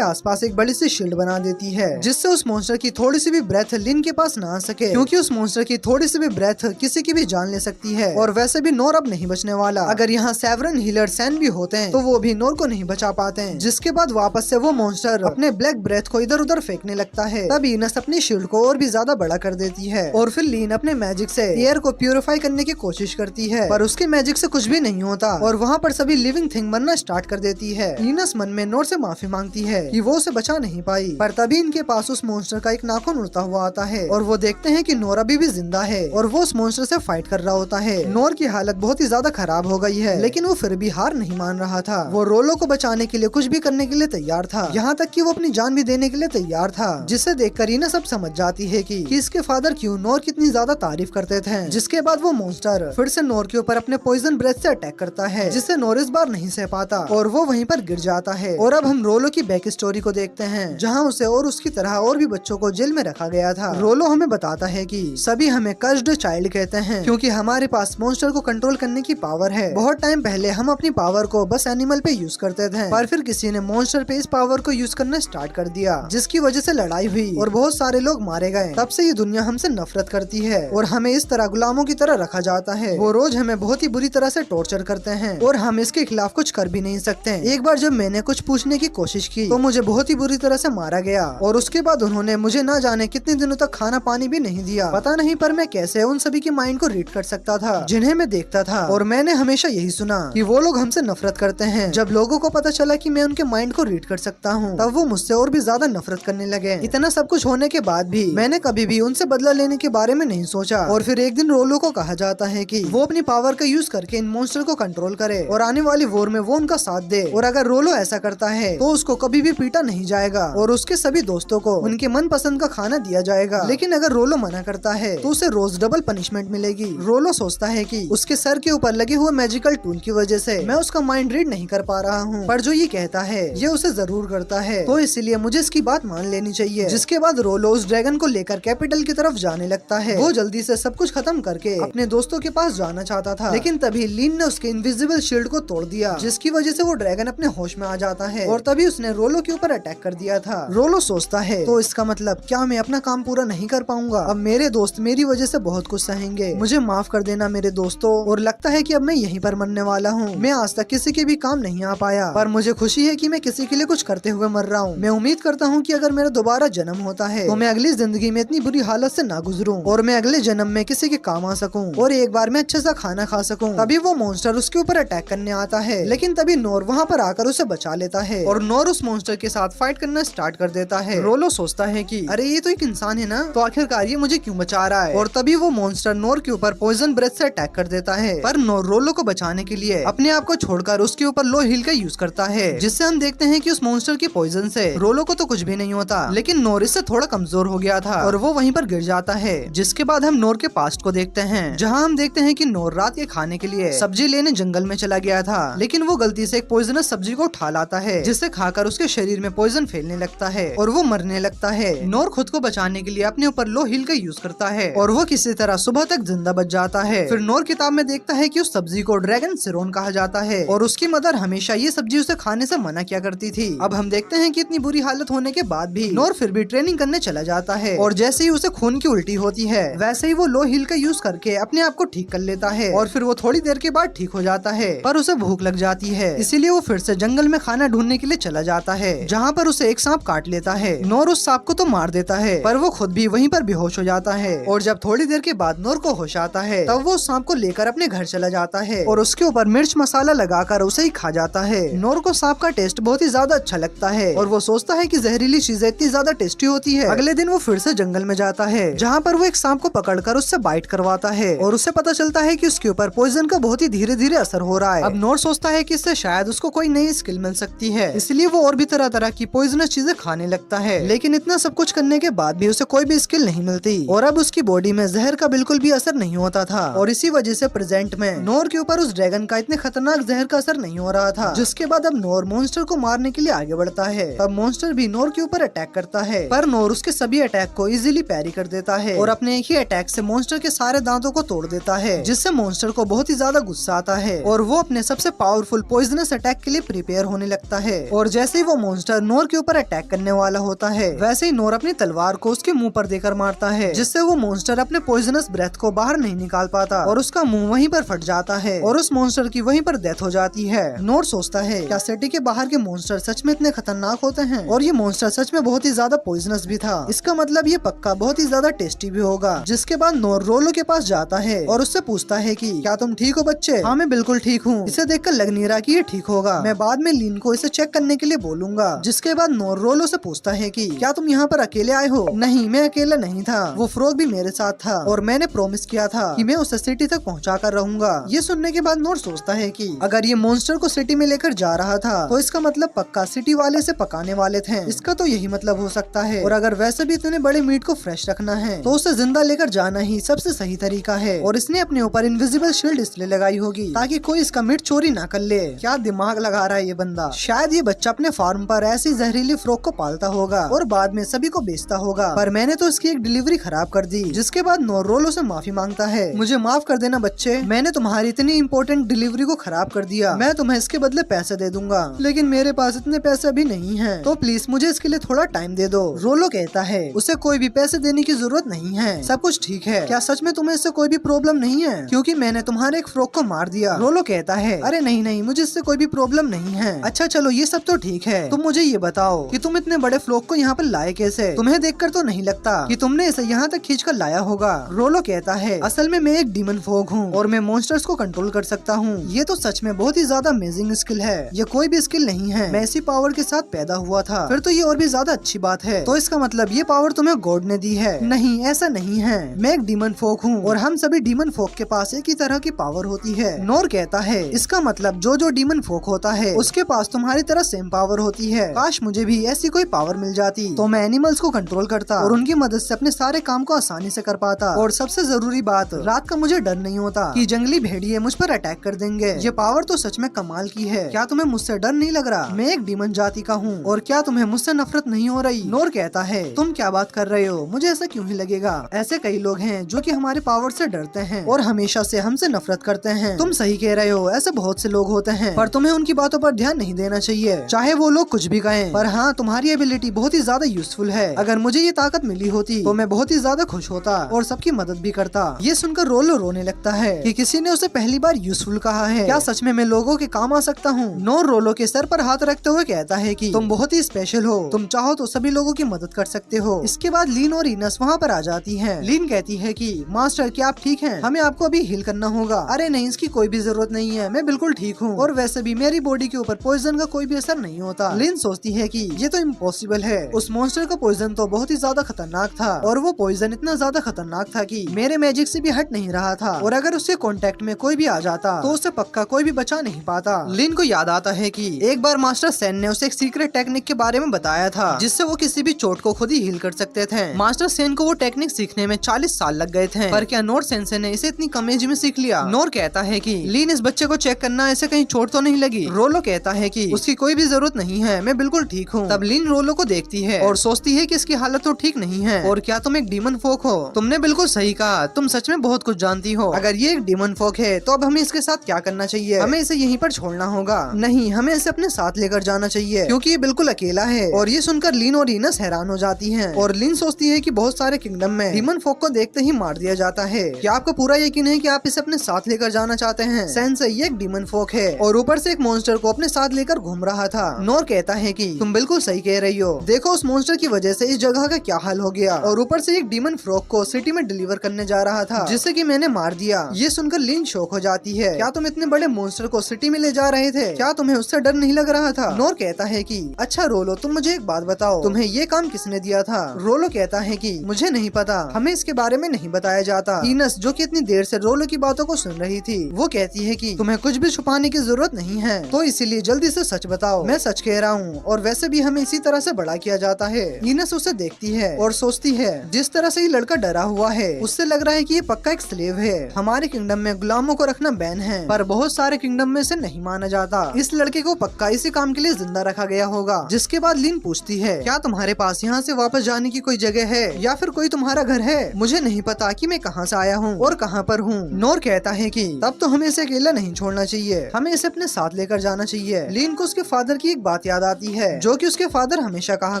आसपास एक बड़ी सी शील्ड बना देती है, जिससे उस मॉन्स्टर की थोड़ी सी भी ब्रेथ लीन के पास ना आ सके, क्योंकि उस मॉन्स्टर की थोड़ी सी भी ब्रेथ किसी की भी जान ले सकती है। और वैसे भी नोर अब नहीं बचने वाला। अगर यहाँ सेवरन हीलर सैन भी होते हैं तो वो भी नोर को नहीं बचा पाते हैं। जिसके बाद वापस से वो मॉन्स्टर अपने ब्लैक ब्रेथ को इधर उधर फेंकने लगता है। तब इनस अपनी शील्ड को और भी ज्यादा बड़ा कर देती है और फिर लीन अपने मैजिक से एयर को प्यूरिफाई करने की कोशिश करती है, पर उसके मैजिक से कुछ भी नहीं होता और वहाँ पर सभी लिविंग थिंग बनना स्टार्ट कर देती है। इनस मन में नोर से माफी मांगती है कि वो उसे बचा नहीं पाई, पर तभी इनके पास उस मॉन्स्टर का एक नाखून उड़ता हुआ आता है और वो देखते हैं कि नोर अभी भी जिंदा है और वो उस मॉन्स्टर से फाइट कर रहा होता है। नोर की हालत बहुत ही ज्यादा खराब हो गई है, लेकिन वो फिर भी हार नहीं मान रहा था। वो रोलो को बचाने के लिए कुछ भी करने के लिए तैयार था, यहाँ तक कि वो अपनी जान भी देने के लिए तैयार था। जिसे देखकर इना सब समझ जाती है कि इसके फादर क्यों नोर कितनी ज्यादा तारीफ करते थे। जिसके बाद वो मॉन्स्टर फिर से नोर के ऊपर अपने पॉइजन ब्रेथ से अटैक करता है, जिससे नोर इस बार नहीं सह पाता और वो वहीं पर गिर जाता है। और अब हम रोलो की बैक स्टोरी को देखते हैं, जहाँ उसे और उसकी तरह और भी बच्चों को जेल में रखा गया था। रोलो हमें बताता है कि सभी हमें कर्स्ड चाइल्ड कहते हैं, क्योंकि हमारे पास मॉन्स्टर को कंट्रोल करने की पावर है। बहुत टाइम पहले हम अपनी पावर को बस एनिमल पे यूज करते थे, पर फिर किसी ने मॉन्स्टर पे इस पावर को यूज करना स्टार्ट कर दिया, जिसकी वजह से लड़ाई हुई और बहुत सारे लोग मारे गए। तब से ये दुनिया हमसे नफरत करती है और हमें इस तरह गुलामों की तरह रखा जाता है। वो रोज हमें बहुत ही बुरी तरह से टॉर्चर करते हैं और हम इसके खिलाफ कुछ कर भी नहीं सकते। एक बार जब मैंने कुछ पूछने की कोशिश की तो मुझे बहुत ही बुरी तरह से मारा गया और उसके बाद उन्होंने मुझे ना जाने कितने दिनों तक खाना पानी भी नहीं दिया। पता नहीं पर मैं कैसे उन सभी की माइंड को रीड कर सकता था जिन्हें मैं देखता था। और मैंने हमेशा यही सुना कि वो लोग हमसे नफरत करते हैं। जब लोगों को पता चला कि मैं उनके माइंड को रीड कर सकता हूँ, तब वो मुझसे और भी ज्यादा नफरत करने लगे। इतना सब कुछ होने के बाद भी मैंने कभी भी उनसे बदला लेने के बारे में नहीं सोचा। और फिर एक दिन रोलो को कहा जाता है कि वो अपनी पावर का यूज करके इन मॉन्स्टर को कंट्रोल करे और आने वाली वॉर में वो उनका साथ दे। और अगर रोलो ऐसा करता है तो उसको कभी भी पीटा नहीं जाएगा और उसके सभी दोस्तों को उनके मन पसंद का खाना दिया जाएगा। लेकिन अगर रोलो मना करता है तो उसे रोज डबल पनिशमेंट मिलेगी। रोलो सोचता है कि उसके सर के ऊपर लगे हुए मैजिकल टूल की वजह से मैं उसका माइंड रीड नहीं कर पा रहा हूँ, पर जो ये कहता है ये उसे जरूर करता है, तो इसलिए मुझे इसकी बात मान लेनी चाहिए। जिसके बाद रोलो उस ड्रैगन को लेकर कैपिटल की तरफ जाने लगता है। वो जल्दी से सब कुछ खत्म करके अपने दोस्तों के पास जाना चाहता था, लेकिन तभी लीन ने उसके इनविजिबल शील्ड को तोड़ दिया, जिसकी वजह से वो ड्रैगन अपने होश में आ जाता है और तभी उसने रोलो के ऊपर अटैक कर दिया था। रोलो सोचता है तो इसका मतलब क्या मैं अपना काम पूरा नहीं कर पाऊंगा? अब मेरे दोस्त मेरी वजह से बहुत कुछ सहेंगे, मुझे माफ कर देना मेरे दोस्तों। और लगता है कि अब मैं यहीं पर मरने वाला हूँ। मैं आज तक किसी के भी काम नहीं आ पाया, पर मुझे खुशी है कि मैं किसी के लिए कुछ करते हुए मर रहा हूँ। मैं उम्मीद करता हूँ कि अगर मेरा दोबारा जन्म होता है तो मैं अगली जिंदगी में इतनी बुरी हालत से ना गुजरूं और मैं अगले जन्म में किसी के काम आ सकूं और एक बार मैं अच्छे सा खाना खा सकूं। तभी वो मॉन्स्टर उसके ऊपर अटैक करने आता है, लेकिन तभी नोर वहाँ पर आकर उसे बचा लेता है और नोर उस मॉन्स्टर के साथ फाइट करना स्टार्ट कर देता है। रोलो सोचता है कि अरे ये तो एक इंसान है ना, तो आखिरकार ये मुझे क्यों बचा रहा है? और तभी वो मॉन्स्टर नोर के ऊपर पॉइजन ब्रेथ से अटैक कर देता है, पर नोर रोलो को बचाने के लिए अपने आप को छोड़कर उसके ऊपर लो हील का यूज करता है, जिससे हम देखते हैं कि उस मॉन्स्टर की पॉइजन से रोलो को तो कुछ भी नहीं होता, लेकिन नोर इससे थोड़ा कमजोर हो गया था और वो वहीं पर गिर जाता है। जिसके बाद हम नोर के पास्ट को देखते हैं, जहाँ हम देखते हैं कि नोर रात के खाने के लिए सब्जी लेने जंगल में चला गया था, लेकिन वो गलती से एक पॉइजनस सब्जी को उठा लाता है, जिससे खाकर उसके शरीर में पॉइजन फैलने लगता है और वो मरने लगता है। नोर खुद को बचाने के लिए अपने ऊपर लो हील का यूज करता है और वो किसी तरह सुबह तक जिंदा बच जाता है। फिर नोर किताब में देखता है कि उस सब्जी को ड्रैगन सिरोन कहा जाता है और उसकी मदर हमेशा ये सब्जी उसे खाने से मना किया करती थी। अब हम देखते हैं कि इतनी बुरी हालत होने के बाद भी नोर फिर भी ट्रेनिंग करने चला जाता है और जैसे ही उसे खून की उल्टी होती है वैसे ही वो लो हील का यूज करके अपने आप को ठीक कर लेता है और फिर वो थोड़ी देर के बाद ठीक हो जाता है, पर उसे भूख लग जाती है, इसीलिए वो फिर से जंगल में खाना ढूंढने के लिए चला जाता है, जहाँ पर उसे एक सांप काट लेता है। नोर उस सांप को तो मार देता है, पर वो खुद भी वहीं पर बेहोश हो जाता है और जब थोड़ी देर के बाद नोर को होश आता है तब वो सांप को लेकर अपने घर चला जाता है और उसके ऊपर मिर्च मसाला लगाकर उसे ही खा जाता है। नोर को सांप का टेस्ट बहुत ही ज्यादा अच्छा लगता है और वो सोचता है कि जहरीली चीजें इतनी ज्यादा टेस्टी होती है। अगले दिन वो फिर से जंगल में जाता है, जहाँ पर वो एक सांप को पकड़कर उससे बाइट करवाता है और उसे पता चलता है कि उसके ऊपर पॉइजन का बहुत ही धीरे धीरे असर हो रहा है। अब नोर सोचता है कि इससे शायद उसको कोई नई स्किल मिल सकती है, इसलिए वो और भी तरह तरह की पॉइजनस चीजें खाने लगता है, लेकिन इतना सब कुछ करने के बाद भी उसे कोई भी स्किल नहीं मिलती और अब उसकी बॉडी में जहर का बिल्कुल भी असर नहीं होता था और इसी वजह से प्रेजेंट में नोर के ऊपर उस ड्रैगन का इतने खतरनाक जहर का असर नहीं हो रहा था। जिसके बाद अब नोर मॉन्स्टर को मारने के लिए आगे बढ़ता है। अब मॉन्स्टर भी नोर के ऊपर अटैक करता है, पर नोर उसके सभी अटैक को इजीली पैरी कर देता है और अपने एक ही अटैक से मॉन्स्टर के सारे दांतों को तोड़ देता है, जिससे मॉन्स्टर को बहुत ही ज्यादा गुस्सा आता है और वो अपने सबसे पावरफुल पॉइजनस अटैक के लिए प्रिपेयर होने लगता है। और जैसे ही वो मॉन्स्टर नोर के ऊपर अटैक करने वाला होता है, वैसे ही नोर अपनी तलवार को उसके मुंह पर देकर मारता है, जिससे वो मॉन्स्टर अपने पॉइजनस ब्रेथ को बाहर नहीं निकाल पाता और उसका मुंह वहीं पर फट जाता है और उस मॉन्स्टर की वहीं पर डेथ हो जाती है। नोर सोचता है, क्या सिटी के बाहर के मॉन्स्टर सच में इतने खतरनाक होते हैं? और ये मॉन्स्टर सच में बहुत ही ज्यादा पॉइजनस भी था। इसका मतलब ये पक्का बहुत ही ज्यादा टेस्टी भी होगा। जिसके बाद नोर रोलो के पास जाता है और उससे पूछता है कि क्या तुम ठीक हो बच्चे? हाँ मैं बिल्कुल ठीक हूँ। इसे देखकर लग नहीं रहा कि ये ठीक होगा। मैं बाद में लीन को इसे चेक करने के लिए बोलूंगा। जिसके बाद नोर रोलो से पूछता है कि क्या तुम यहाँ पर अकेले आए हो? नहीं, मैं अकेला नहीं था, वो फ्रॉग भी मेरे साथ था और मैंने प्रॉमिस किया था कि मैं उसे सिटी तक पहुँचा कर रहूंगा। ये सुनने के बाद नोर सोचता है कि अगर ये मॉन्स्टर को सिटी में लेकर जा रहा था तो इसका मतलब पक्का सिटी वाले से पकाने वाले थे। इसका तो यही मतलब हो सकता है। और अगर वैसे भी इतने बड़े मीट को फ्रेश रखना है तो उसे जिंदा लेकर जाना ही सबसे सही तरीका है। और इसने अपने ऊपर इनविजिबल शील्ड इसलिए लगाई होगी ताकि कोई इसका मीट चोरी ना कर ले। क्या दिमाग लगा रहा है ये बंदा। शायद ये बच्चा अपने फार्म पर ऐसी जहरीली फ्रॉग को पालता होगा और बाद में सभी को बेचता होगा, पर मैंने तो इसकी एक डिलीवरी खराब कर दी। जिसके बाद नोर रोलो से माफी मांगता है, मुझे माफ कर देना बच्चे, मैंने तुम्हारी इतनी इम्पोर्टेंट डिलीवरी को खराब कर दिया। मैं तुम्हें इसके बदले पैसे दे दूंगा, लेकिन मेरे पास इतने पैसे अभी नहीं है, तो प्लीज मुझे इसके लिए थोड़ा टाइम दे दो। रोलो कहता है उसे कोई भी पैसे देने की जरूरत नहीं है, सब कुछ ठीक है। क्या सच में तुम्हें इससे कोई भी प्रॉब्लम नहीं है? क्योंकि मैंने तुम्हारे एक फ्रॉग को मार दिया। रोलो कहता है अरे नहीं नहीं, मुझे इससे कोई भी प्रॉब्लम नहीं है। अच्छा चलो ये सब तो ठीक है, तुम मुझे ये बताओ कि तुम इतने बड़े फ्रॉग को यहाँ पर लाए कैसे? तुम्हें देखकर तो नहीं लगता कि तुमने इसे यहाँ तक खींच कर लाया होगा। रोलो कहता है असल में मैं एक डीमन फ्रॉग हूँ और मैं मॉन्स्टर्स को कंट्रोल कर सकता हूँ। ये तो सच में बहुत ही ज्यादा अमेजिंग स्किल है। ये कोई भी स्किल नहीं है, मैं इसी पावर के साथ पैदा हुआ था। फिर तो ये और भी ज्यादा अच्छी बात है। तो इसका मतलब ये पावर तुम्हें गॉड ने दी है? नहीं, ऐसा नहीं है, मैं एक डीमन फोक हूँ और हम सभी डीमन फोक के पास एक ही तरह की पावर होती है। नोर कहता है इसका मतलब जो डीमन फोक होता है उसके पास तुम्हारी तरह सेम पावर होती है। काश मुझे भी ऐसी कोई पावर मिल जाती तो मैं एनिमल्स को कंट्रोल करता और उनकी मदद से अपने सारे काम को आसानी से कर पाता। और सबसे जरूरी बात, रात का मुझे डर नहीं होता कि जंगली भेड़िए मुझ पर अटैक कर देंगे। ये पावर तो सच में कमाल की है। क्या तुम्हें मुझसे डर नहीं लग रहा? मैं एक डीमन जाति का हूँ और क्या तुम्हें मुझसे नफरत नहीं हो रही? नोर कहता है तुम क्या बात कर रहे हो, मुझे ऐसा क्यों ही लगेगा। ऐसे कई लोग हैं जो कि हमारे पावर से डरते हैं और हमेशा से हमसे नफरत करते हैं। तुम सही कह रहे हो, ऐसे बहुत से लोग होते हैं, पर तुम्हें उनकी बातों पर ध्यान नहीं देना चाहिए, चाहे वो लोग कुछ भी कहें। पर हाँ, तुम्हारी एबिलिटी बहुत ही ज्यादा यूजफुल है। अगर मुझे ये ताकत मिली होती तो मैं बहुत ही ज्यादा खुश होता और सबकी मदद भी करता। ये सुनकर रोलो रोने लगता है कि किसी ने उसे पहली बार यूजफुल कहा है। क्या सच में मैं लोगों के काम आ सकता हूँ? नोर रोलो के सर पर हाथ रखते हुए कहता है कि तुम बहुत ही स्पेशल हो, तुम चाहो तो सभी लोगों की मदद कर सकते हो। इसके बाद लीन और इनस वहाँ पर आ जाती हैं। लीन कहती है कि मास्टर क्या आप ठीक हैं? हमें आपको अभी हील करना होगा। अरे नहीं, इसकी कोई भी जरूरत नहीं है, मैं बिल्कुल ठीक हूँ और वैसे भी मेरी बॉडी के ऊपर पॉइजन का कोई भी असर नहीं होता। लीन सोचती है कि ये तो इम्पॉसिबल है, उस मॉन्स्टर का पॉइजन तो बहुत ही ज्यादा खतरनाक था और वो पॉइजन इतना ज्यादा खतरनाक था कि मेरे मैजिक से भी हट नहीं रहा था और अगर उसके कांटेक्ट में कोई भी आ जाता तो उसे पक्का कोई भी बचा नहीं पाता। लीन को याद आता है कि एक बार मास्टर सेन ने उसे एक सीक्रेट टेक्निक के बारे में बताया था जिससे वो किसी भी चोट को खुद ही हील कर सकते थे। मास्टर सेन को वो टेक्निक सीखने में 40 साल लग गए थे, पर क्या नोर सेंसे ने इसे इतनी कम एज में सीख लिया? नोर कहता है कि लीन इस बच्चे को चेक करना, ऐसे कहीं चोट तो नहीं लगी? रोलो कहता है कि उसकी कोई भी जरूरत नहीं है, मैं बिल्कुल ठीक हूँ। तब लीन रोलो को देखती है और सोचती है कि इसकी हालत तो ठीक नहीं है और क्या तुम एक डीमन फोक हो? तुमने बिल्कुल सही कहा, तुम सच में बहुत कुछ जानती हो। अगर ये एक डीमन फोक है तो अब हमें इसके साथ क्या करना चाहिए? हमें इसे यहीं पर छोड़ना होगा? नहीं, हमें इसे अपने साथ लेकर जाना चाहिए क्योंकि ये बिल्कुल अकेला है। और ये सुनकर लीन और इनस हैरान हो जाती हैं और लीन सोचती है कि बहुत सारे किंगडम में डीमन फोक को देखते ही मार दिया जाता है। क्या आपको पूरा यकीन है कि आप इसे अपने साथ लेकर जाना चाहते हैं? सेंसे, ये एक डीमन फोक है और ऊपर से एक मॉन्स्टर को अपने साथ लेकर घूम रहा था। नोर कहता है कि तुम बिल्कुल सही कह रही हो, देखो उस मॉन्स्टर की वजह से इस जगह का क्या हाल हो गया और ऊपर से एक डीमन फ्रॉग को सिटी में डिलीवर करने जा रहा था जिसे कि मैंने मार दिया। ये सुनकर लीन शॉक हो जाती है। क्या तुम इतने बड़े मॉन्स्टर को सिटी में ले जा रहे थे? क्या तुम्हें उससे डर नहीं लग रहा था? नोर कहता है कि अच्छा रोलो, तुम मुझे एक बात बताओ, तुम्हें ये काम किसने दिया था? रोलो कहता है कि मुझे नहीं पता, हमें इसके बारे में नहीं बताया जाता। इनस, जो कि इतनी देर से रोलो की बातों को सुन रही थी, वो कहती है कि तुम्हें कुछ भी छुपाने की जरूरत नहीं है, तो इसीलिए जल्दी से सच बताओ। मैं सच कह रहा हूँ और वैसे भी हमें इसी तरह से बड़ा किया जाता है। इनस उसे देखती है और सोचती है जिस तरह से ये लड़का डरा हुआ है उससे लग रहा है कि ये पक्का एक स्लेव है। हमारे किंगडम में गुलामों को रखना बैन है, पर बहुत सारे किंगडम में से नहीं माना जाता। इस लड़के को पक्का इसी काम के लिए जिंदा रखा गया होगा। जिसके बाद लीन पूछती है क्या तुम्हारे पास यहाँ से वापस जाने की कोई जगह है या फिर कोई तुम्हारा घर है? मुझे नहीं पता कि मैं कहाँ से आया हूँ और कहाँ पर हूँ। नोर कहता है कि तब तो हमें इसे अकेला नहीं छोड़ना चाहिए, हमें इसे अपने साथ लेकर जाना चाहिए। लीन को उसके फादर की एक बात याद आती है जो कि उसके फादर हमेशा कहा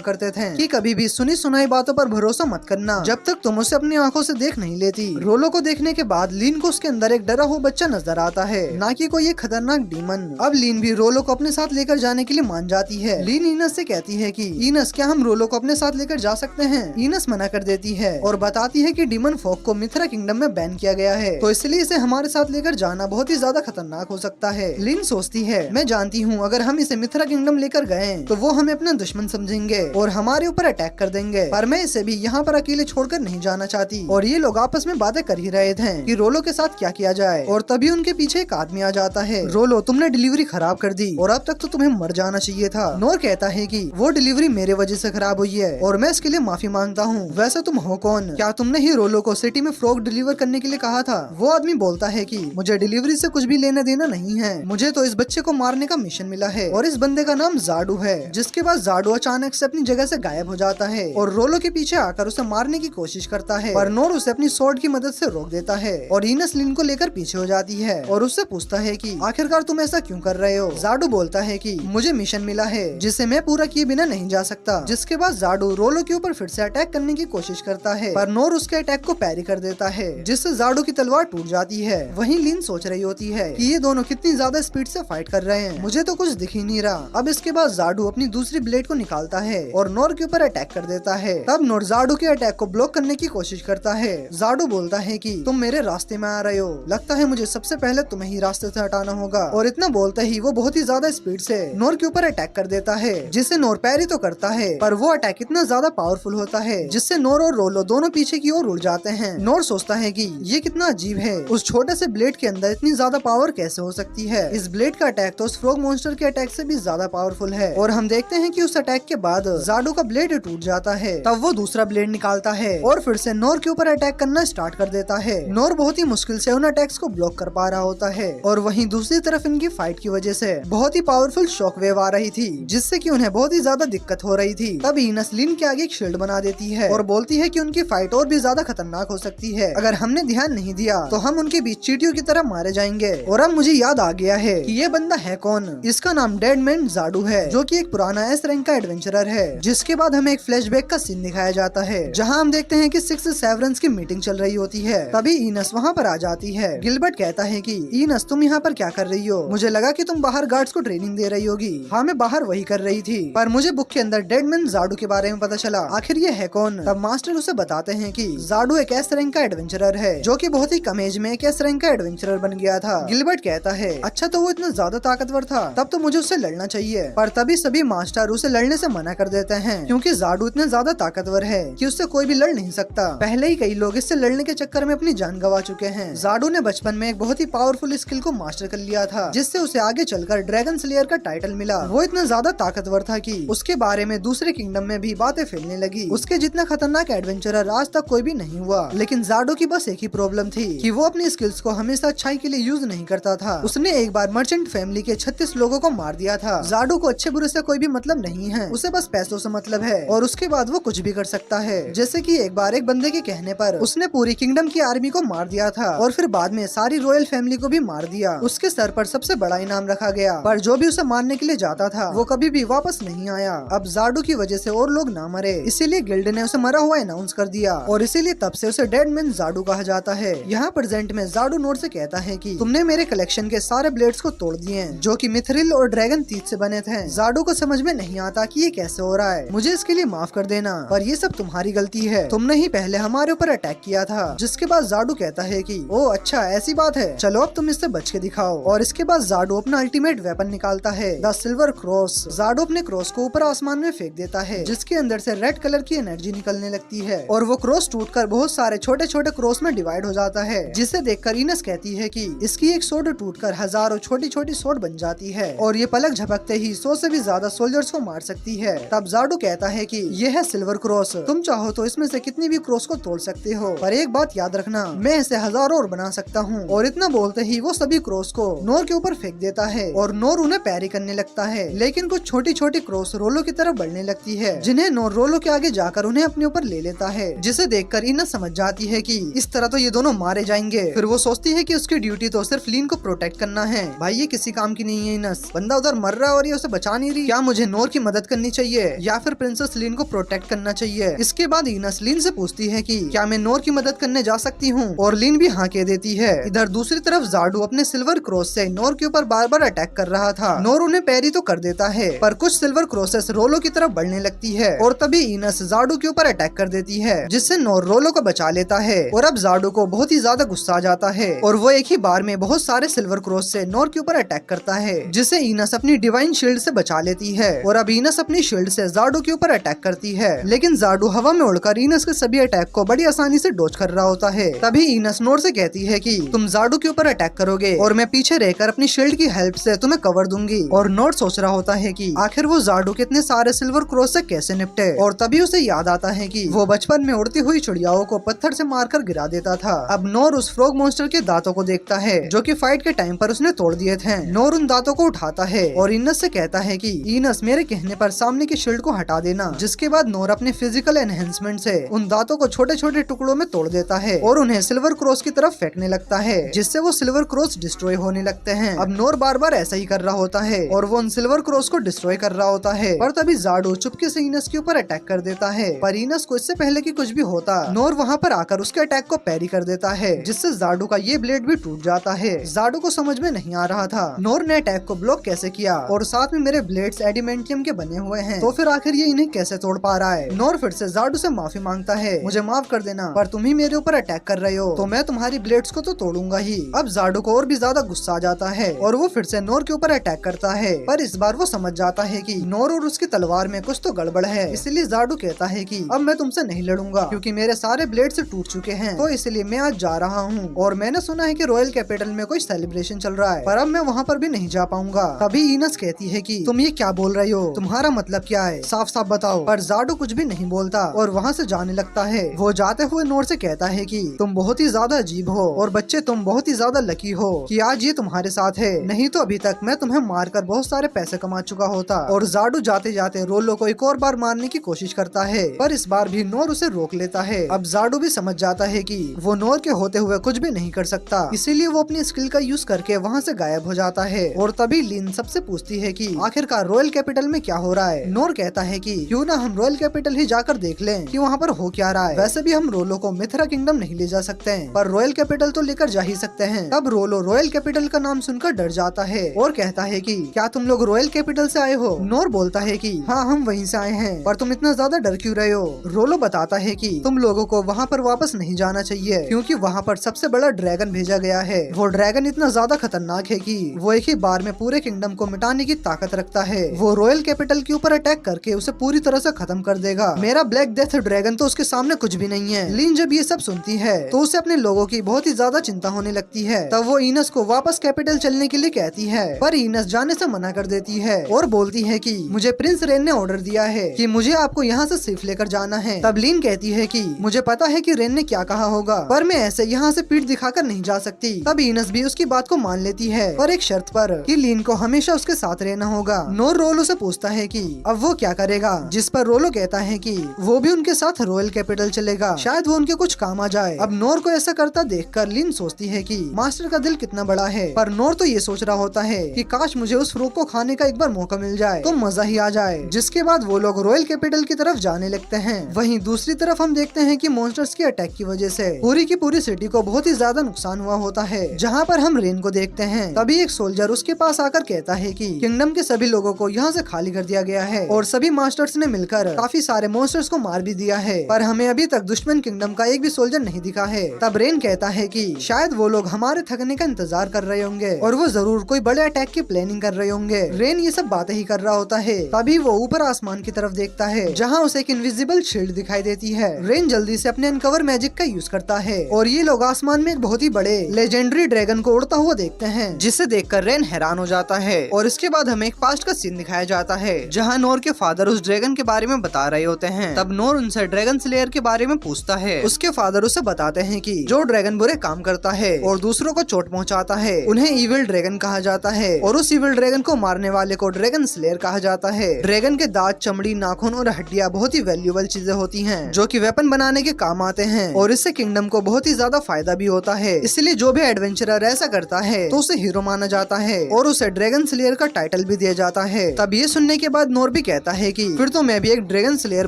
करते थे कि कभी भी सुनी सुनाई बातों पर भरोसा मत करना जब तक तुम उसे अपनी आंखों से देख नहीं लेती। रोलो को देखने के बाद लीन को उसके अंदर एक डरा हुआ बच्चा नजर आता है, ना कि कोई एक खतरनाक डीमन। अब लीन भी रोलो को अपने साथ लेकर जाने के लिए मान जाती है। लीन इनस से कहती है कि इनस क्या हम रोलो को अपने साथ लेकर जा सकते हैं। इनस मना कर देती है और बताती है कि डीमन फोक को मिथरा किंगडम में बैन किया गया है, तो इसलिए इसे हमारे साथ लेकर जाना बहुत ही ज्यादा खतरनाक हो सकता है। लीन सोचती है मैं जानती हूँ अगर हम इसे मिथरा किंगडम लेकर गए तो वो हमें अपना दुश्मन समझेंगे और हमारे ऊपर अटैक कर देंगे, पर मैं इसे भी यहाँ पर अकेले छोड़कर नहीं जाना चाहती। और ये लोग आपस में बातें कर ही रहे थे कि रोलो के साथ क्या किया जाए, और तभी उनके पीछे एक आदमी आ जाता है। रोलो तुमने डिलीवरी खराब कर दी और अब तक तो तुम्हें मर जाना चाहिए था। नोर कहता है कि वो डिलीवरी मेरे वजह से खराब हुई है और मैं इसके लिए माफी मांगता हूँ। वैसे तुम हो कौन? क्या तुमने ही रोलो को सिटी में फ्रॉग डिलीवर करने के लिए कहा था? वो आदमी बोलता है कि मुझे डिलीवरी से कुछ भी लेना देना नहीं है, मुझे तो इस बच्चे को मारने का मिशन मिला है और इस बंदे का नाम जाडू है। जिसके बाद जाडू अचानक से अपनी जगह से गायब हो जाता है और रोलो के पीछे आकर उसे मारने की कोशिश करता है, पर नोर उसे अपनी स्वॉर्ड की मदद से रोक देता है और इनस लीन को लेकर पीछे हो जाती है और उससे पूछता है कि आखिरकार तुम ऐसा क्यों कर रहे हो? जाडू बोलता है कि मुझे मिशन मिला है जिसे मैं पूरा किए बिना नहीं जा सकता। जिसके बाद जाडू रोलो के ऊपर फिर से अटैक करने की कोशिश करता है, पर नोर उसके अटैक को पैरी कर देता है जिससे जाडू की तलवार टूट जाती है। वहीं लीन सोच रही होती है कि ये दोनों कितनी ज्यादा स्पीड से फाइट कर रहे हैं, मुझे तो कुछ दिख ही नहीं रहा। अब इसके बाद जाडू अपनी दूसरी ब्लेड को निकालता है और नोर के ऊपर अटैक कर देता है। तब नोर जाडू के अटैक को ब्लॉक करने की कोशिश करता है। जाडू बोलता है कि तुम मेरे रास्ते में आ रहे हो, लगता है मुझे सबसे पहले तुम्हें ही रास्ते से हटाना होगा। और इतना बोलते ही वो बहुत ही ज्यादा स्पीड से नोर के ऊपर अटैक कर देता है, जिसे नोर पैरी तो करता है पर वो अटैक इतना ज्यादा पावरफुल होता है जिससे नोर और रोलो दोनों पीछे की ओर उड़ जाते हैं। नोर सोचता है कि ये कितना अजीब है, उस छोटे से ब्लेड के अंदर इतनी ज्यादा पावर कैसे हो सकती है। इस ब्लेड का अटैक तो उस फ्रॉग मॉन्स्टर के अटैक से भी ज्यादा पावरफुल है। और हम देखते हैं कि उस अटैक के बाद जाडू का ब्लेड टूट जाता है। तब वो दूसरा ब्लेड निकालता है और फिर से नोर के ऊपर अटैक करना स्टार्ट कर देता है। नोर बहुत ही मुश्किल से उन अटैक्स को ब्लॉक कर पा रहा होता है और वहीं दूसरी तरफ इनकी फाइट की वजह से बहुत ही पावरफुल शॉक वेव आ रही थी जिससे कि उन्हें बहुत ही ज्यादा दिक्कत हो रही थी। तब इनस लीन के आगे एक शील्ड बना देती है और बोलती है कि उनकी फाइट और भी ज्यादा खतरनाक हो सकती है, अगर हमने ध्यान नहीं दिया तो हम उनके बीच चींटियों की तरह मारे जाएंगे। और अब मुझे याद आ गया है कि ये बंदा है कौन। इसका नाम डेड मैन जाडू है, जो कि एक पुराना एस रैंक का एडवेंचरर है। जिसके बाद हमें एक फ्लैशबैक का सीन दिखाया जाता है जहां हम देखते हैं कि 6 सेवरेंस की मीटिंग चल रही होती है। तभी इनस वहां पर आ जाती है। गिलबर्ट कहता है कि इनस तुम यहाँ पर क्या कर रही हो? मुझे लगा कि तुम बाहर गार्ड्स को ट्रेनिंग दे रही होगी। हाँ मैं बाहर वही कर रही थी, पर मुझे बुक के अंदर डेड मैन जाडू के बारे में पता चला, आखिर ये है कौन? तब मास्टर उसे बताते हैं कि जाडू एक एस रैंक का एडवेंचरर है जो कि बहुत ही कम एज में एक एस रैंक का एडवेंचरर बन गया था। गिलबर्ट कहता है अच्छा तो वो इतना ज्यादा ताकतवर था, तब तो मुझे उससे लड़ना चाहिए। पर तभी सभी मास्टर उसे लड़ने से मना कर देते हैं क्योंकि जाडू इतना ज्यादा ताकतवर है कि उससे कोई भी लड़ नहीं सकता। पहले ही कई लोग इससे लड़ने के चक्कर में अपनी जान गंवा चुके हैं। जाडू ने बचपन में एक बहुत ही पावरफुल स्किल को मास्टर कर लिया था जिससे उसे आगे चलकर ड्रैगन स्लेयर का टाइटल मिला। वो इतना ज्यादा ताकतवर था कि उसके बारे में दूसरे किंगडम में भी बातें फैलने लगी। उसके जितना खतरनाक एडवेंचरर आज तक कोई भी नहीं हुआ। लेकिन जाडू की बस एक ही प्रॉब्लम थी कि वो अपनी स्किल्स को हमेशा अच्छाई के लिए यूज नहीं करता था। उसने एक बार मर्चेंट फैमिली के 36 लोगों को मार दिया था। जाडू को अच्छे बुरे से कोई भी मतलब नहीं है, उसे बस पैसों से मतलब है और उसके बाद वो कुछ भी कर सकता है। जैसे कि एक बार एक बंदे के कहने पर उसने पूरी किंगडम की आर्मी को मार दिया था और फिर बाद में सारी रॉयल फैमिली को भी मार दिया। उसके सर पर सबसे बड़ा इनाम रखा गया, पर जो भी उसे मारने के लिए जाता था वो कभी भी वापस नहीं आया। अब जाडू की वजह से और लोग ना मरे, इसीलिए गिल्ड ने उसे मरा हुआ अनाउंस कर दिया और इसीलिए तब से उसे डेड मैन जाडू कहा जाता है। यहाँ प्रेजेंट में जाडू नोर से कहता है कि तुमने मेरे कलेक्शन के सारे ब्लेड्स को तोड़ दिए जो कि मिथरिल और ड्रैगन तीत से बने थे। जाडू को समझ में नहीं आता कि ये कैसे हो रहा है, मुझे इसके लिए माफ कर देना, पर ये सब तुम्हारी गलती है, तुमने ही पहले हमारे ऊपर अटैक किया था। जिसके बाद जाडू कहता है कि ओ अच्छा ऐसी बात है, चलो अब तुम इससे बच के दिखाओ। और इसके बाद जाडू अपना अल्टीमेट वेपन निकालता है, द सिल्वर क्रॉस। जाडू अपने क्रॉस को ऊपर आसमान में फेंक देता है जिसके अंदर से रेड कलर की एनर्जी निकलने लगती है और वो क्रॉस टूटकर बहुत सारे छोटे छोटे क्रॉस में डिवाइड हो जाता है। जिसे देखकर इनस कहती है कि इसकी एक सोड टूटकर हजारों छोटी छोटी सोड बन जाती है और ये पलक झपकते ही 100 से भी ज्यादा सोल्जर्स को मार सकती है। तब जाडू कहता है कि ये है सिल्वर क्रॉस, तुम चाहो तो इसमें से कितनी भी क्रॉस को तोड़ सकते हो, पर एक बात याद रखना, मैं इसे हजारों और बना सकता हूँ। और इतना बोलते ही वो सभी क्रॉस को नोर के ऊपर फेंक देता है और नोर उन्हें पैरी करने लगता है। लेकिन कुछ छोटी छोटी क्रॉस रोलो की तरफ बढ़ने लगती है जिन्हें नोर रोलो के आगे जाकर उन्हें अपने ऊपर ले लेता है। जिसे देखकर इनस समझ जाती है कि इस तरह तो ये दोनों मारे जाएंगे। फिर वो सोचती है कि उसकी ड्यूटी तो सिर्फ लीन को प्रोटेक्ट करना है। भाई ये किसी काम की नहीं है इनस, बंदा उधर मर रहा है और ये उसे बचा नहीं रही। क्या मुझे नोर की मदद करनी चाहिए या फिर प्रिंसेस लीन को प्रोटेक्ट करना चाहिए? इसके बाद इनस लीन से पूछती है कि क्या मैं नोर की मदद करने जा सकती हूँ, और लीन भी हाँ कह देती है। इधर दूसरी तरफ जाडू अपने सिल्वर क्रॉस से नोर के ऊपर बार बार अटैक कर रहा था। नोर उन्हें पैरी तो कर देता है, पर कुछ सिल्वर क्रॉसेस रोलो की तरफ बढ़ने लगती है और तभी इनस जाडू के ऊपर अटैक कर देती है, जिससे नोर रोलो को बचा लेता है। और अब जाडू को बहुत ही ज्यादा गुस्सा आ जाता है और वो एक ही बार में बहुत सारे सिल्वर क्रॉस से नोर के ऊपर अटैक करता है, जिसे इनस अपनी डिवाइन शील्ड से बचा लेती है। और अब इनस अपनी शील्ड से जाडू के ऊपर अटैक करती है, लेकिन जाडू हवा में उड़कर इनस के सभी अटैक को बड़ी आसानी से डॉज कर रहा होता है। तभी इनस नोर से कहती है कि तुम जाडू के ऊपर अटैक करोगे और मैं पीछे रहकर अपनी शील्ड की हेल्प से तुम्हें कवर दूंगी। और नोर सोच रहा होता है कि आखिर वो जाडू के इतने सारे सिल्वर क्रॉस से कैसे निपटे। और तभी उसे याद आता है कि वो बचपन में उड़ती हुई चिड़ियाओं को पत्थर से मारकर गिरा देता था। अब नोर उस फ्रॉग मॉन्स्टर के दांतों को देखता है जो कि फाइट के टाइम पर उसने तोड़ दिए थे। नोर उन दांतों को उठाता है और इनस से कहता है कि इनस मेरे कहने पर सामने की शील्ड को हटा देना। जिसके बाद नोर अपने फिजिकल एनहेंसमेंट से उन दांतों को छोटे छोटे टुकड़ों में तोड़ देता है और उन्हें सिल्वर क्रॉस की तरफ फेंकने लगता है, जिससे वो सिल्वर क्रॉस डिस्ट्रॉय होने लगते हैं। अब नोर बार बार ऐसा ही कर रहा होता है और वो उन सिल्वर क्रॉस को डिस्ट्रॉय कर रहा होता है, पर तभी जाडू चुपके से इनस के ऊपर अटैक कर देता है। पर इनस को इससे पहले कि कुछ भी होता, नोर वहाँ पर आकर उसके अटैक को पैरी कर देता है, जिससे जाडू का ये ब्लेड भी टूट जाता है। जाडू को समझ में नहीं आ रहा था नोर ने अटैक को ब्लॉक कैसे किया, और साथ में मेरे ब्लेड्स एडिमेंटियम के बने हुए हैं, तो फिर आखिर ये इन्हें कैसे तोड़ पा रहा है। नोर फिर से जाडू से माफी मांगता है, मुझे माफ कर देना, पर तुम ही मेरे ऊपर अटैक कर रहे हो तो मैं तुम्हारी ब्लेड्स को तो तोड़ूंगा ही। अब जाडू को और भी ज्यादा गुस्सा आ जाता है और वो फिर से नोर के ऊपर अटैक करता है, पर इस बार वो समझ जाता है कि नोर और उसकी तलवार में कुछ तो गड़बड़ है। इसलिए जाडू कहता है कि अब मैं तुमसे नहीं लड़ूंगा क्योंकि मेरे सारे ब्लेड से टूट चुके हैं, तो इसलिए मैं आज जा रहा हूँ। और मैंने सुना है कि रॉयल कैपिटल में कोई सेलिब्रेशन चल रहा है, पर अब मैं वहाँ पर भी नहीं जा पाऊंगा। तभी इनस कहती है कि तुम ये क्या बोल रही हो, तुम्हारा मतलब क्या है, साफ साफ बताओ। पर जाडू कुछ भी नहीं बोलता और वहाँ से जाने लगता है। वो जाते हुए नोर से कहता है कि तुम बहुत ही ज्यादा अजीब हो और बच्चे तुम बहुत ही ज्यादा लकी हो कि आज ये तुम्हारे साथ है, नहीं तो अभी तक मैं तुम्हें मारकर बहुत सारे पैसे कमा चुका होता। और जाडू जाते जाते रोलो को एक और बार मारने की कोशिश करता है, पर इस बार भी नोर उसे रोक लेता है। अब जाडू भी समझ जाता है कि वो नोर के होते हुए कुछ भी नहीं कर सकता, इसीलिए वो अपनी स्किल का यूज करके वहाँ से गायब हो जाता है। और तभी लीन सबसे पूछती है कि आखिरकार रॉयल कैपिटल में क्या हो रहा है। नोर कहता है कि क्यों ना हम रॉयल कैपिटल ही जाकर देख लें कि वहाँ पर हो क्या रहा है। वैसे भी हम रोलो को मिथरा किंगडम नहीं ले जा सकते हैं, पर रॉयल कैपिटल तो लेकर जा ही सकते हैं। तब रोलो रॉयल कैपिटल का नाम सुनकर डर जाता है और कहता है कि क्या तुम लोग रॉयल कैपिटल से आए हो? नोर बोलता है कि हाँ हम वहीं से आए हैं, पर तुम इतना ज्यादा डर क्यों रहे हो? रोलो बताता है कि तुम लोगों को वहाँ पर वापस नहीं जाना चाहिए क्योंकि वहाँ पर सबसे बड़ा ड्रैगन भेजा गया है। वो ड्रैगन इतना ज्यादा खतरनाक है कि वो एक ही बार में पूरे किंगडम को मिटाने की ताकत रखता है। वो रॉयल कैपिटल के ऊपर अटैक करके उसे पूरी तरह से खत्म कर देगा। मेरा ब्लैक डेथ ड्रैगन तो उसके सामने कुछ भी नहीं है। लीन जब ये सब सुनती है तो उसे अपने लोगों की बहुत ही ज्यादा चिंता होने लगती है। तब वो इनस को वापस कैपिटल चलने के लिए कहती है, पर इनस जाने से मना कर देती है और बोलती है कि मुझे प्रिंस रेन ने ऑर्डर दिया है कि मुझे आपको यहाँ से सिर्फ लेकर जाना है। तब लीन कहती है कि मुझे पता है कि रेन ने क्या कहा होगा, पर मैं ऐसे यहाँ से पीठ दिखाकर नहीं जा सकती। तब इनस भी उसकी बात को मान लेती है, पर एक शर्त पर कि लीन को हमेशा उसके साथ रहना होगा। नोर रोलो से पूछता है कि अब वो क्या करेगा, जिस पर रोलो कहता है कि वो भी उनके साथ रॉयल कैपिटल चलेगा, शायद वो उनके कुछ काम आ जाए। अब नोर को ऐसा करता देखकर लीन सोचती है कि मास्टर का दिल कितना बड़ा है, पर नोर तो ये सोच रहा होता है कि काश मुझे उस फ्रूट को खाने का एक बार मौका मिल जाए तो मजा ही आ जाए। जिसके बाद वो लोग रॉयल कैपिटल की तरफ जाने लगते हैं। वहीं दूसरी तरफ हम देखते हैं कि मॉन्स्टर्स के अटैक की वजह से पूरी की पूरी सिटी को बहुत ही ज्यादा नुकसान हुआ होता है। जहाँ पर हम रेन को देखते हैं, तभी एक सोल्जर उसके पास आकर कहता है कि किंगडम के सभी लोगों को यहाँ से खाली कर दिया गया है और सभी मास्टर्स ने मिलकर काफी सारे मॉन्स्टर्स को मार भी दिया है, पर हमें अभी तक दुश्मन किंगडम का एक भी सोल्जर नहीं दिखा है। तब रेन कहता है कि शायद वो लोग हमारे थकने का इंतजार कर रहे होंगे और वो जरूर कोई बड़े अटैक की प्लानिंग कर रहे होंगे। रेन ये सब बातें ही कर रहा होता है, तभी वो ऊपर आसमान की तरफ देखता है जहाँ उसे एक इनविजिबल शील्ड दिखाई देती है। रेन जल्दी से अपने अनकवर मैजिक का यूज करता है और ये लोग आसमान में एक बहुत ही बड़े लेजेंडरी ड्रैगन को उड़ता हुआ देखते हैं, जिसे देखकर रेन हैरान हो जाता है। और इसके बाद हमें एक पास्ट का सीन दिखाया जाता है जहाँ नोर के फादर उस ड्रैगन के बारे में बता रहे होते हैं। तब नोर उनसे ड्रैगन स्लेयर के बारे में पूछता है। उसके फादर उसे बताते हैं कि जो ड्रैगन बुरे काम करता है और दूसरों को चोट पहुंचाता है उन्हें इविल ड्रैगन कहा जाता है, और उस इविल ड्रैगन को मारने वाले को ड्रैगन स्लेयर कहा जाता है। ड्रैगन के दांत, चमड़ी, नाखून और हड्डियां बहुत ही वैल्यूएबल चीजें होती हैं जो कि वेपन बनाने करने के काम आते हैं और इससे किंगडम को बहुत ही ज्यादा फायदा भी होता है। इसलिए जो भी एडवेंचरर ऐसा करता है तो उसे हीरो माना जाता है और उसे ड्रैगन स्लेयर का टाइटल भी दिया जाता है। तब ये सुनने के बाद नोर भी कहता है कि फिर तो मैं भी एक ड्रैगन स्लेयर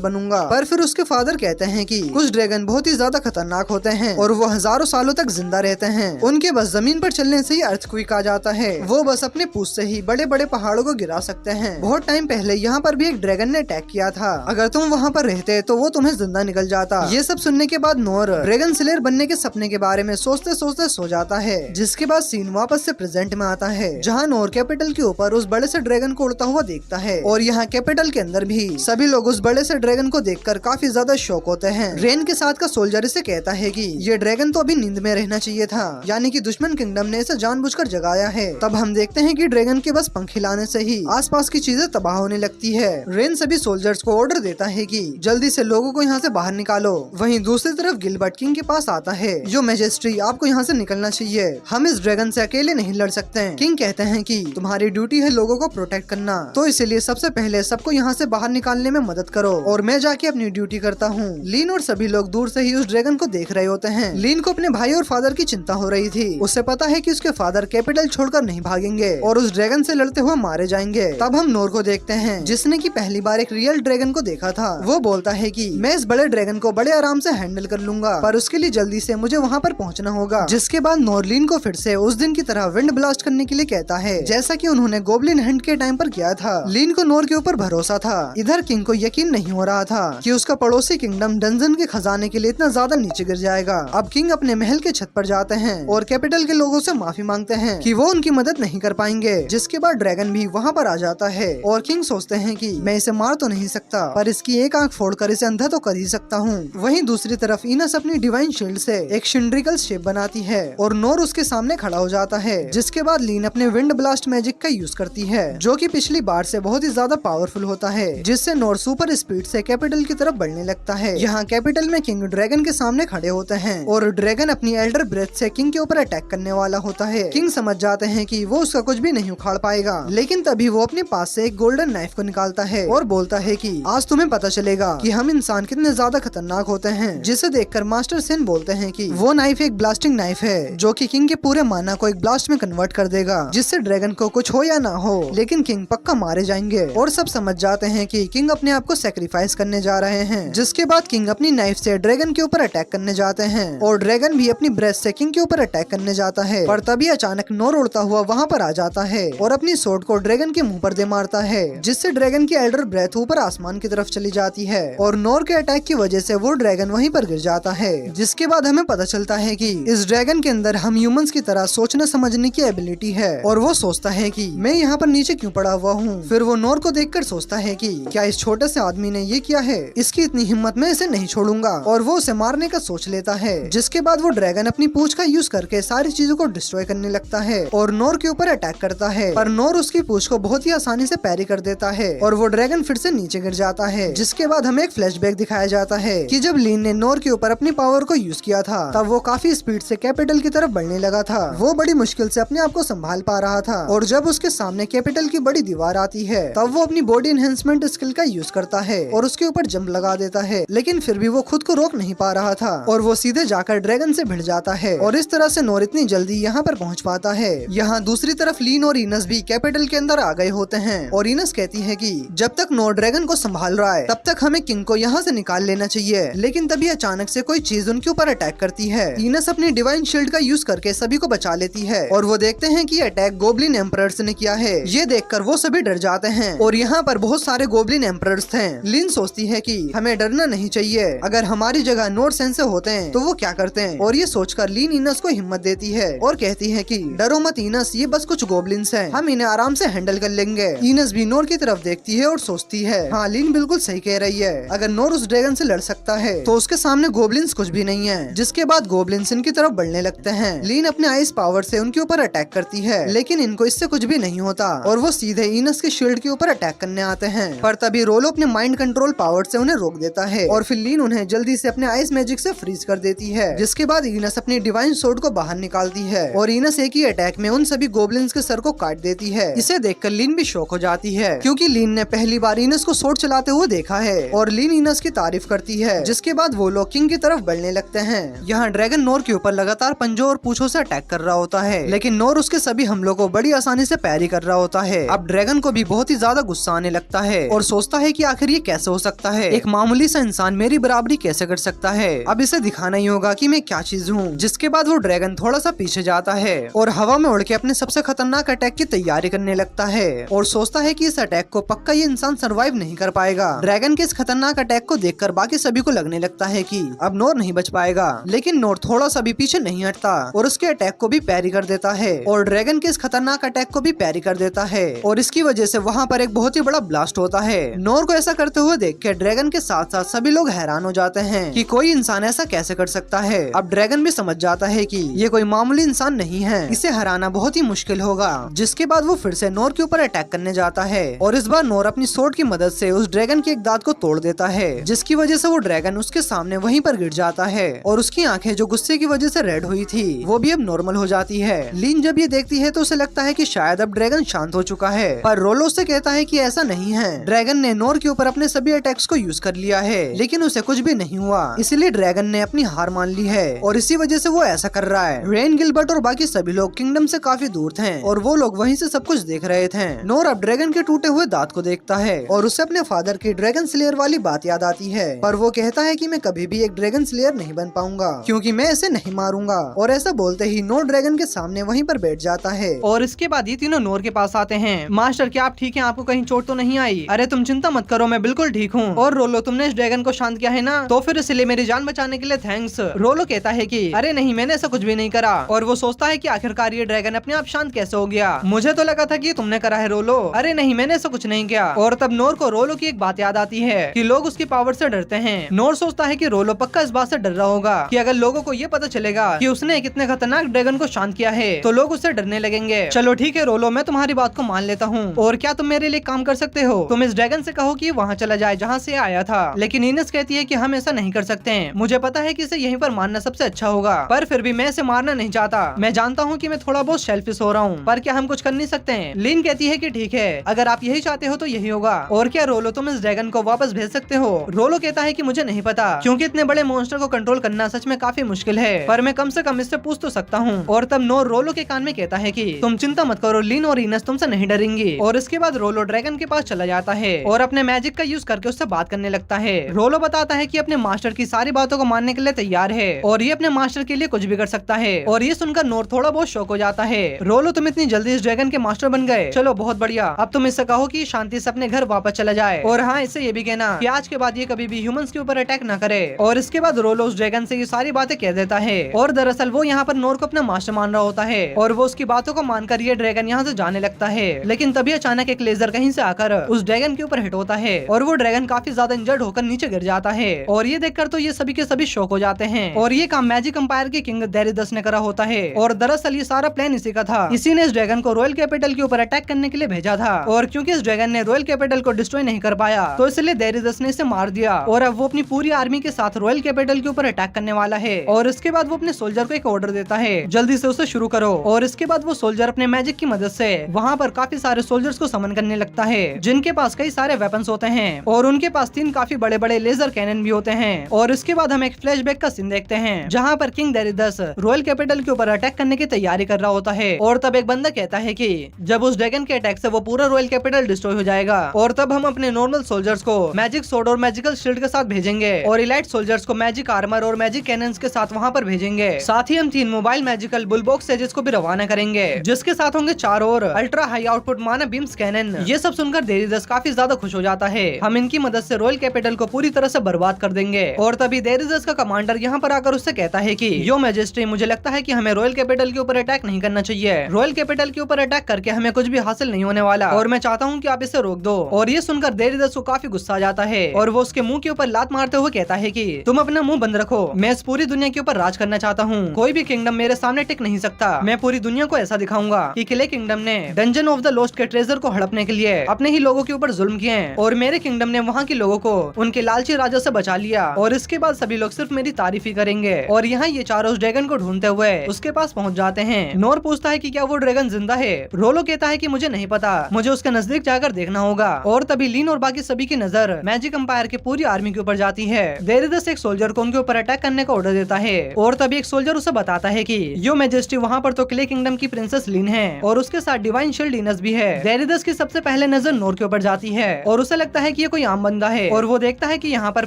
बनूंगा। पर फिर उसके फादर कहते हैं कि कुछ ड्रैगन बहुत ही ज्यादा खतरनाक होते हैं और वो हजारों सालों तक जिंदा रहते हैं। उनके बस जमीन पर चलने से ही अर्थक्वेक आ जाता है। वो बस अपने पूंछ से ही बड़े बड़े पहाड़ों को गिरा सकते हैं। बहुत टाइम पहले यहाँ पर भी एक ड्रैगन ने अटैक किया था। अगर तुम वहाँ पर रहते तो वो तुम्हें जिंदा निकल जाता। ये सब सुनने के बाद नोर ड्रैगन स्लेयर बनने के सपने के बारे में सोचते सोचते सो जाता है। जिसके बाद सीन वापस से प्रेजेंट में आता है जहाँ नोर कैपिटल के ऊपर उस बड़े से ड्रैगन को उड़ता हुआ देखता है और यहाँ कैपिटल के अंदर भी सभी लोग उस बड़े से ड्रैगन को देखकर काफी ज्यादा शॉक होते हैं। रेन के साथ का सोल्जर इसे कहता है कि ये ड्रैगन तो अभी नींद में रहना चाहिए था, यानी कि दुश्मन किंगडम ने इसे जानबूझकर जगाया है। तब हम देखते हैं कि ड्रैगन के बस पंख हिलाने से ही आसपास की चीजें तबाह होने लगती है। रेन सभी सोल्जर्स को ऑर्डर देता है कि जल्दी से लोगों को यहाँ से बाहर निकालो। वहीं दूसरी तरफ गिलबर्ट किंग के पास आता है जो मैजेस्ट्री आपको यहाँ से निकलना चाहिए, हम इस ड्रैगन से अकेले नहीं लड़ सकते। किंग कहते हैं कि तुम्हारी ड्यूटी है लोगों को प्रोटेक्ट करना, तो इसलिए सबसे पहले सबको यहाँ से बाहर निकालने में मदद करो और मैं जाके अपनी ड्यूटी करता हूँ। लीन और सभी लोग दूर से ही उस ड्रैगन को देख रहे होते हैं। लीन को अपने भाई और फादर की चिंता हो रही थी। उसे पता है कि उसके फादर कैपिटल छोड़कर नहीं भागेंगे और उस ड्रैगन से लड़ते हुए मारे जाएंगे। तब हम नोर को देखते हैं जिसने की पहली बार एक रियल ड्रैगन को देखा था। वो बोलता है कि मैं इस बड़े ड्रैगन को बड़े आराम से हैंडल कर लूंगा, पर उसके लिए जल्दी से मुझे वहाँ पर पहुँचना होगा। जिसके बाद नोर लीन को फिर से उस दिन की तरह विंड ब्लास्ट करने के लिए कहता है जैसा कि उन्होंने गोब्लिन हंट के टाइम पर किया था। लीन को नोर के ऊपर भरोसा था। इधर किंग को यकीन नहीं हो रहा था कि उसका पड़ोसी किंगडम डंजन के खजाने के लिए इतना ज्यादा नीचे गिर जाएगा। अब किंग अपने महल के छत पर जाते हैं और कैपिटल के लोगों से माफी मांगते हैं कि वो उनकी मदद नहीं कर पाएंगे। जिसके बाद ड्रैगन भी वहाँ पर आ जाता है और किंग सोचते हैं कि मैं इसे मार तो नहीं सकता, पर इसकी एक आंख फोड़कर इसे अंधा तो कर ही सकता हूँ। वहीं दूसरी तरफ इनस अपनी डिवाइन शील्ड से एक सिंड्रिकल शेप बनाती है और नोर उसके सामने खड़ा हो जाता है। जिसके बाद लीन अपने विंड ब्लास्ट मैजिक का यूज करती है जो कि पिछली बार से बहुत ही ज्यादा पावरफुल होता है, जिससे नोर सुपर स्पीड से कैपिटल की तरफ बढ़ने लगता है। यहाँ कैपिटल में किंग ड्रैगन के सामने खड़े होते हैं और ड्रैगन अपनी एल्डर ब्रेथ से किंग के ऊपर अटैक करने वाला होता है। किंग समझ जाते हैं कि वो उसका कुछ भी नहीं उखाड़ पाएगा, लेकिन तभी वो अपने पास से एक गोल्डन नाइफ को निकालता है और बोलता है कि आज तुम्हें पता चलेगा कि हम इंसान कितने ज्यादा खतरनाक होते हैं। जिसे देखकर मास्टर सेन बोलते हैं कि वो नाइफ एक ब्लास्टिंग नाइफ है जो कि किंग के पूरे माना को एक ब्लास्ट में कन्वर्ट कर देगा, जिससे ड्रैगन को कुछ हो या ना हो लेकिन किंग पक्का मारे जाएंगे। और सब समझ जाते हैं कि किंग अपने आप को सेक्रीफाइस करने जा रहे हैं। जिसके बाद किंग अपनी नाइफ से ड्रैगन के ऊपर अटैक करने जाते हैं और ड्रैगन भी अपनी ब्रेथ से किंग के ऊपर अटैक करने जाता है। पर तभी अचानक नोर उड़ता हुआ वहाँ पर आ जाता है और अपनी सोर्ड को ड्रैगन के मुंह पर दे मारता है, जिससे ड्रैगन की एल्डर ब्रेथ ऊपर आसमान की तरफ चली जाती है और नोर के अटैक की वजह से वो ड्रैगन वहीं पर गिर जाता है। जिसके बाद हमें पता चलता है कि इस ड्रैगन के अंदर हम ह्यूमंस की तरह सोचने समझने की एबिलिटी है और वो सोचता है कि मैं यहाँ पर नीचे क्यों पड़ा हुआ हूँ। फिर वो नोर को देखकर सोचता है कि क्या इस छोटे से आदमी ने ये किया है, इसकी इतनी हिम्मत मैं इसे नहीं छोड़ूंगा और वो उसे मारने का सोच लेता है। जिसके बाद वो ड्रैगन अपनी पूंछ का यूज करके सारी चीजों को डिस्ट्रॉय करने लगता है और नोर के ऊपर अटैक करता है, पर नोर उसकी पूंछ को बहुत ही आसानी से पैरी कर देता है और वो ड्रैगन फिर से नीचे गिर जाता है। जिसके बाद हमें एक फ्लैशबैक दिखाया जाता है कि जब लीन ने नोर के ऊपर अपनी पावर को यूज किया था तब वो काफी स्पीड से कैपिटल की तरफ बढ़ने लगा था। वो बड़ी मुश्किल से अपने आप को संभाल पा रहा था और जब उसके सामने कैपिटल की बड़ी दीवार आती है तब वो अपनी बॉडी एनहेंसमेंट स्किल का यूज करता है और उसके ऊपर जंप लगा देता है, लेकिन फिर भी वो खुद को रोक नहीं पा रहा था और वो सीधे जाकर ड्रैगन से भिड़ जाता है और इस तरह से नोर इतनी जल्दी यहाँ पर पहुँच पाता है। यहाँ दूसरी तरफ लीन और इनस भी कैपिटल के अंदर आ गए होते हैं और इनस कहती है कि जब तक नोर ड्रैगन को संभाल रहा है तब तक हमें किंग को यहाँ से निकाल लेना चाहिए। लेकिन तभी अचानक से कोई चीज उनके ऊपर अटैक करती है। इनस अपनी डिवाइन शील्ड का यूज करके सभी को बचा लेती है और वो देखते हैं कि अटैक गोब्लिन एम्परर्स ने किया है। ये देखकर वो सभी डर जाते हैं और यहाँ पर बहुत सारे गोब्लिन एम्परर्स थे। लिन सोचती है कि हमें डरना नहीं चाहिए, अगर हमारी जगह नोर सेंसे होते हैं तो वो क्या करते हैं, और ये सोचकर लिन इनस को हिम्मत देती है और कहती है कि डरो मत इनस, ये बस कुछ गोब्लिन्स हैं, हम इन्हें आराम से हैंडल कर लेंगे। इनस भी नोर की तरफ देखती है और सोचती है हाँ लिन बिल्कुल सही कह रही है, अगर नोर उस ड्रैगन से लड़ सकता है तो उसके सामने गोब्लिन्स कुछ भी नहीं है। जिसके बाद गोब्लिन्स इनकी तरफ बढ़ने लगते हैं। लिन अपने आइस पावर से उनके ऊपर अटैक करती है लेकिन इनको इससे कुछ भी नहीं होता और वो सीधे इनस के शील्ड के ऊपर अटैक करने आते हैं। पर तभी रोलो अपने माइंड कंट्रोल पावर से उन्हें रोक देता है और फिर लिन उन्हें जल्दी से अपने आइस मैजिक से फ्रीज कर देती है। जिसके बाद इनस अपनी डिवाइन सोर्ड को बाहर निकालती है और इनस एक ही अटैक में उन सभी गोब्लिन्स के सर को काट देती है। इसे देखकर लिन भी शॉक हो जाती है क्योंकि लिन ने पहली बार इनस को सोर्ड चलाते हुए देखा है और लिन इनस की तारीफ करती है। जिसके जिसके बाद वो लोग किंग की तरफ बढ़ने लगते हैं। यहाँ ड्रैगन नोर के ऊपर लगातार पंजों और पूंछों से अटैक कर रहा होता है, लेकिन नोर उसके सभी हमलों को बड़ी आसानी से पैरी कर रहा होता है। अब ड्रैगन को भी बहुत ही ज्यादा गुस्सा आने लगता है और सोचता है कि आखिर ये कैसे हो सकता है, एक मामूली सा इंसान मेरी बराबरी कैसे कर सकता है, अब इसे दिखाना ही होगा कि मैं क्या चीज हूँ। जिसके बाद वो ड्रैगन थोड़ा सा पीछे जाता है और हवा में उड़ के अपने सबसे खतरनाक अटैक की तैयारी करने लगता है और सोचता है कि इस अटैक को पक्का ये इंसान सरवाइव नहीं कर पाएगा। ड्रैगन के इस खतरनाक अटैक को देखकर बाकी सभी को लगने लगता है कि अब नोर नहीं बच पाएगा, लेकिन नोर थोड़ा सा भी पीछे नहीं हटता और उसके अटैक को भी पैरी कर देता है और ड्रैगन के इस खतरनाक अटैक को भी पैरी कर देता है और इसकी वजह से वहाँ पर एक बहुत ही बड़ा ब्लास्ट होता है। नोर को ऐसा करते हुए देख के ड्रैगन के साथ साथ सभी लोग हैरान हो जाते हैं कि कोई इंसान ऐसा कैसे कर सकता है। अब ड्रैगन भी समझ जाता है कि ये कोई मामूली इंसान नहीं है, इसे हराना बहुत ही मुश्किल होगा। जिसके बाद वो फिर से नोर के ऊपर अटैक करने जाता है और इस बार नोर अपनी सोर्ड की मदद से उस ड्रैगन की एक दांत को तोड़ देता है, जिसकी वजह से वो ड्रैगन उसके सामने वहीं पर गिर जाता है और उसकी आंखें जो गुस्से की वजह से रेड हुई थी वो भी अब नॉर्मल हो जाती है। लीन जब ये देखती है तो उसे लगता है कि शायद अब ड्रैगन शांत हो चुका है, पर रोलो उससे कहता है कि ऐसा नहीं है। ड्रैगन ने नोर के ऊपर अपने सभी अटैक्स को यूज कर लिया है, लेकिन उसे कुछ भी नहीं हुआ, इसलिए ड्रैगन ने अपनी हार मान ली है और इसी वजह से वो ऐसा कर रहा है। रेन, गिलबर्ट और बाकी सभी लोग किंगडम से काफी दूर थे और वो लोग वहीं से सब कुछ देख रहे थे। नोर अब ड्रैगन के टूटे हुए दांत को देखता है और उसे अपने फादर की ड्रैगन स्लेयर वाली बात याद आती है, पर वो कहता है कि मैं कभी भी एक ड्रैगन स्लेयर नहीं बन पाऊंगा क्योंकि मैं इसे नहीं मारूंगा। और ऐसा बोलते ही नोर ड्रैगन के सामने वहीं पर बैठ जाता है और इसके बाद ये तीनों नोर के पास आते हैं। मास्टर, क्या आप ठीक हैं? आपको कहीं चोट तो नहीं आई? अरे तुम चिंता मत करो, मैं बिल्कुल ठीक हूँ। और रोलो, तुमने इस ड्रैगन को शांत किया है ना, तो फिर इसलिए मेरी जान बचाने के लिए थैंक्स। रोलो कहता है कि अरे नहीं, मैंने ऐसा कुछ भी नहीं करा। और वो सोचता है कि आखिरकार ये ड्रैगन अपने आप शांत कैसे हो गया, मुझे तो लगा था कि तुमने करा है रोलो। अरे नहीं, मैंने ऐसा कुछ नहीं किया। और तब नोर को रोलो की एक बात याद आती है कि लोग उसकी पावर से डरते हैं। नोर सोचता है कि रोलो पक्का इस बात से डर रहा होगा कि अगर लोगों को ये पता चलेगा कि उसने कितने खतरनाक ड्रैगन को शांत किया है तो लोग उससे डरने लगेंगे। चलो ठीक है रोलो, मैं तुम्हारी बात को मान लेता हूँ। और क्या तुम मेरे लिए काम कर सकते हो? तुम इस ड्रैगन से कहो कि वहाँ चला जाए जहाँ से आया था। लेकिन इनेस कहती है कि हम ऐसा नहीं कर सकते हैं। मुझे पता है कि इसे यहीं पर मारना सबसे अच्छा होगा, पर फिर भी मैं इसे मारना नहीं चाहता। मैं जानता हूँ कि मैं थोड़ा बहुत सेल्फिश हो रहा हूँ, पर क्या हम कुछ कर नहीं सकते हैं? लिन कहती है कि ठीक है, अगर आप यही चाहते हो तो यही होगा। और क्या रोलो, तुम इस ड्रैगन को वापस भेज सकते हो? रोलो कहता है कि मुझे नहीं पता, क्योंकि इतने बड़े मॉन्स्टर को कंट्रोल करना सच में काफी मुश्किल है, पर मैं कम से कम इससे पूछ तो सकता हूँ। और तब नोर रोलो के कान में कहता है कि तुम चिंता मत करो, लिन और इनस तुमसे नहीं डरेंगी। और इसके बाद रोलो ड्रैगन के पास चला जाता है और अपने मैजिक का यूज करके उससे बात करने लगता है। रोलो बताता है कि अपने मास्टर की सारी बातों को मानने के लिए तैयार है और ये अपने मास्टर के लिए कुछ भी कर सकता है। और ये सुनकर नोर थोड़ा बहुत शौक हो जाता है। रोलो, तुम इतनी जल्दी इस ड्रैगन के मास्टर बन गए, चलो बहुत बढ़िया। अब तुम इससे कहो कि शांति से अपने घर वापस चला जाए। और हाँ, इससे ये भी कहना कि आज के बाद ये कभी भी ह्यूमंस के ऊपर अटैक न करे। और इसके बाद रोलो उस ड्रैगन से ये सारी बातें कह देता है और दरअसल वो यहाँ पर नोर को अपना मास्टर मान रहा होता है और वो उसकी बातों को मानकर ये ड्रैगन यहाँ से जाने लगता है। लेकिन तभी अचानक एक लेजर कहीं से आकर उस ड्रैगन के ऊपर हिट होता है और वो ड्रैगन काफी ज्यादा इंजर्ड होकर नीचे गिर जाता है। और ये देखकर तो ये सभी के सभी शॉक हो जाते हैं और ये काम मैजिक एम्पायर के किंग डेरिदस ने करा होता है। और दरअसल ये सारा प्लान इसी का था, इसी ने इस ड्रैगन को रॉयल कैपिटल के ऊपर अटैक करने के लिए भेजा था। और क्योंकि इस ड्रैगन ने रॉयल कैपिटल को डिस्ट्रॉय नहीं कर पाया तो इसलिए डेरिदस ने इसे मार दिया और अब वो अपनी पूरी आर्मी के साथ रॉयल कैपिटल के ऊपर अटैक करने वाला है। और इसके बाद वो अपने सोल्जर को एक ऑर्डर देता है, जल्दी से उसे शुरू करो। और इसके बाद वो सोल्जर अपने मैजिक की मदद से वहाँ पर काफी सारे सोल्जर्स को समन करने लगता है, जिनके पास कई सारे वेपन्स होते हैं और उनके पास 3 काफी बड़े बड़े लेजर कैनन भी होते हैं। और इसके बाद हम एक फ्लैशबैक का सीन देखते हैं जहाँ पर किंग डेरिदस रॉयल कैपिटल के ऊपर अटैक करने की तैयारी कर रहा होता है। और तब एक बंदा कहता है कि जब उस ड्रैगन के अटैक से वो पूरा रॉयल कैपिटल डिस्ट्रॉय हो जाएगा और तब हम अपने नॉर्मल सोल्जर्स को मैजिक सोर्ड और मैजिकल शील्ड के साथ भेजेंगे और इलाइट सोल्जर्स को मैजिक आर्मर और मैजिक कैनन्स के साथ वहाँ पर भेजेंगे। साथ ही हम 3 मोबाइल मैजिकल बुलबॉक्स सेजेस को भी रवाना करेंगे, जिसके साथ होंगे 4 और अल्ट्रा हाई आउटपुट माना बीम्स कैनन। ये सब सुनकर डेरिदस काफी ज्यादा खुश हो जाता है, हम इनकी मदद से रॉयल कैपिटल को पूरी तरह से बर्बाद कर देंगे। और तभी डेरिदस का कमांडर यहाँ पर आकर उससे कहता है कि यो मैजेस्टी, मुझे लगता है कि हमें रॉयल कैपिटल के ऊपर अटैक नहीं करना चाहिए। रॉयल कैपिटल के ऊपर अटैक करके हमें कुछ भी हासिल नहीं होने वाला और मैं चाहता हूँ कि आप इसे रोक दो। और ये सुनकर डेरिदस को काफी गुस्सा आ जाता है और वो उसके मुंह के ऊपर लात मारते हुए कहता है कि तुम अपना मुंह बंद रखो, मैं इस पूरी दुनिया के ऊपर राज करना चाहता हूँ, कोई भी किंगडम मेरे सामने टिक नहीं सकता। मैं पूरी दुनिया को ऐसा दिखाऊंगा कि किले किंगडम ने डंजन ऑफ द लॉस्ट के ट्रेजर को हड़पने के लिए अपने ही लोगों के ऊपर जुल्म किए और मेरे किंगडम ने वहाँ के लोगों को उनके लालची राजा से बचा लिया और इसके बाद सभी लोग सिर्फ मेरी तारीफ ही करेंगे। और यहाँ ये चारों उस ड्रैगन को ढूंढते हुए उसके पास पहुँच जाते हैं। नोर पूछता है कि क्या वो ड्रैगन जिंदा है? रोलो कहता है कि मुझे नहीं पता, मुझे उसके नजदीक जाकर देखना होगा। और तभी लीन और बाकी सभी की नजर मैजिक एम्पायर की पूरी आर्मी के ऊपर जाती जाती है। डेरिडस एक सोल्जर को उनके ऊपर अटैक करने का ऑर्डर देता है और तभी एक सोल्जर उसे बताता है कि यो मैजेस्टी वहाँ पर तो क्ले किंगडम की प्रिंसेस लिन है और उसके साथ डिवाइन शील्ड इनस भी है। डेरिडस की सबसे पहले नजर नोर के ऊपर जाती है और उसे लगता है कि ये कोई आम बंदा है और वो देखता है कि यहाँ पर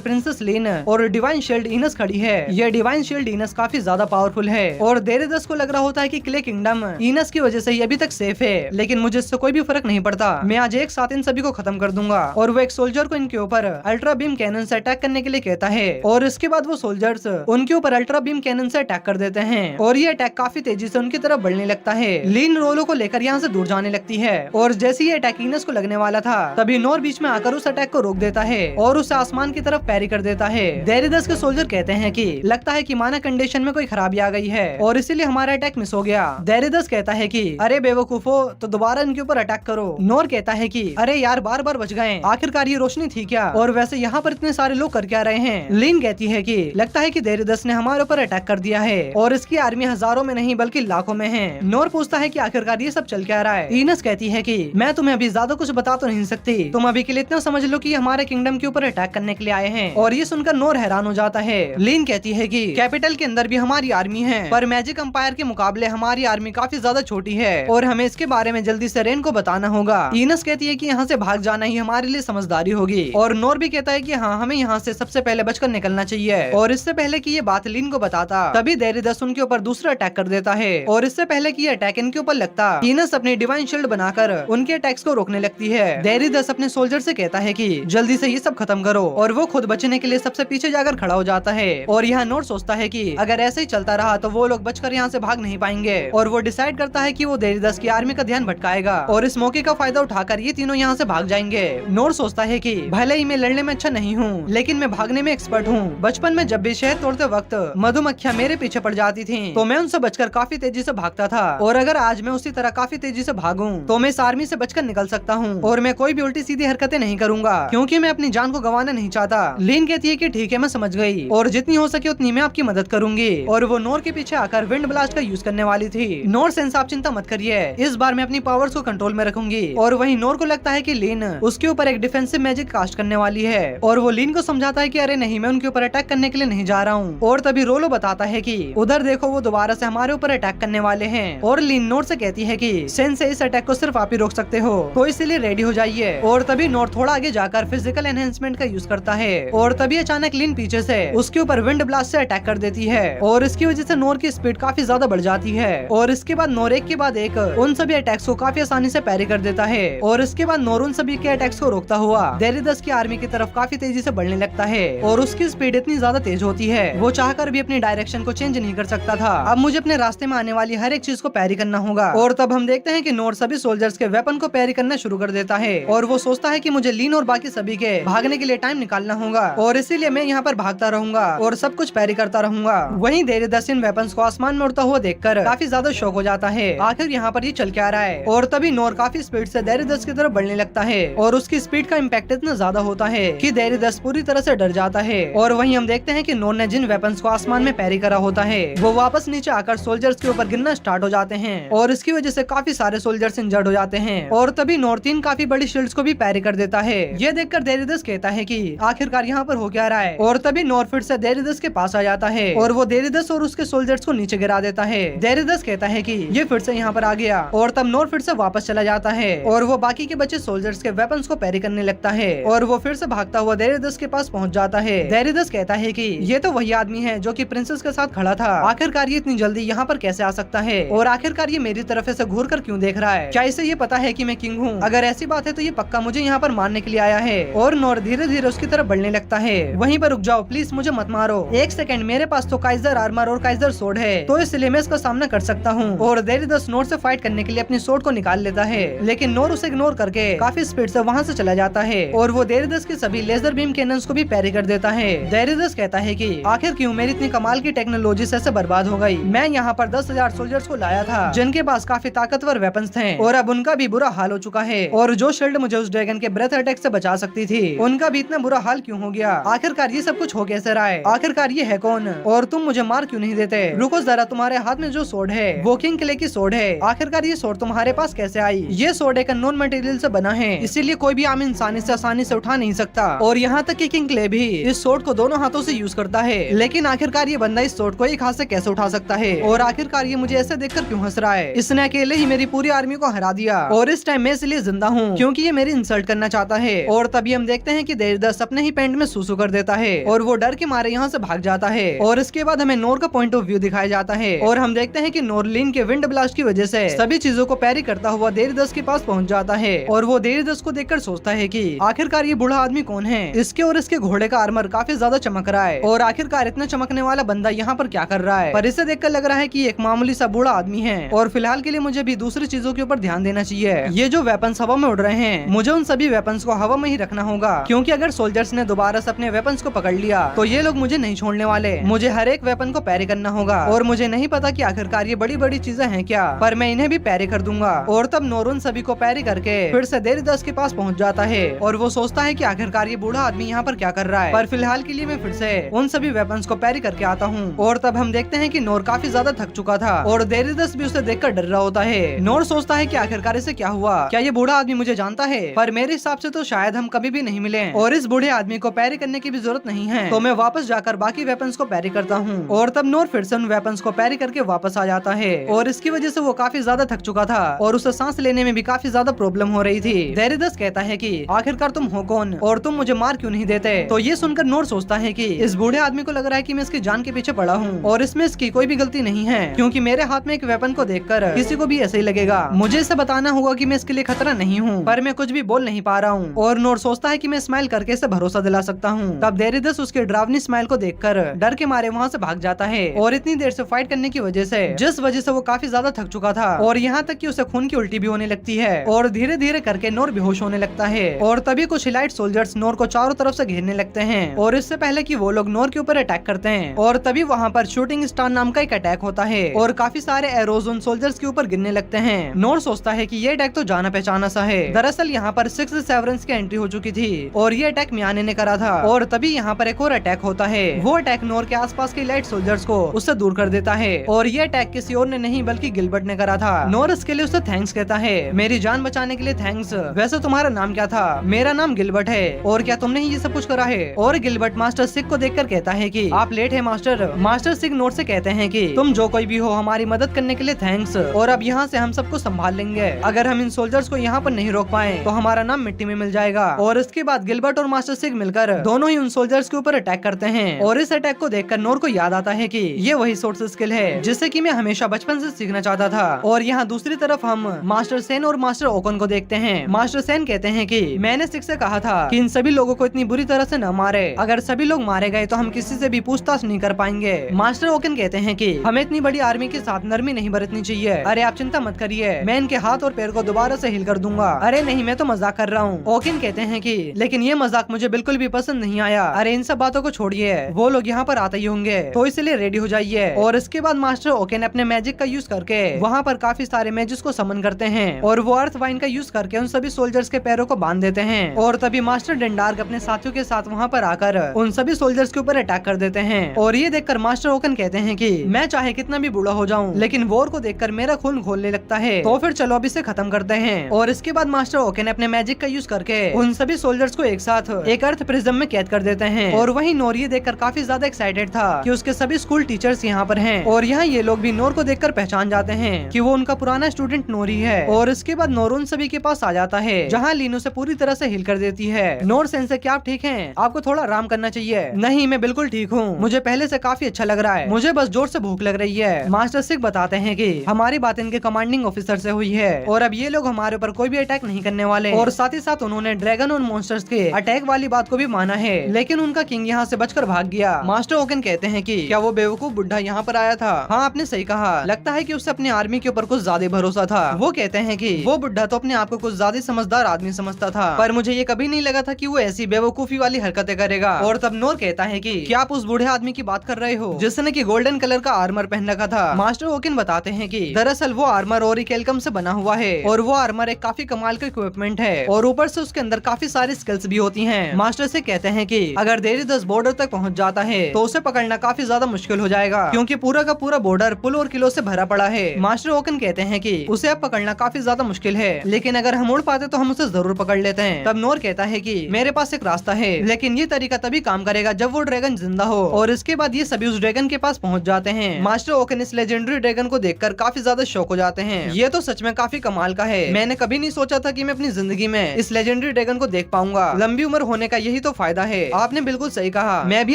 प्रिंसेस लिन और डिवाइन शील्ड इनस खड़ी है। ये डिवाइन शील्ड इनस काफी ज्यादा पावरफुल है और डेरिडस को लग रहा होता है कि क्ले किंगडम इनस की वजह से ही अभी तक सेफ है, लेकिन मुझे इससे कोई भी फर्क नहीं पड़ता। मैं आज एक साथ इन सभी को खत्म कर दूंगा। और वो एक सोल्जर को इनके ऊपर अल्ट्रा बीम कैनन से अटैक करने के लिए कहता है और इसके बाद वो सोल्जर्स उनके ऊपर अल्ट्रा बीम कैनन से अटैक कर देते हैं और ये अटैक काफी तेजी से उनकी तरफ बढ़ने लगता है। लिन रोलो को लेकर यहाँ से दूर जाने लगती है और जैसे ही अटैक इनस को लगने वाला था तभी नोर बीच में आकर उस अटैक को रोक देता है और उसे आसमान की तरफ पैरी कर देता है। डेरिडस के सोल्जर कहते हैं कि लगता है कि माना कंडीशन में कोई खराबी आ गई है और इसीलिए हमारा अटैक मिस हो गया। डेरिडस कहता है कि अरे बेवकूफो, तो दोबारा इनके ऊपर अटैक करो। नोर कहता है कि अरे यार बार बार बच गए, आखिरकार ये रोशनी थी क्या, और वैसे यहाँ पर इतने सारे लोग कर क्या रहे हैं। लिन कहती है कि लगता है कि डेरिडस ने हमारे ऊपर अटैक कर दिया है और इसकी आर्मी हजारों में नहीं बल्कि लाखों में है। नोर पूछता है कि आखिरकार ये सब चल क्या रहा है। इनस कहती है कि मैं तुम्हें अभी ज्यादा कुछ बता तो नहीं सकती, तुम अभी के लिए इतना समझ लो कि हमारे किंगडम के ऊपर अटैक करने के लिए आए हैं। और ये सुनकर नोर हैरान हो जाता है। लिन कहती है कि कैपिटल के अंदर भी हमारी आर्मी है, पर मैजिक एम्पायर के मुकाबले हमारी आर्मी काफी ज्यादा छोटी है और हमें इसके बारे में जल्दी से रेन को बताना होगा। इनस कहती है कि यहाँ से भाग जाना ही हमारे लिए समझदारी होगी और नोर भी कहता है कि हाँ, हमें यहाँ से सबसे पहले बचकर निकलना चाहिए। और इससे पहले कि ये बात लिन को बताता तभी डेरिडस उनके ऊपर दूसरा अटैक कर देता है और इससे पहले कि ये अटैक इनके ऊपर लगता इनस अपनी डिवाइन शील्ड बनाकर उनके अटैक्स को रोकने लगती है। डेरिडस अपने सोल्जर से कहता है कि जल्दी से ये सब खत्म करो और वो खुद बचने के लिए सबसे पीछे जाकर खड़ा हो जाता है। और यहाँ नोर सोचता है कि अगर ऐसे ही चलता रहा तो वो लोग बचकर यहाँ से भाग नहीं पाएंगे और वो डिसाइड करता है कि वो डेरिडस की आर्मी का ध्यान भटकाएगा और इस मौके का फायदा उठाकर ये तीनों यहाँ से भाग जाएंगे। नोर सोचता है कि भले ही मैं लड़ने में अच्छा नहीं हूँ लेकिन मैं भागने में एक्सपर्ट हूँ। बचपन में जब भी शहर तोड़ते वक्त मधुमक्खियाँ मेरे पीछे पड़ जाती थी तो मैं उनसे बचकर काफी तेजी से भागता था और अगर आज मैं उसी तरह काफी तेजी से भागूं तो मैं इस आर्मी से बचकर निकल सकता हूँ और मैं कोई भी उल्टी सीधी हरकतें नहीं करूंगा क्योंकि मैं अपनी जान को गंवाना नहीं चाहता। लिन कहती है कि ठीक है, मैं समझ गई और जितनी हो सके उतनी मैं आपकी मदद करूंगी। और वो नोर के पीछे आकर विंड ब्लास्ट का यूज करने वाली थी। नोर सेंस, आप चिंता मत करिए, इस बार मैं अपनी पावर्स को कंट्रोल में रखूंगी। और वहीं नोर को लगता है कि लिन उसके ऊपर एक डिफेंसिव मैजिक कास्ट करने वाली है और वो लिन को समझाता है कि अरे नहीं, मैं उनके ऊपर अटैक करने के लिए नहीं जा रहा हूँ। और तभी रोलो बताता है कि उधर देखो, वो दोबारा से हमारे ऊपर अटैक करने वाले हैं। और लिन नोर से कहती है कि सेंस, इस अटैक को सिर्फ आप ही रोक सकते हो तो इसलिए रेडी हो जाइए। और तभी नोर थोड़ा आगे जाकर फिजिकल एनहेंसमेंट का यूज करता है और तभी अचानक लिन पीछे से उसके ऊपर विंड ब्लास्ट से अटैक कर देती है और इसकी वजह से नोर की स्पीड काफी ज्यादा बढ़ जाती है। और इसके बाद नोर एक के बाद एक उन सभी अटैक्स को काफी आसानी से पैरी कर देता है और इसके बाद नोर उन सभी के अटैक्स को रोकता हुआ डेरिडस की आर्मी की तरफ काफी तेजी से बढ़ने लगता है और उसकी स्पीड इतनी ज्यादा तेज होती है वो चाहकर भी अपनी डायरेक्शन को चेंज नहीं कर सकता था। अब मुझे अपने रास्ते में आने वाली हर एक चीज को पैरी करना होगा। और तब हम देखते हैं कि नोर सभी सोल्जर्स के वेपन को पैरी करना शुरू कर देता है और वो सोचता है कि मुझे लिन और बाकी सभी के भागने के लिए टाइम निकालना होगा और इसीलिए मैं यहाँ पर भागता रहूंगा और सब कुछ पैरी करता रहूंगा। वहीं डेरिडस इन वेपन्स को आसमान में उड़ता हुआ देखकर काफी ज्यादा शौक हो जाता है, आखिर यहाँ पर ये चल क्या रहा है। और तभी नोर काफी स्पीड से डेरिडस की तरफ बढ़ने लगता है और उसकी स्पीड का इम्पैक्ट इतना ज्यादा होता है कि डेरिडस पूरी तरह से डर जाता है। और वहीं हम देखते हैं कि नोर ने जिन वेपन्स को आसमान में पैरी करा होता है वो वापस नीचे आकर सोल्जर्स के ऊपर गिरना स्टार्ट हो जाते हैं और इसकी वजह से काफी सारे सोल्जर्स इंजर्ड हो जाते हैं। और तभी नोर 3 काफी बड़ी शील्ड्स को भी पैरी कर देता है। ये देखकर डेरिडस कहता है कि आखिरकार यहाँ पर हो क्या रहा है। और तभी नोर फिर से डेरिडस के पास आ जाता है और वो डेरिडस और उसके सोल्जर्स को नीचे गिरा देता है। डेरिडस कहता है कि ये फिर से यहाँ पर आ गया और तब नोर फिर से वापस चला जाता है और वो बाकी के बचे सोल्जर्स के वेपन्स को पैरी करने लगता है और वो फिर से भागता हुआ डेरिडस के पास पहुँच जाता है। डेरिडस कहता है कि ये तो वही आदमी है जो कि प्रिंसेस के साथ खड़ा था, आखिरकार ये इतनी जल्दी यहाँ पर कैसे आ सकता है और आखिरकार ये मेरी तरफ से घूर कर क्यों देख रहा है, क्या इसे ये पता है कि मैं किंग हूँ? अगर ऐसी बात है तो ये पक्का मुझे यहाँ पर मारने के लिए आया है। और नोर धीरे धीरे उसकी तरफ बढ़ने लगता है। वहीं पर रुक जाओ प्लीज, मुझे मत मारो, एक सेकंड, मेरे पास तो काइजर आर्मर और काइजर सोर्ड है तो इसलिए मैं इसका सामना कर सकता हूँ। और डेरिडस नोर से फाइट करने के लिए अपनी सोर्ड को निकाल लेता है लेकिन नोर उसे इग्नोर करके काफी स्पीड से वहाँ से चला जाता है और वो डेरिडस के सभी लेजर बीम कैनन्स को भी पैरी कर देता है। डेरिडस कहता है कि आखिर क्यों मेरी इतनी कमाल की टेक्नोलॉजी से बर्बाद हो गई। मैं यहाँ पर 10,000 सोल्जर्स को लाया था जिनके पास काफी ताकतवर वेपन्स थे और अब उनका भी बुरा हाल हो चुका है और जो शील्ड मुझे उस ड्रैगन के ब्रेथ अटैक से बचा सकती थी उनका भी इतना बुरा हाल क्यों हो गया। आखिरकार ये सब कुछ हो कैसे रहा है, आखिरकार ये है कौन और तुम मुझे मार क्यों नहीं देते? रुको जरा, तुम्हारे हाथ में जो सोर्ड है वो किंग क्ले की सोर्ड है, आखिरकार ये सोर्ड तुम्हारे पास कैसे आई? ये सोर्ड एक अननोन मटेरियल से बना है इसीलिए कोई भी आम इंसान इसे आसानी से उठा नहीं सकता और यहाँ तक कि किंग क्ले ये भी इस सोर्ड को दोनों हाथों से यूज करता है, लेकिन आखिरकार ये बंदा इस सोर्ड को एक हाथ से कैसे उठा सकता है और आखिरकार ये मुझे ऐसे देखकर क्यों हंस रहा है। इसने अकेले ही मेरी पूरी आर्मी को हरा दिया और इस टाइम मैं इसलिए जिंदा हूँ क्योंकि ये मेरी इंसल्ट करना चाहता है। और तभी हम देखते हैं कि देवदत्त अपने ही पैंट में सूसू कर देता है और वो डर के मारे यहाँ से भाग जाता है। और इसके बाद हमें नोर का पॉइंट ऑफ व्यू दिखाया जाता है और हम देखते हैं कि नोरलिन के विंड ब्लास्ट की वजह से सभी चीजों को पैरी करता हुआ देवदत्त के पास पहुंच जाता है और वो देवदत्त को देखकर सोचता है कि आखिरकार ये बूढ़ा आदमी कौन है। इसके और इसके घोड़े का आर्मर काफी ज्यादा चमक रहा है और आखिरकार इतना चमकने वाला बंदा यहाँ पर क्या कर रहा है। पर इसे देखकर लग रहा है कि एक मामूली सा बूढ़ा आदमी है और फिलहाल के लिए मुझे भी दूसरी चीजों के ऊपर ध्यान देना चाहिए। ये जो वेपन्स हवा में उड़ रहे हैं, मुझे उन सभी वेपन्स को हवा में ही रखना होगा क्योंकि अगर सोल्जर्स ने दोबारा से अपने वेपन्स को पकड़ लिया तो ये लोग मुझे नहीं छोड़ने वाले। मुझे हर एक वेपन को पैरी करना होगा और मुझे नहीं पता कि आखिरकार ये बड़ी बड़ी चीजें हैं क्या, पर मैं इन्हें भी पैरी कर दूंगा। और तब नोरुन सभी को पैरी करके फिर से देवदत्त के पास पहुंच जाता है और वो सोचता है कि आखिरकार ये बूढ़ा आदमी यहाँ पर क्या कर रहा है। पर फिलहाल के लिए मैं फिर से उन सभी वेपन्स को पैरी करके आता हूँ। और तब हम देखते हैं कि नोर काफी ज्यादा थक चुका था और देवदत्त भी उसे देखकर डर रहा होता है। नोर सोचता है कि आखिरकार इसे क्या हुआ, क्या ये बूढ़ा आदमी मुझे जानता है। पर मेरे हिसाब से तो शायद हम कभी भी नहीं मिले और इस बूढ़े आदमी को पैरी करने की भी जरूरत नहीं है, तो मैं वापस जाकर बाकी वेपन्स को पैरी करता हूँ। और तब नोर फिर से उन वेपन्स को पैरी करके वापस आ जाता है और इसकी वजह से वो काफी ज्यादा थक चुका था और उसे सांस लेने में भी काफी ज्यादा प्रॉब्लम हो रही थी। देवदत्त कहता है कि आखिरकार तुम हो कौन और तुम मुझे मार क्यों नहीं देते। तो ये सुनकर नोर सोचता है कि इस बूढ़े आदमी को लग रहा है कि मैं इसकी जान के पीछे पड़ा हूँ और इसमें इसकी कोई भी गलती नहीं है क्योंकि मेरे हाथ में एक वेपन को देखकर किसी को भी ऐसे ही लगेगा। मुझे इसे बताना होगा कि मैं इसके लिए खतरा नहीं हूँ, पर मैं कुछ भी बोल नहीं पा रहा हूँ। और नोर सोचता है कि मैं स्माइल करके इसे भरोसा दिला सकता हूँ। तब देवदत्त उसके डरावनी स्माइल को देखकर डर के मारे वहाँ से भाग जाता है और इतनी देर से फाइट करने की वजह से जिस वजह से वो काफी ज्यादा थक चुका था और यहाँ तक कि उसे खून की उल्टी भी होने लगती है और धीरे धीरे करके नोर बेहोश होने लगता है। और तभी कुछ इलाइट सोल्जर्स नोर को चारों तरफ से घेरने लगते हैं और इससे पहले कि वो लोग नोर के ऊपर अटैक करते हैं और तभी वहाँ पर शूटिंग स्टार नाम का एक अटैक होता है और काफी सारे एरोज उन सोल्जर्स के ऊपर गिरने लगते हैं। नोर सोचता है कि ये अटैक तो जाना पहचाना सा है। दरअसल यहाँ पर 6 सेवरेंस की एंट्री हो चुकी थी और ये अटैक मियाने ने करा था। और तभी यहाँ पर एक और अटैक होता है। वो अटैक नोर के आसपास के इलाइट सोल्जर्स को उससे दूर कर देता है और ये अटैक किसी और ने नहीं बल्कि गिलबर्ट ने करा था। नोर इसके लिए उसे थैंक्स कहता है, मेरी जान बचाने के लिए थैंक्स। वैसे तुम्हारा नाम क्या था? मेरा नाम गिलबर्ट है। और क्या तुमने ही ये सब कुछ करा है? और गिलबर्ट मास्टर सिक को देखकर कहता है कि आप लेट है मास्टर। मास्टर सिक नोर से कहते हैं कि तुम जो कोई भी हो हमारी मदद करने के लिए थैंक्स और अब यहाँ से हम सबको संभाल लेंगे। अगर हम इन सोल्जर्स को यहाँ पर नहीं रोक पाए तो हमारा नाम मिट्टी में मिल जाएगा। और इसके बाद गिलबर्ट और मास्टर सिक मिलकर दोनों ही उन सोल्जर्स के ऊपर अटैक करते हैं और इस अटैक को देखकर नोर को याद आता है कि ये वही सोर्स स्किल है जिससे कि मैं हमेशा बचपन से सीखना चाहता था। और यहाँ दूसरी तरफ हम मास्टर सेन और मास्टर ओकन को देखते हैं। मास्टर सेन कहते हैं कि मैंने सिक से कहा था कि इन सभी लोगों को इतनी बुरी तरह से न मारे, अगर सभी लोग मारे गए तो हम किसी से भी पूछताछ नहीं कर पाएंगे। मास्टर ओकन कहते हैं कि हमें इतनी बड़ी आर्मी के साथ नरमी नहीं बरतनी चाहिए। अरे आप चिंता मत करिए, मैं इनके हाथ और पैर को दोबारा से हिल कर दूंगा। अरे नहीं, मैं तो मजाक कर रहा हूँ। ओकन कहते हैं कि लेकिन ये मजाक मुझे बिल्कुल भी पसंद नहीं आया। अरे इन सब बातों को छोड़िए, वो लोग यहाँ पर आते ही होंगे तो इसलिए रेडी हो जाइए। और इसके बाद मास्टर ओकन अपने मैजिक का यूज करके वहाँ पर काफी सारे मैजिक्स को समन करते हैं और वो अर्थ वाइन का यूज करके उन सभी सोल्जर्स के पैरों को बांध देते हैं। और तभी मास्टर डेंडार्क अपने साथियों के साथ वहाँ पर आकर उन सभी सोल्जर्स के ऊपर अटैक कर देते हैं। और ये देखकर मास्टर ओकन कहते हैं कि मैं चाहे कितना भी बूढ़ा हो जाऊं लेकिन वॉर को देखकर मेरा खून खोलने लगता है, तो फिर चलो अब इसे खत्म करते हैं। और इसके बाद मास्टर ओकन अपने मैजिक का यूज करके उन सभी सोल्जर्स को एक साथ एक अर्थ प्रिज्म में कैद कर देते हैं। और वहीं नोर ये देखकर काफी ज्यादा एक्साइटेड था कि उसके सभी स्कूल टीचर्स यहाँ पर हैं और यहाँ ये लोग भी नोर को देखकर पहचान जाते हैं कि वो उनका पुराना स्टूडेंट नोरी है। और इसके बाद नोर उन सभी के पास आ जाता है जहाँ लीन उसे पूरी तरह से हिल कर देती है। नोर सेंसे, क्या आप ठीक हैं? आपको थोड़ा आराम करना चाहिए। नहीं, मैं बिल्कुल ठीक हूँ, मुझे पहले से काफी अच्छा लग रहा है, मुझे बस जोर से भूख लग रही है। मास्टर सिक बताते हैं कि हमारी बात इनके कमांडिंग ऑफिसर से हुई है और अब ये लोग हमारे ऊपर कोई भी अटैक नहीं करने वाले। और साथ ही साथ उन्होंने ड्रैगन और मॉन्स्टर्स के अटैक वाली बात को भी माना है, लेकिन उनका किंग यहाँ से बचकर भाग गया। मास्टर ओकन कहते हैं कि क्या वो बेवकूफ बुढ़ा यहाँ पर आया था? हाँ, आपने सही कहा, लगता है कि उसे अपनी आर्मी के ऊपर कुछ ज्यादा भरोसा था। वो कहते हैं कि वो बुढ़ा तो अपने आप को कुछ ज्यादा समझदार आदमी समझता था, पर मुझे ये कभी नहीं लगा था कि वो ऐसी बेवकूफी वाली हरकतें करेगा। और तब नोर कहता है कि क्या आप उस बूढ़े आदमी की बात कर रहे हो जिसने कि गोल्डन कलर का आर्मर पहन रखा था? मास्टर ओकन बताते हैं कि दरअसल वो आर्मर ओरिकेलकम से बना हुआ है और वो आर्मर एक काफी कमाल का इक्विपमेंट है और ऊपर से उसके अंदर काफी सारी स्किल्स भी होती हैं। मास्टर से कहते हैं कि अगर देवदत्त बॉर्डर तक पहुंच जाता है तो उसे पकड़ना काफी ज्यादा मुश्किल हो जाएगा क्योंकि पूरा का पूरा बॉर्डर पुल और किलों से भरा पड़ा है। मास्टर ओकन कहते हैं कि उसे अब पकड़ना काफी ज्यादा मुश्किल है, लेकिन अगर हम उड़ पाते तो हम उसे जरूर पकड़ लेते हैं। तब नोर कहता है कि मेरे पास एक रास्ता है, लेकिन ये तरीका तभी काम करेगा जब वो ड्रैगन जिंदा हो। और इसके बाद ये सभी उस ड्रैगन के पास पहुंच जाते हैं। मास्टर ओकन इस लेजेंडरी ड्रैगन को देखकर काफी ज्यादा शॉक हो जाते हैं। ये तो सच में काफी कमाल का है। मैंने कभी नहीं सोचा था कि मैं अपनी जिंदगी में इस लेजेंडरी ड्रैगन को देख पाऊंगा। लंबी उम्र होने का यही तो फायदा है। आपने बिल्कुल सही कहा। मैं भी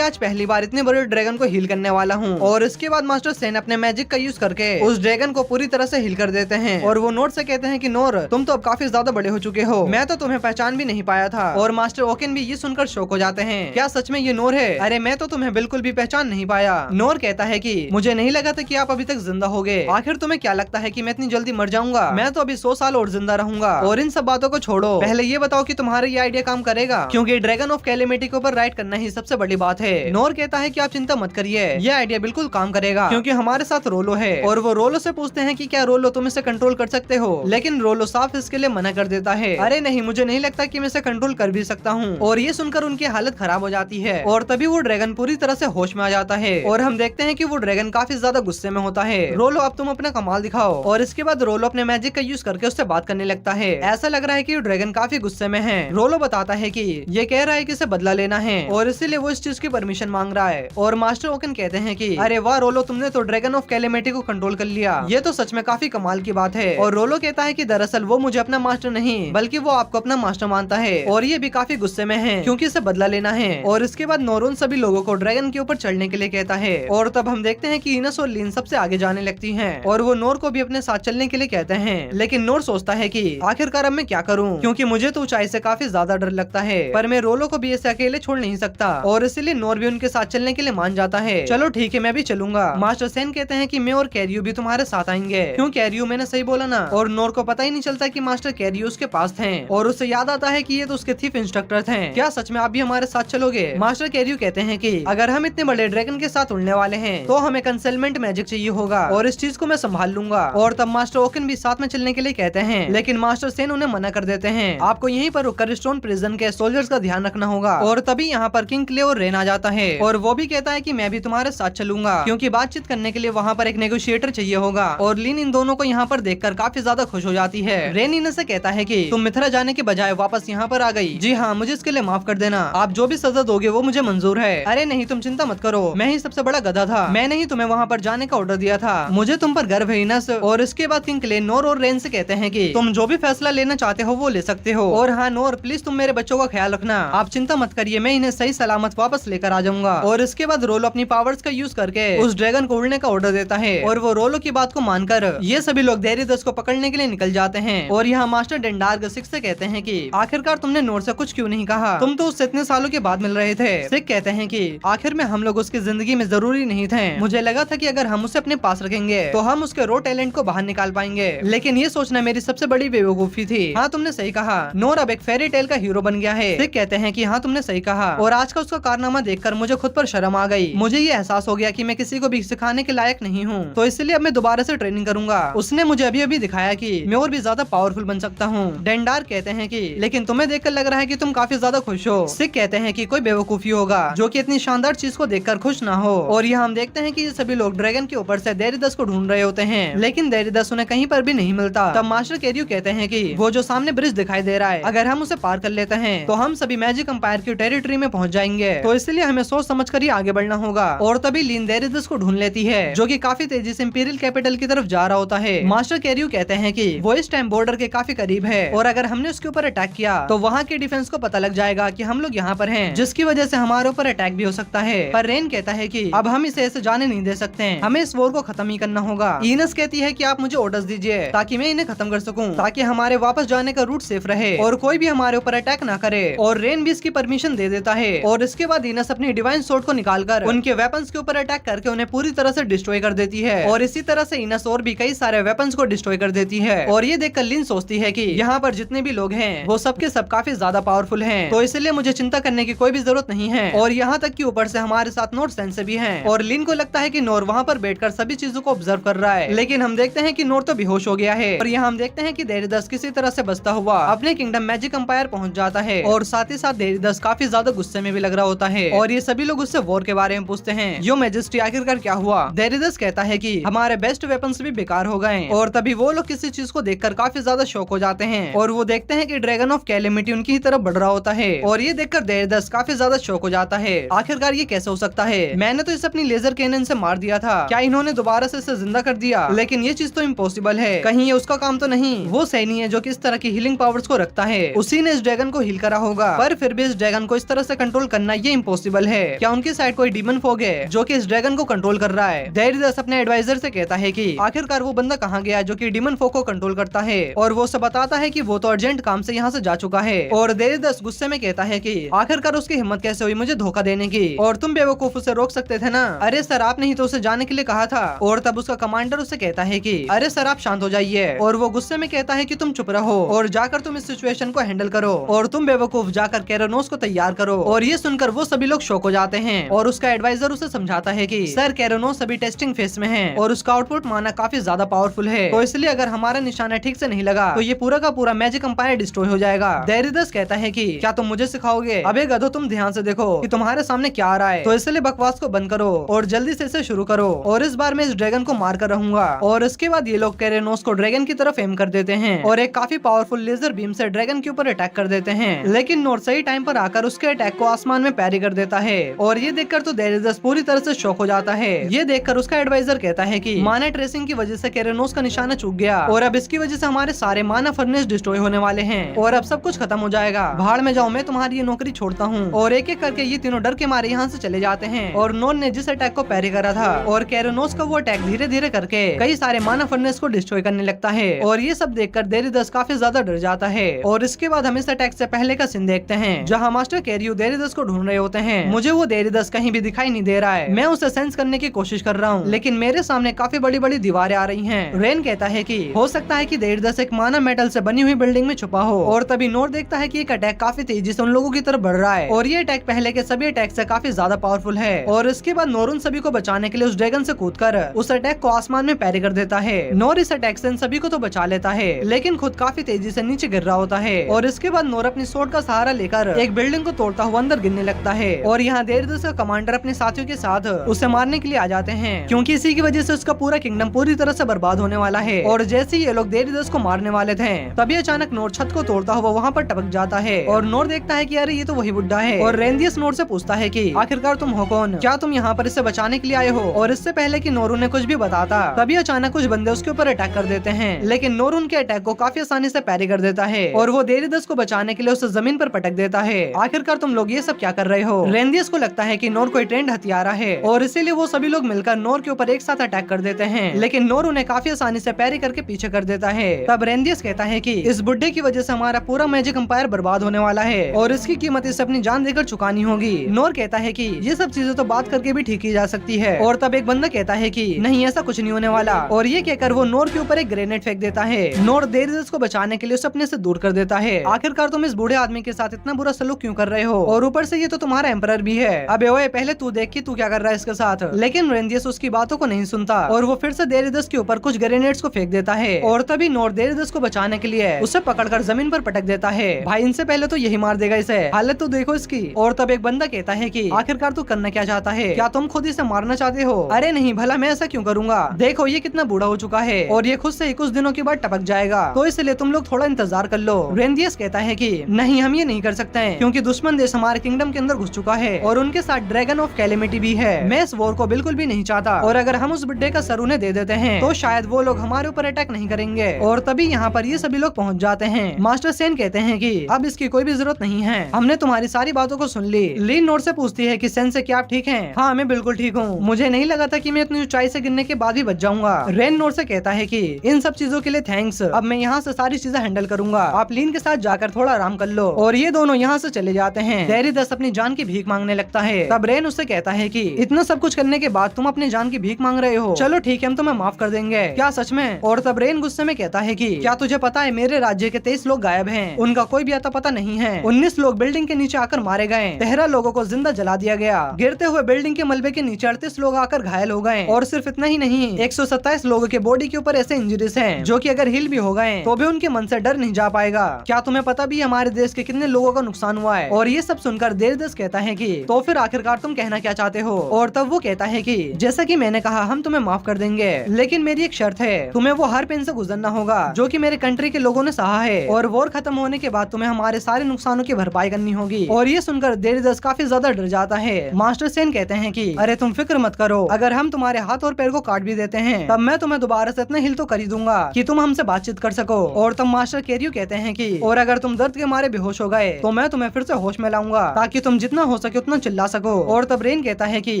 आज पहली बार इतने बड़े ड्रैगन को हील करने वाला हूँ। और इसके बाद मास्टर सेन अपने मैजिक का यूज करके उस ड्रैगन को पूरी तरह से हील कर देते हैं। और वो नोर से कहते हैं कि नोर, तुम तो अब काफी ज्यादा बड़े हो चुके हो, मैं तो तुम्हें पहचान भी नहीं पाया था। और मास्टर ओकन भी ये सुनकर शॉक हो जाते हैं। क्या सच में ये नोर है? अरे मैं तो तुम्हें बिल्कुल भी पहचान नहीं पाया। नोर कहता है कि मुझे नहीं लगा था कि आप अभी तक जिंदा होगे। आखिर तुम्हें क्या लगता है कि मैं इतनी जल्दी मर जाऊंगा? मैं तो अभी 100 साल और जिंदा रहूंगा। और इन सब बातों को छोड़ो, पहले ये बताओ कि तुम्हारा ये आइडिया काम करेगा? क्योंकि ड्रैगन ऑफ कैलेमिटी के ऊपर राइड करना ही सबसे बड़ी बात है। नोर कहता है कि आप चिंता मत करिए, ये आइडिया बिल्कुल काम करेगा, क्योंकि हमारे साथ रोलो है। और वो रोलो से पूछते हैं कि क्या रोलो तुम इसे कंट्रोल कर सकते हो? लेकिन रोलो साफ इसके लिए मना कर देता है। अरे नहीं, मुझे नहीं लगता कि मैं इसे कंट्रोल कर भी सकता हूँ। और ये सुनकर उनकी हालत खराब हो जाती है। और तभी वो ड्रैगन पूरी तरह से होश में आ जाता है। और हम देखते हैं कि वो ड्रैगन काफी ज्यादा गुस्से में होता है। रोलो, अब तुम अपना कमाल दिखाओ। और इसके बाद रोलो अपने मैजिक का यूज करके उससे बात करने लगता है। ऐसा लग रहा है कि ड्रैगन काफी गुस्से में है। रोलो बताता है कि ये कह रहा है कि इसे बदला लेना है और इसीलिए वो इस चीज की परमिशन मांग रहा है। और मास्टर ओकन कहते हैं कि अरे वाह रोलो, तुमने तो ड्रैगन ऑफ कैलेमिटी को कंट्रोल कर लिया। ये तो सच में काफी कमाल की बात है। और रोलो कहता है कि दरअसल वो मुझे अपना मास्टर नहीं बल्कि वो आपको अपना मास्टर मानता है। और ये भी काफी गुस्से में है क्योंकि इसे बदला लेना है। और इसके बाद नोरून सभी लोगों को ड्रैगन के ऊपर चढ़ने के लिए कहता है। और तब हम देखते हैं कि इनस और लीन सबसे आगे जाने लगती हैं। और वो नोर को भी अपने साथ चलने के लिए कहते हैं। लेकिन नोर सोचता है कि आखिरकार अब मैं क्या करूं, क्योंकि मुझे तो ऊंचाई से काफी ज्यादा डर लगता है। पर मैं रोलो को भी ऐसे अकेले छोड़ नहीं सकता। और इसीलिए नोर भी उनके साथ चलने के लिए मान जाता है। चलो ठीक है, मैं भी चलूंगा। मास्टर सेन कहते हैं कि मैं और कैरियो भी तुम्हारे साथ आएंगे। क्यों कैरियो, मैंने सही बोला ना? और नोर को पता ही नहीं चलता कि मास्टर कैरियो उसके पास थे। और उसे याद आता है कि ये तो उसके थीफ इंस्ट्रक्टर थे। क्या सच में आप भी हमारे साथ चलोगे? मास्टर कैरियो कहते हैं कि अगर हम इतने बड़े ड्रैगन के साथ उड़ने वाले हैं तो हमें कंसेलमेंट मैजिक चाहिए होगा और इस चीज को मैं संभाल लूंगा। और तब मास्टर ओकन भी साथ में चलने के लिए कहते हैं। लेकिन मास्टर सेन उन्हें मना कर देते हैं। आपको यहीं पर रुककर स्टोन प्रिजन के सोल्जर्स का ध्यान रखना होगा। और तभी यहाँ पर किंग क्ले और रेन आ जाता है। और वो भी कहता है कि मैं भी तुम्हारे साथ चलूंगा, क्योंकि बातचीत करने के लिए वहाँ पर एक नेगोशिएटर चाहिए होगा। और लिन इन दोनों को यहाँ पर देखकर काफी ज्यादा खुश हो जाती है। रेन इन्हें से कहता है कि तुम मिथिला जाने के बजाय वापस यहाँ पर आ गई। जी हाँ, मुझे इसके लिए माफ कर देना। आप जो भी सजा दोगे वो मुझे मंजूर है। अरे नहीं, तुम चिंता मत करो, मैं ही सबसे बड़ा गधा था। मैंने ही तुम्हें वहाँ पर जाने का ऑर्डर दिया था। मुझे तुम पर गर्व है इनस। और इसके बाद किंग क्ले नोर और रेन से कहते हैं कि तुम जो भी फैसला लेना चाहते हो वो ले सकते हो। और हाँ नोर, प्लीज तुम मेरे बच्चों का ख्याल रखना। आप चिंता मत करिए, मैं इन्हें सही सलामत वापस लेकर आ जाऊंगा। और इसके बाद रोलो अपनी पावर्स का यूज करके उस ड्रैगन को उड़ने का ऑर्डर देता है। और वो रोलो की बात को मानकर ये सभी लोग डेरिदस को पकड़ने के लिए निकल जाते हैं। और यहाँ मास्टर डेंडार्ग सिक से कहते हैं कि आखिरकार तुमने नोर से कुछ क्यों नहीं कहा? तुम तो उससे इतने सालों के बाद मिल रहे थे। सिक कहते हैं कि आखिर में हम लोग उसकी जिंदगी में जरूरी नहीं थे। मुझे लगा था कि अगर हम उसे अपने पास रखेंगे तो हम उसके रो टैलेंट को बाहर निकाल पाएंगे, लेकिन ये सोचना मेरी सबसे बड़ी बेवकूफी थी। हाँ तुमने सही कहा, नोर अब एक फेरी टेल का हीरो बन गया है। सिक कहते हैं कि हाँ तुमने सही कहा, और आज का उसका कारनामा देखकर मुझे खुद पर शर्म आ गई। मुझे ये एहसास हो गया कि मैं किसी को भी सिखाने के लायक नहीं हूँ, तो इसलिए अब मैं दोबारा से ट्रेनिंग करूंगा। उसने मुझे अभी अभी दिखाया कि मैं और भी ज्यादा पावरफुल बन सकता हूँ। डेंडार कहते हैं कि लेकिन तुम्हें देखकर लग रहा है कि तुम काफी ज्यादा खुश हो। सिक कहते हैं कि कोई बेवकूफी होगा जो कि इतनी शानदार चीज को देखकर खुश ना हो। और यहाँ हम देखते हैं कि ये सभी लोग ड्रैगन के ऊपर से डेरिदस को ढूंढ रहे होते हैं, लेकिन डेरिदस उन्हें कहीं पर भी नहीं मिलता। तब मास्टर कैरियो कहते हैं कि वो जो सामने ब्रिज दिखाई दे रहा है, अगर हम उसे पार कर लेते हैं तो हम सभी मैजिक एम्पायर की टेरिटरी में पहुंच जाएंगे, तो इसलिए हमें सोच समझकर ही आगे बढ़ना होगा। और तभी लीन डेरिदस को ढूंढ लेती है, जो कि काफी तेजी से इंपीरियल कैपिटल की तरफ जा रहा होता है। मास्टर कैरियो कहते हैं कि वो इस टाइम बॉर्डर के काफी करीब है, और अगर हमने उसके ऊपर अटैक किया तो वहाँ के डिफेंस को पता लग जाएगा कि हम लोग यहाँ पर हैं, जिसकी वजह से हमारे ऊपर अटैक भी हो सकता है। पर रेन कहता है कि अब हम इसे ऐसे जाने नहीं दे सकते, हमें इस वॉर को खत्म ही करना होगा। इनस कहती है कि आप मुझे ऑर्डर्स दीजिए ताकि मैं इन्हें खत्म कर सकूं, ताकि हमारे वापस जाने का रूट सेफ रहे और कोई भी हमारे ऊपर अटैक ना करे। और रेन भी इसकी परमिशन दे देता है। और इसके बाद इनस अपनी डिवाइन सोर्ड को निकालकर उनके वेपन्स के ऊपर अटैक करके उन्हें पूरी तरह से डिस्ट्रॉय कर देती है। और इसी तरह से इनस और भी कई सारे वेपन्स को डिस्ट्रॉय कर देती है। और ये देखकर लिन सोचती है कि यहाँ पर जितने भी लोग हैं वो सबके सब काफी ज्यादा पावरफुल हैं, तो इसलिए मुझे चिंता करने की कोई भी जरूरत नहीं है। और यहाँ तक कि ऊपर से हमारे साथ नोर सेंसे भी हैं। और लिन को लगता है कि नोर वहाँ पर बैठकर सभी चीजों को ऑब्जर्व कर रहा है, लेकिन हम देखते हैं कि नोर तो बेहोश हो गया है। और यहाँ हम देखते हैं कि डेरिदस किसी तरह से बचता हुआ अपने किंगडम मैजिक एम्पायर पहुंच जाता है। और साथ ही साथ डेरिदस काफी ज्यादा गुस्से में भी लग रहा होता है। और ये सभी लोग उससे वॉर के बारे में पूछते हैं, यो मैजेस्टी आखिरकार क्या हुआ? डेरिदस कहता है कि हमारे बेस्ट वेपन्स भी बेकार हो गए। और तभी वो लोग किसी चीज को देखकर काफी ज्यादा शॉक हो जाते हैं, और वो देखते हैं कि ड्रैगन ऑफ कैलेमिटी उनकी ही तरफ बढ़ रहा होता है। और ये देखकर देखकर डेरिडस काफी ज्यादा शॉक हो जाता है। आखिरकार ये कैसे हो सकता है? मैंने तो इसे अपनी लेजर कैनन से मार दिया था, क्या इन्होंने दोबारा से इसे जिंदा कर दिया? लेकिन ये चीज तो इम्पॉसिबल है, कहीं ये उसका काम तो नहीं? वो सैनी है जो कि इस तरह की हीलिंग पावर्स को रखता है, उसी ने इस ड्रैगन को हील करा होगा, पर फिर भी इस ड्रैगन को इस तरह से कंट्रोल करना ये इम्पॉसिबल है। क्या उनकी साइड कोई डीमन फोग है जो कि इस ड्रैगन को कंट्रोल कर रहा है? डेरिडस अपने एडवाइजर से कहता है कि आखिरकार वो बंदा कहाँ गया जो कि डीमन फोग को कंट्रोल करता है, और वो सब बताता है कि वो तो अर्जेंट काम से यहाँ से जा चुका है। और डेरिडस गुस्से में कहता है कि आखिरकार उसकी हिम्मत कैसे हुई मुझे धोखा देने की, और तुम बेवकूफ उसे रोक सकते थे ना। अरे सर आप नहीं तो उसे जाने के लिए कहा था। और तब उसका कमांडर उसे कहता है कि अरे सर आप शांत हो जाइए, और वो गुस्से में कहता है कि तुम चुप रहो और जाकर तुम इस सिचुएशन को हैंडल करो, और तुम बेवकूफ जाकर कैरोनोस को तैयार करो। और ये सुनकर वो सभी लोग शॉक हो जाते हैं, और उसका एडवाइजर उसे समझाता है कि सर कैरोनोस अभी टेस्टिंग फेज में है और उसका आउटपुट माना काफी ज्यादा पावरफुल है, तो इसलिए अगर हमारा निशाना ठीक से नहीं लगा तो ये पूरा का पूरा मैजिक एम्पायर डिस्ट्रॉय हो जाएगा। डेरिडस कहता है कि क्या तुम मुझे सिखाओगे? अबे गधो तुम ध्यान से देखो कि तुम्हारे सामने क्या आ रहा है, तो इसलिए बकवास को बंद करो और जल्दी से इसे शुरू करो, और इस बार मैं इस ड्रैगन को मार कर रहूंगा। और इसके बाद ये लोग कैरोनोस को ड्रैगन की तरफ एम कर देते हैं और एक काफी पावरफुल लेजर बीम से ड्रैगन के ऊपर अटैक कर देते हैं, लेकिन नोर सही टाइम पर आकर उसके अटैक को आसमान में पैरी कर देता है। और ये देखकर तो डेरिडस पूरी तरह से शॉक हो जाता है। ये देखकर उसका एडवाइजर कहता है कि माना ट्रेसिंग की वजह से कैरोनोस का निशाना चूक गया, और अब इसकी वजह से हमारे सारे माना फर्नेस डिस्ट्रॉय होने वाले हैं और अब सब कुछ खत्म हो जाएगा। भाड़ में जाओ, मैं तुम्हारी ये नौकरी छोड़ता हूँ। और एक एक करके ये तीनों डर के मारे यहाँ से चले जाते हैं। और नोर ने जिस अटैक को पैरी करा था और कैरोनोस का वो अटैक धीरे धीरे करके कई सारे माना फर्नेस को डिस्ट्रॉय करने लगता है। और ये सब देखकर डेरिडस काफी ज्यादा डर जाता है। और इसके बाद हम इस अटैक से पहले का सीन देखते हैं जहाँ मास्टर कैरियो डेरिडस को ढूंढ रहे होते हैं। मुझे वो डेरिडस कहीं भी दिखाई नहीं दे रहा है, मैं उसे सेंस करने की कोशिश कर रहा हूँ, लेकिन मेरे सामने काफी बड़ी बड़ी दीवारें आ रही हैं। रेन कहता है कि हो सकता है कि डेरिडस एक माना मेटल से बनी हुई बिल्डिंग में छुपा हो। और तभी नोर देखता है कि एक अटैक काफी तेजी से उन लोगों की तरफ बढ़ रहा है, और ये अटैक पहले के सभी अटैक से काफी ज्यादा पावरफुल है। और इसके बाद नोर उन सभी को बचाने के लिए उस ड्रैगन से कूदकर उस अटैक को आसमान में पैरी कर देता है। नोर इस अटैक से इन सभी को तो बचा लेता है, लेकिन खुद काफी तेजी से नीचे गिर रहा होता है। और इसके बाद नोर अपनी सोर्ड का सहारा लेकर एक बिल्डिंग को तोड़ता हुआ अंदर गिरने लगता है। और यहाँ डेरिडस का कमांडर अपने साथियों के साथ उसे मारने के लिए आ जाते हैं, क्योंकि इसी की वजह से उसका पूरा किंगडम पूरी तरह से बर्बाद होने वाला है। और जैसे ही ये लोग डेरिडस को मारने वाले थे, तभी अचानक नोर छत को तोड़ता हुआ वहाँ पर टपक जाता है। और नोर देखता है कि अरे ये तो वही बुड्ढा है। और रेंदियस नोर से पूछता है कि आखिरकार तुम हो कौन, क्या तुम यहाँ पर इसे बचाने के लिए आए हो? और इससे पहले कि नोर उन्हें कुछ भी बताता, तभी अचानक कुछ बंदे उसके ऊपर अटैक कर देते हैं, लेकिन नोर उनके अटैक को काफी आसानी से पैरी कर देता है और वो डेरिडस को बचाने के लिए उसे जमीन पर पटक देता है। आखिरकार तुम लोग ये सब क्या कर रहे हो? रेंदियस को लगता है कि नोर कोई ट्रेंड हथियारा है, और इसीलिए वो सभी लोग मिलकर नोर के ऊपर एक साथ अटैक कर देते हैं, लेकिन नोर उन्हें काफी आसानी से पैरी करके पीछे कर देता है। तब रेंदियस कहता है कि इस बुड्ढे की वजह से हमारा पूरा मैजिक एम्पायर बर्बाद होने वाला है और इसकी कीमत इसे अपनी जान देकर चुकानी होगी। नोर कहता है कि ये सब चीजें तो बात करके भी ठीक की जा सकती है। और तब एक बंदा कहता है कि नहीं ऐसा कुछ नहीं होने वाला, और ये कहकर वो नोर के ऊपर एक ग्रेनेड फेंक देता है। नोर डेरिडस को बचाने के लिए उसे अपने से दूर कर देता है। आखिरकार तुम इस बूढ़े आदमी के साथ इतना बुरा सलूक क्यों कर रहे हो? और ऊपर से ये तो तुम्हारा एम्परर भी है। अबे ओए पहले तू देख कि तू क्या कर रहा है इसके साथ। लेकिन रेंदियस उसकी बातों को नहीं सुनता और वो फिर से डेरिडस के ऊपर कुछ ग्रेनेड्स को फेंक देता है। और तभी नोर डेरिडस को बचाने के लिए उसे पकड़कर जमीन पर पटक देता है। भाई इनसे पहले तो यही मार देगा इसे, हालत तो देखो इसकी। और तब एक बंदा कहता है कि आखिरकार तू करना क्या चाहता है? क्या तुम खुद इसे मारना चाहते हो? अरे नहीं, भला मैं ऐसा क्यों करूंगा? देखो ये कितना बूढ़ा हो चुका है और ये खुद से ही कुछ दिनों के बाद टपक जाएगा, तो इसलिए तुम लोग थोड़ा इंतजार कर लो। रेंदियस कहता है कि नहीं, हम ये नहीं कर सकते हैं, क्योंकि दुश्मन देश हमारे किंगडम के अंदर घुस चुका है और उनके साथ ड्रैगन ऑफ कैलेमिटी भी है। मैं इस वॉर को बिल्कुल भी नहीं चाहता, और अगर हम उस बुड्ढे का सर उन्हें दे देते हैं तो शायद वो लोग हमारे ऊपर अटैक नहीं करेंगे। और तभी यहाँ पर ये सभी लोग पहुँच जाते हैं। मास्टर सेन कहते हैं कि अब इसकी कोई भी जरूरत नहीं है, हमने तुम्हारी सारी बातों को सुन ली। लीन नोट से पूछती है कि सेन से क्या आप ठीक हैं? हाँ मैं बिल्कुल ठीक हूँ, मुझे नहीं लगा था कि मैं इतनी ऊंचाई से गिरने के बाद भी बच जाऊंगा। रेन नोट से कहता है कि इन सब चीजों के लिए थैंक्स, अब मैं यहाँ से सारी चीजें हैंडल करूंगा, आप लीन के साथ जाकर थोड़ा आराम कर लो। और ये दोनों यहाँ से चले जाते हैं। डेरिडस अपनी जान की भीख मांगने लगता है। तब रेन उससे कहता है कि इतना सब कुछ करने के बाद तुम अपनी जान की भीख मांग रहे हो, चलो ठीक है हम तुम्हें माफ कर देंगे। क्या सच में? और तब रेन गुस्से में कहता है कि क्या तुझे पता है मेरे राज्य के 23 लोग गायब हैं, उनका कोई भी अता पता नहीं है। 19 लोग बिल्डिंग के नीचे आकर मारे गए, 13 लोगों को जिंदा जला दिया गया, गिरते हुए बिल्डिंग के मलबे के नीचे 38 लोग आकर घायल हो गए, और सिर्फ इतना ही नहीं 127 लोगों के बॉडी के ऊपर ऐसे इंजरीज हैं जो कि अगर हील भी हो गए तो भी उनके मन से डर नहीं जा पाएगा। क्या तुम्हें पता भी हमारे देश के कितने लोगों का नुकसान हुआ है? और ये सब सुनकर डेरिडस कहता है कि तो फिर आखिरकार तुम कहना क्या चाहते हो? और तब वो कहता है कि जैसा कि मैंने कहा हम तुम्हें माफ कर देंगे, लेकिन मेरी एक शर्त है, तुम्हें वो हर पेन से गुजरना होगा जो कि मेरे कंट्री के लोगों ने सहा है, और वॉर खत्म होने के बाद तुम्हें हमारे सारे नुकसानों की भरपाई करनी बननी होगी। और ये सुनकर डेरिडस काफी ज्यादा डर जाता है। मास्टर सेन कहते हैं कि अरे तुम फिक्र मत करो, अगर हम तुम्हारे हाथ और पैर को काट भी देते हैं तब मैं तुम्हें दोबारा से इतना हिल तो कर ही दूंगा कि तुम हमसे बातचीत कर सको। और तब मास्टर केरियो कहते हैं कि और अगर तुम दर्द के मारे बेहोश हो गए तो मैं तुम्हें फिर से होश में लाऊंगा ताकि तुम जितना हो सके उतना चिल्ला सको। और तब रेन कहता है कि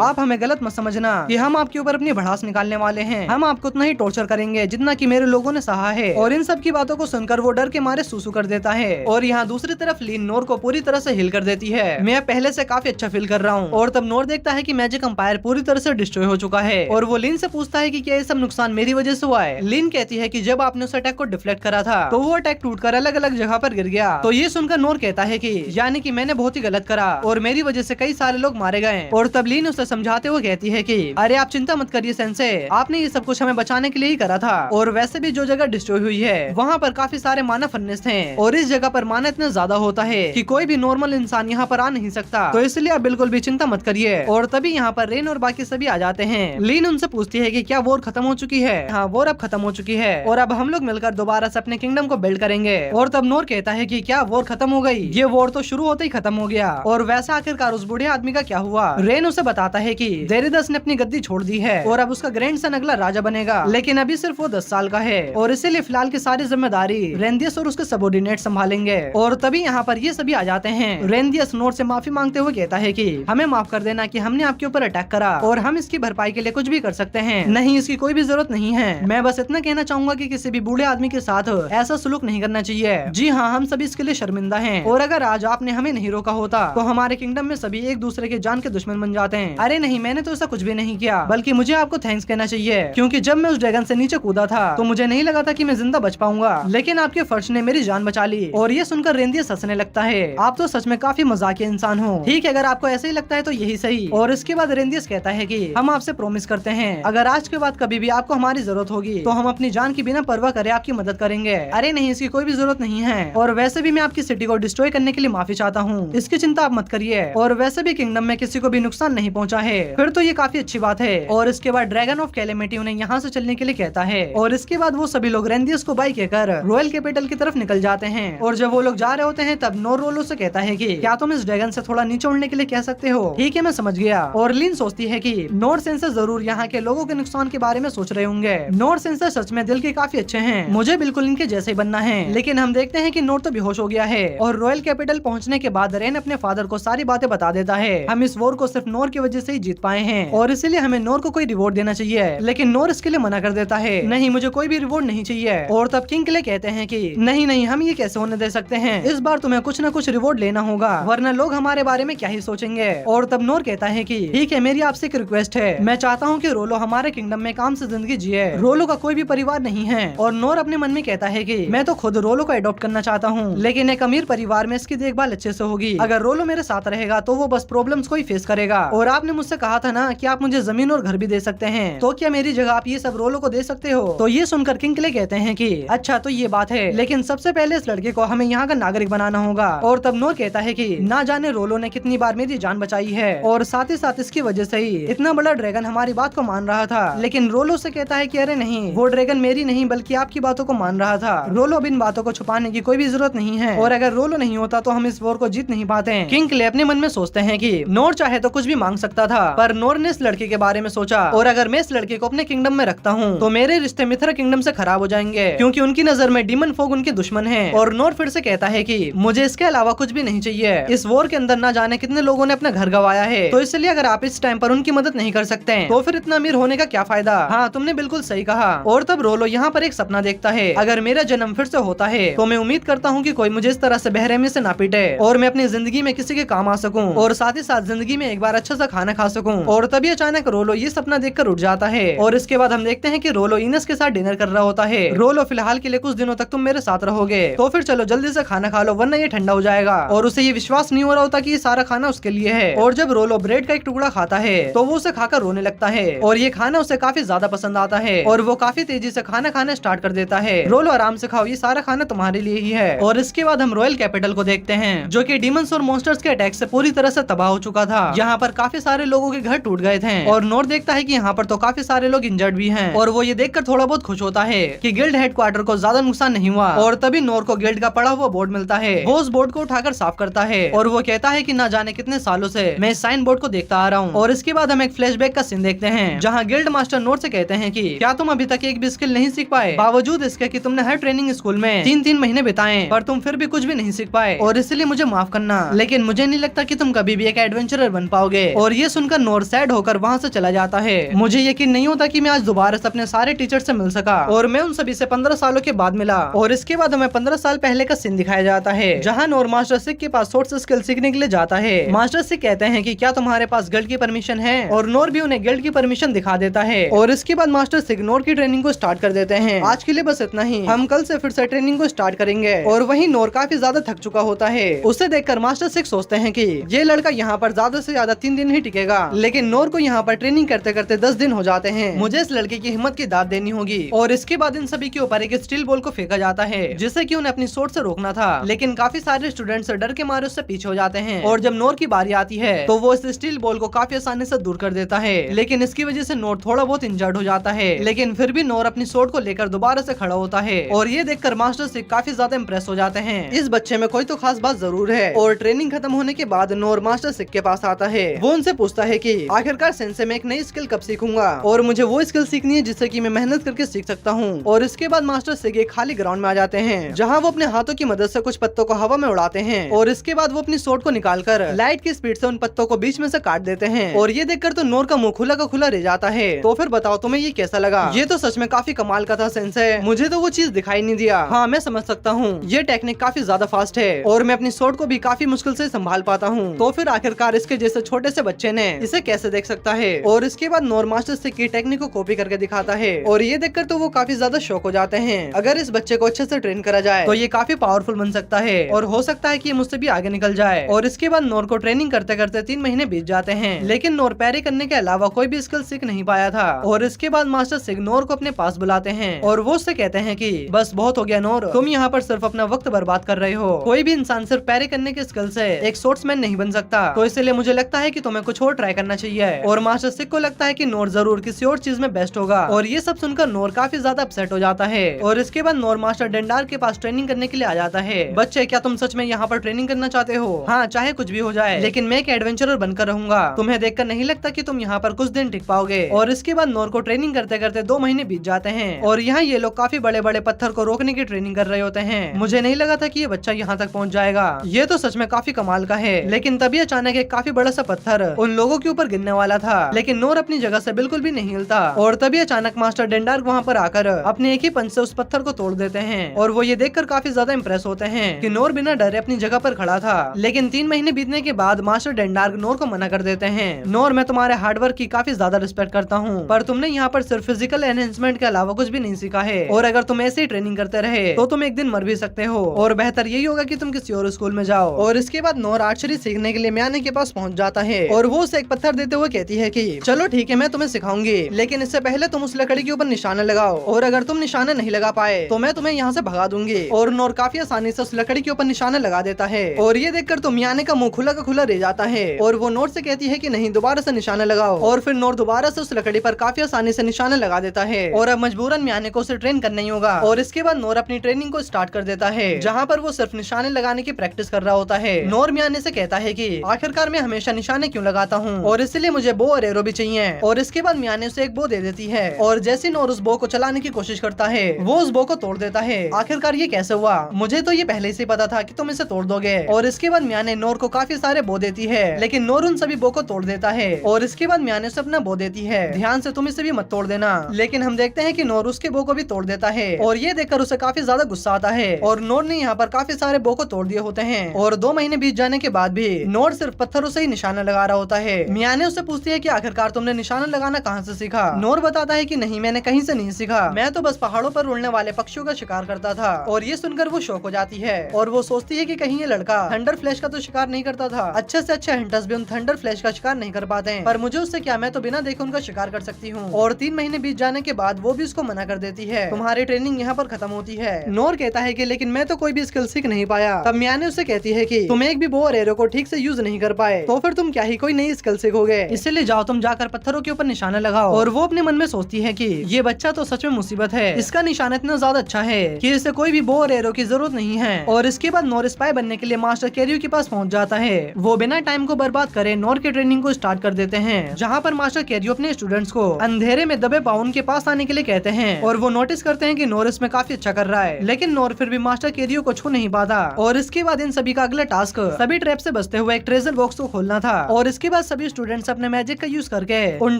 आप हमें गलत मत समझना कि हम आपके ऊपर अपनी भड़ास निकालने वाले हैं, हम आपको उतना ही टॉर्चर करेंगे जितना कि मेरे लोगों ने सहा है। और इन सब की बातों को सुनकर वो डर के मारे सूसू कर देता है। और यहाँ दूसरी तरफ लीन नोर को पूरी तरह से हिल कर देती है। मैं पहले से काफी अच्छा फील कर रहा हूँ। और तब नोर देखता है कि मैजिक एम्पायर पूरी तरह से डिस्ट्रॉय हो चुका है। और वो लीन से पूछता है कि क्या ये सब नुकसान मेरी वजह से हुआ है। लीन कहती है कि जब आपने उस अटैक को डिफ्लेक्ट करा था तो वो अटैक टूटकर अलग अलग जगह पर गिर गया। तो ये सुनकर नोर कहता है कि यानी कि मैंने बहुत ही गलत करा और मेरी वजह से कई सारे लोग मारे गए। और तब लीन उसे समझाते हुए कहती है कि अरे आप चिंता मत करिए सेंसे, आपने ये सब कुछ हमें बचाने के लिए ही करा था। और वैसे भी जो जगह डिस्ट्रॉय हुई है वहाँ पर काफी सारे मानव फन्निस हैं और इस जगह पर मानव इतना ज्यादा होता है कि कोई भी नॉर्मल इंसान यहाँ पर आ नहीं सकता। तो इसलिए आप बिल्कुल भी चिंता मत करिए। और तभी यहाँ पर रेन और बाकी सभी आ जाते हैं। लीन उनसे पूछती है कि क्या वॉर खत्म हो चुकी है। हाँ, वॉर अब खत्म हो चुकी है और अब हम लोग मिलकर दोबारा से अपने किंगडम को बिल्ड करेंगे। और तब नोर कहता है कि क्या वॉर खत्म हो गई, ये वॉर तो शुरू होते ही खत्म हो गया। और वैसे आखिरकार उस बूढ़े आदमी का क्या हुआ। रेन उसे बताता है कि डेरिडस ने अपनी गद्दी छोड़ दी है और अब उसका ग्रैंडसन अगला राजा बनेगा, लेकिन अभी सिर्फ वो 10 साल का है और इसीलिए फिलहाल की सारी जिम्मेदारी रेंदियस और उसके सबॉर्डिनेट संभालेंगे। और तभी यहाँ पर ये सभी आ जाते हैं। रेंदियस नोर से माफी मांगते हुए कहता है कि हमें माफ कर देना कि हमने आपके ऊपर अटैक करा और हम इसकी भरपाई के लिए कुछ भी कर सकते हैं। नहीं, इसकी कोई भी जरूरत नहीं है। मैं बस इतना कहना चाहूंगा कि किसी भी बूढ़े आदमी के साथ ऐसा सुलूक नहीं करना चाहिए। जी हाँ, हम सभी इसके लिए शर्मिंदा हैं और अगर आज आपने हमें नहीं रोका होता तो हमारे किंगडम में सभी एक दूसरे के जान के दुश्मन बन जाते हैं। अरे नहीं, मैंने तो ऐसा कुछ भी नहीं किया, बल्कि मुझे आपको थैंक्स कहना चाहिए क्योंकि जब मैं उस ड्रैगन से नीचे कूदा था तो मुझे नहीं लगा था कि मैं जिंदा बच पाऊंगा, लेकिन आपके फर्श ने मेरी जान बचा ली। और ये सुनकर रेंदियस हंसने लगता है। आप तो सच में काफी मजाकिया इंसान हो। ठीक है, अगर आपको ऐसे ही लगता है तो यही सही। और इसके बाद रेंदियस कहता है कि हम आपसे प्रॉमिस करते हैं अगर आज के बाद कभी भी आपको हमारी जरूरत होगी तो हम अपनी जान की बिना परवाह करे आपकी मदद करेंगे। अरे नहीं, इसकी कोई भी जरूरत नहीं है और वैसे भी मैं आपकी सिटी को डिस्ट्रॉय करने के लिए माफी चाहता हूँ, इसकी चिंता आप मत करिए। और वैसे भी किंगडम में किसी को भी नुकसान नहीं पहुँचा है, फिर तो ये काफी अच्छी बात है। और इसके बाद ड्रैगन ऑफ कैलेमिटी उन्हें यहाँ से चलने के लिए कहता है और इसके बाद वो सभी लोग रेंदियस को बाय कहकर रॉयल कैपिटल की तरफ निकल जाते हैं। और जब वो लोग जा रहे होते हैं तब नोर रोलो से कहता है कि क्या तुम इस ड्रैगन से थोड़ा नीचे उड़ने के लिए कह सकते हो। ठीक है, मैं समझ गया। और लीन सोचती है कि नोर सेंसर जरूर यहाँ के लोगों के नुकसान के बारे में सोच रहे होंगे। नोर सेंसर सच में दिल के काफी अच्छे हैं, मुझे बिल्कुल इनके जैसे ही बनना है। लेकिन हम देखते हैं कि नोर तो बेहोश हो गया है। और रॉयल कैपिटल पहुँचने के बाद रेन अपने फादर को सारी बातें बता देता है। हम इस वॉर को सिर्फ नोर की वजह से ही जीत पाए हैं और इसीलिए हमें नोर को कोई रिवॉर्ड देना चाहिए। लेकिन नोर इसके लिए मना कर देता है, नहीं, मुझे कोई भी रिवॉर्ड नहीं चाहिए। और तब किंग क्ले कहते हैं कि नहीं नहीं, हम ये कैसे होने दे सकते हैं, इस बार तुम्हें कुछ न कुछ रिवॉर्ड लेना होगा वरना लोग हमारे बारे में क्या ही सोचेंगे। और तब नोर कहता है कि ठीक है, मेरी आपसे एक रिक्वेस्ट है, मैं चाहता हूँ कि रोलो हमारे किंगडम में काम से जिंदगी जिए। रोलो का कोई भी परिवार नहीं है। और नोर अपने मन में कहता है कि मैं तो खुद रोलो को अडॉप्ट करना चाहता हूँ, लेकिन एक अमीर परिवार में इसकी देखभाल अच्छे से होगी। अगर रोलो मेरे साथ रहेगा तो वो बस प्रॉब्लम्स को ही फेस करेगा। और आपने मुझसे कहा था ना कि आप मुझे जमीन और घर भी दे सकते हैं, तो क्या मेरी जगह आप ये सब रोलो को दे सकते हो। तो ये सुनकर किंग क्ले कहते हैं कि अच्छा तो ये बात है, लेकिन सबसे पहले इस लड़के को हमें यहाँ का नागरिक बनाना होगा। और तब नोर कहता है कि ना जाने रोलो ने कितनी बार मेरी जान बचाई है और साथ ही साथ इसकी वजह से ही इतना बड़ा ड्रैगन हमारी बात को मान रहा था। लेकिन रोलो से कहता है कि अरे नहीं, वो ड्रैगन मेरी नहीं बल्कि आपकी बातों को मान रहा था। रोलो अब इन बातों को छुपाने की कोई भी जरूरत नहीं है और अगर रोलो नहीं होता तो हम इस वॉर को जीत नहीं पाते। किंग क्ले अपने मन में सोचते हैं कि नोर चाहे तो कुछ भी मांग सकता था, पर नोर ने इस लड़के के बारे में सोचा और अगर मैं इस लड़के को अपने किंगडम में रखता हूँ तो मेरे रिश्ते मिथरा किंगडम से खराब हो जाएंगे क्योंकि उनकी नजर में डीमन फोग उनके दुश्मन है। और नोर फिर से कहता है कि मुझे इसके अलावा कुछ भी नहीं चाहिए। इस वॉर के अंदर ना जाने कितने लोगों ने अपना घर गंवाया है, तो इसलिए अगर आप इस टाइम पर उनकी मदद नहीं कर सकते तो फिर इतना अमीर होने का क्या फायदा। हाँ, तुमने बिल्कुल सही कहा। और तब रोलो यहाँ पर एक सपना देखता है, अगर मेरा जन्म फिर से होता है तो मैं उम्मीद करता हूँ कि कोई मुझे इस तरह से बेरहमी से ना पीटे और मैं अपनी जिंदगी में किसी के काम आ सकूं और साथ ही साथ जिंदगी में एक बार अच्छा सा खाना खा सकूं। और तभी अचानक रोलो ये सपना देखकर उठ जाता है और इसके बाद हम देखते हैं कि रोलो इनस के साथ डिनर कर रहा होता है। रोलो, फिलहाल के लिए कुछ दिनों तक तुम मेरे साथ रहोगे, तो फिर चलो जल्दी से खाना खा लो वरना ये ठंडा हो जाएगा। और उसे ये विश्वास नहीं हो रहा होता कि ये सारा खाना उसके लिए है। और जब रोलो ब्रेड का एक टुकड़ा खाता है तो वो उसे खाकर रोने लगता है और ये खाना उसे काफी ज्यादा पसंद आता है और वो काफी तेजी से खाना खाना स्टार्ट कर देता है। रोलो, आराम से खाओ, ये सारा खाना तुम्हारे लिए ही है। और इसके बाद हम रॉयल कैपिटल को देखते हैं जो कि डीमंस और मॉन्स्टर्स के अटैक से पूरी तरह से तबाह हो चुका था। यहाँ पर काफी सारे लोगों के घर टूट गए थे और नोर देखता है कि यहाँ पर तो काफी सारे लोग इंजर्ड भी हैं और वो ये देखकर थोड़ा बहुत खुश होता है कि गिल्ड हेडक्वार्टर को ज्यादा नुकसान नहीं हुआ। और तभी नोर को गिल्ड का पड़ा हुआ बोर्ड मिलता है। वो उस बोर्ड को उठाकर साफ करता है और वो कहता है कि ना जाने कितने सालों से मैं इस साइन बोर्ड को देखता आ रहा हूँ। और इसके बाद हम एक फ्लैशबैक का सीन देखते हैं जहाँ गिल्ड मास्टर नोर से कहते हैं कि क्या तुम अभी तक एक भी स्किल नहीं सीख पाए, बावजूद इसके कि तुमने हर ट्रेनिंग स्कूल में 3-3 महीने बिताए, पर तुम फिर भी कुछ भी नहीं सीख पाए और इसलिए मुझे माफ करना, लेकिन मुझे नहीं लगता कि तुम कभी भी एक एडवेंचरर बन पाओगे। और ये सुनकर नोर सैड होकर वहाँ से चला जाता है। मुझे यकीन नहीं होता कि मैं आज दोबारा से अपने सारे टीचर से मिल सका और मैं उन सभी से 15 सालों के बाद मिला। और इसके बाद हमें 15 साल पहले का सीन दिखाया जाता है जहाँ नोर मास्टर सिक के पास सोर्स स्किल सीखने के लिए जाता है। मास्टर सिक कहते हैं कि क्या तुम्हारे पास गिल्ड की परमिशन है, और नोर भी उन्हें गिल्ड की परमिशन दिखा देता है। और इसके बाद मास्टर सिक नोर की ट्रेनिंग को स्टार्ट कर देते हैं। आज के लिए बस इतना ही, हम कल से फिर से ट्रेनिंग को स्टार्ट करेंगे। और वहीं नोर काफी ज्यादा थक चुका होता है। उसे देखकर मास्टर सिक सोचते हैं कि ये लड़का यहाँ पर ज्यादा से ज्यादा 3 दिन ही टिकेगा, लेकिन नोर को यहाँ पर ट्रेनिंग करते करते 10 दिन हो जाते हैं। मुझे इस लड़के की हिम्मत की दाद देनी होगी। और इसके बाद इन सभी के ऊपर एक स्टील बॉल को फेंका जाता है जिससे कि उन्हें अपनी सोच से रोकना था, लेकिन काफी सारे स्टूडेंट्स डर के मारे उससे पीछे हो जाते हैं। और जब नोर की बारी आती है तो वो इस स्टील बॉल को काफी आसानी से दूर कर देता है, लेकिन इसकी वजह से नोर थोड़ा बहुत इंजर्ड हो जाता है। लेकिन फिर भी नोर अपनी सोट को लेकर दोबारा से खड़ा होता है और ये देखकर मास्टर सिक काफी ज्यादा इम्प्रेस हो जाते हैं। इस बच्चे में कोई तो खास बात जरूर है। और ट्रेनिंग खत्म होने के बाद नोर मास्टर सिक के पास आता है। वो उनसे पूछता है कि आखिरकार सेंसे में एक नई स्किल कब सीखूंगा, और मुझे वो स्किल सीखनी है जिससे कि मैं मेहनत करके सीख सकता हूँ। और इसके बाद मास्टर सिक एक खाली ग्राउंड में आ जाते हैं जहाँ वो अपने हाथों की मदद से कुछ पत्तों को हवा में उड़ाते हैं। और इसके बाद वो अपनी सोट को निकालकर लाइट की स्पीड से उन पत्तों को बीच में से काट देते हैं। और ये देखकर तो नोर का मुंह खुला का खुला रह जाता है। तो फिर बताओ तुम्हें ये कैसा लगा? ये तो सच में काफी कमाल का था सेंसे, मुझे तो वो चीज दिखाई नहीं दिया। हाँ, मैं समझ सकता हूँ ये टेक्निक काफी ज्यादा फास्ट है और मैं अपनी सोट को भी काफी मुश्किल से संभाल पाता हूँ। तो फिर आखिरकार इसके जैसे छोटे से बच्चे ने इसे कैसे देख सकता है? और इसके बाद नोर मास्टर सिक की टेक्निक को कॉपी करके दिखाता है और ये देखकर तो वो काफी ज्यादा शौक हो जाते हैं। अगर इस बच्चे को अच्छे से ट्रेन करा जाए तो ये काफी पावरफुल बन सकता है और हो सकता है कि ये मुझसे भी आगे निकल जाए। और इसके बाद नोर को ट्रेनिंग करते करते 3 महीने बीत जाते हैं, लेकिन नोर पैरी करने के अलावा कोई भी स्किल सीख नहीं पाया था। और इसके बाद मास्टर सिक नोर को अपने पास बुलाते हैं और वो उससे कहते हैं कि बस बहुत हो गया नोर, तुम यहाँ पर सिर्फ अपना वक्त बर्बाद कर रहे हो। कोई भी इंसान सिर्फ पैरी करने के स्किल से एक सोर्ट्समैन नहीं बन सकता, तो इसलिए मुझे लगता है कि तुम्हें कुछ और ट्राई करना चाहिए। और मास्टर सिक को लगता है कि नोर जरूर किसी और चीज में बेस्ट होगा। और ये सब सुनकर नोर काफी ज्यादा अपसेट हो जाता है। और इसके बाद नोर मास्टर डेंडार के पास ट्रेनिंग करने के लिए आ जाता है। बच्चे, क्या तुम सच में यहाँ पर ट्रेनिंग करना चाहते हो? हाँ, चाहे कुछ भी हो जाए, लेकिन मैं एक एडवेंचरर बनकर रहूंगा। तुम्हें देखकर नहीं लगता कि तुम यहाँ पर कुछ दिन टिक पाओगे। और इसके बाद नोर को ट्रेनिंग करते करते 2 महीने बीत जाते हैं और यहाँ ये लोग काफी बड़े बड़े पत्थर को रोकने की ट्रेनिंग कर रहे होते हैं। मुझे नहीं लगा था कि ये बच्चा यहाँ तक पहुँच जाएगा। ये तो सच में काफी कमाल का है। लेकिन तभी अचानक एक काफी बड़ा सा पत्थर उन लोगों के ऊपर गिरने वाला था, लेकिन नोर अपनी जगह से बिल्कुल भी नहीं हिलता। और तभी अचानक मास्टर डेंडार्क वहाँ पर आकर अपने एक ही पंच से उस पत्थर को तोड़ देते हैं। और वो ये देखकर काफी ज्यादा इम्प्रेस होते हैं कि नोर बिना डरे अपनी जगह पर खड़ा था। लेकिन 3 महीने बीतने के बाद मास्टर डेंडार्क नोर को मना कर देते हैं। नोर, मैं तुम्हारे हार्डवर्क की काफी ज्यादा रिस्पेक्ट करता हूँ, पर तुमने यहाँ पर सिर्फ फिजिकल एनहेंसमेंट के अलावा कुछ भी नहीं सीखा है। और अगर तुम ऐसे ही ट्रेनिंग करते रहे तो तुम एक दिन मर भी सकते हो और बेहतर यही होगा कि तुम किसी और स्कूल में जाओ। और इसके बाद नोर आर्चरी सीखने के लिए म्याने के पास पहुंच जाता है और वो उसे एक पत्थर देते हुए कहती है कि चलो ठीक है, मैं तुम्हें सिखाऊंगी, लेकिन इससे पहले तुम उस लकड़ी के ऊपर निशाना लगाओ और अगर तुम निशाना नहीं लगा पाए तो मैं तुम्हें यहाँ से भगा दूंगी। और नोर काफी आसानी से उस लकड़ी के ऊपर निशाना लगा देता है और ये देखकर तो म्याने का मुंह खुला का खुला रह जाता है और वो नोर से कहती है कि नहीं, दोबारा से निशाना लगाओ। और फिर नोर दोबारा से उस लकड़ी पर काफी आसानी से निशाना लगा देता है और अब मजबूरन म्याने को उसे ट्रेन करना ही होगा। और इसके बाद नोर अपनी ट्रेनिंग को स्टार्ट कर देता है जहाँ पर वो सिर्फ निशाने लगाने की प्रैक्टिस कर रहा होता है। नोर म्याने से कहता है कि आखिरकार मैं हमेशा निशाने क्यों लगाता हूँ और इसलिए मुझे बो और एरो भी चाहिए। और इसके बाद म्याने उसे एक बो दे देती है और जैसे नोर उस बो को चलाने की कोशिश करता है वो उस बो को तोड़ देता है। आखिरकार ये कैसे हुआ? मुझे तो ये पहले से पता था कि तुम इसे तोड़ दोगे। और इसके बाद म्याने नोर को काफी सारे बो देती है, लेकिन नोर उन सभी बो को तोड़ देता है। और इसके बाद म्याने उसे अपना बो देती है, ध्यान से तुम इसे भी मत तोड़ देना। लेकिन हम देखते हैं कि नोर उसके बो को भी तोड़ देता है और ये देखकर उसे काफी ज्यादा गुस्सा आता है और नोर ने यहाँ पर काफी सारे बो को तोड़ दिए होते हैं। और 2 महीने बीत जाने के बाद भी नोर सिर्फ पत्थरों से ही निशाना लगा रहा होता है। म्याने उससे पूछती है कि आखिरकार तुमने निशाना लगाना कहाँ से सीखा? नोर बताता है कि नहीं, मैंने कहीं से नहीं सीखा, मैं तो बस पहाड़ों पर उड़ने वाले पक्षियों का शिकार करता था। और ये सुनकर वो शौक हो जाती है और वो सोचती है कि कहीं ये लड़का थंडर फ्लैश का तो शिकार नहीं करता था। अच्छे से अच्छे हंटर्स भी उन थंडर फ्लैश का शिकार नहीं कर पाते, पर मुझे उससे क्या, मैं तो बिना देखे उनका शिकार कर सकती हूँ। और 3 महीने बीत जाने के बाद वो भी उसको मना कर देती है, तुम्हारी ट्रेनिंग यहाँ पर खत्म होती है। नोर कहता है कि लेकिन मैं तो कोई भी स्किल सीख नहीं पाया। तब म्याने उससे कहती है कि तुम एक भी बो और एरो को ठीक से यूज नहीं कर पाए तो फिर तुम क्या ही कोई नई स्किल सीखोगे, इसलिए जाओ तुम जाकर पत्थरों के ऊपर निशाना लगाओ। और वो अपने मन में सोचती है कि ये बच्चा तो सच में मुसीबत है, इसका निशाना इतना ज्यादा अच्छा है कि इसे कोई भी बो और एरो की जरूरत नहीं है। और इसके बाद नोर स्पाई बनने के लिए मास्टर केरियो के पास पहुंच जाता है। वो बिना टाइम को बर्बाद करे नोर की ट्रेनिंग को स्टार्ट कर देते हैं, जहाँ पर मास्टर केरियो अपने स्टूडेंट्स को अंधेरे में दबे पाउन के पास आने के लिए कहते हैं और वो नोटिस करते हैं कि नोर इसमें काफी अच्छा कर रहा है, लेकिन नोर फिर भी मास्टर केरियो को छू नहीं पाता। और इसके बाद इन सभी का अगला टास्क सभी ट्रैप से बचते हुए एक ट्रेजर बॉक्स को खोलना था और इसके बाद सभी स्टूडेंट्स अपने मैजिक का यूज करके उन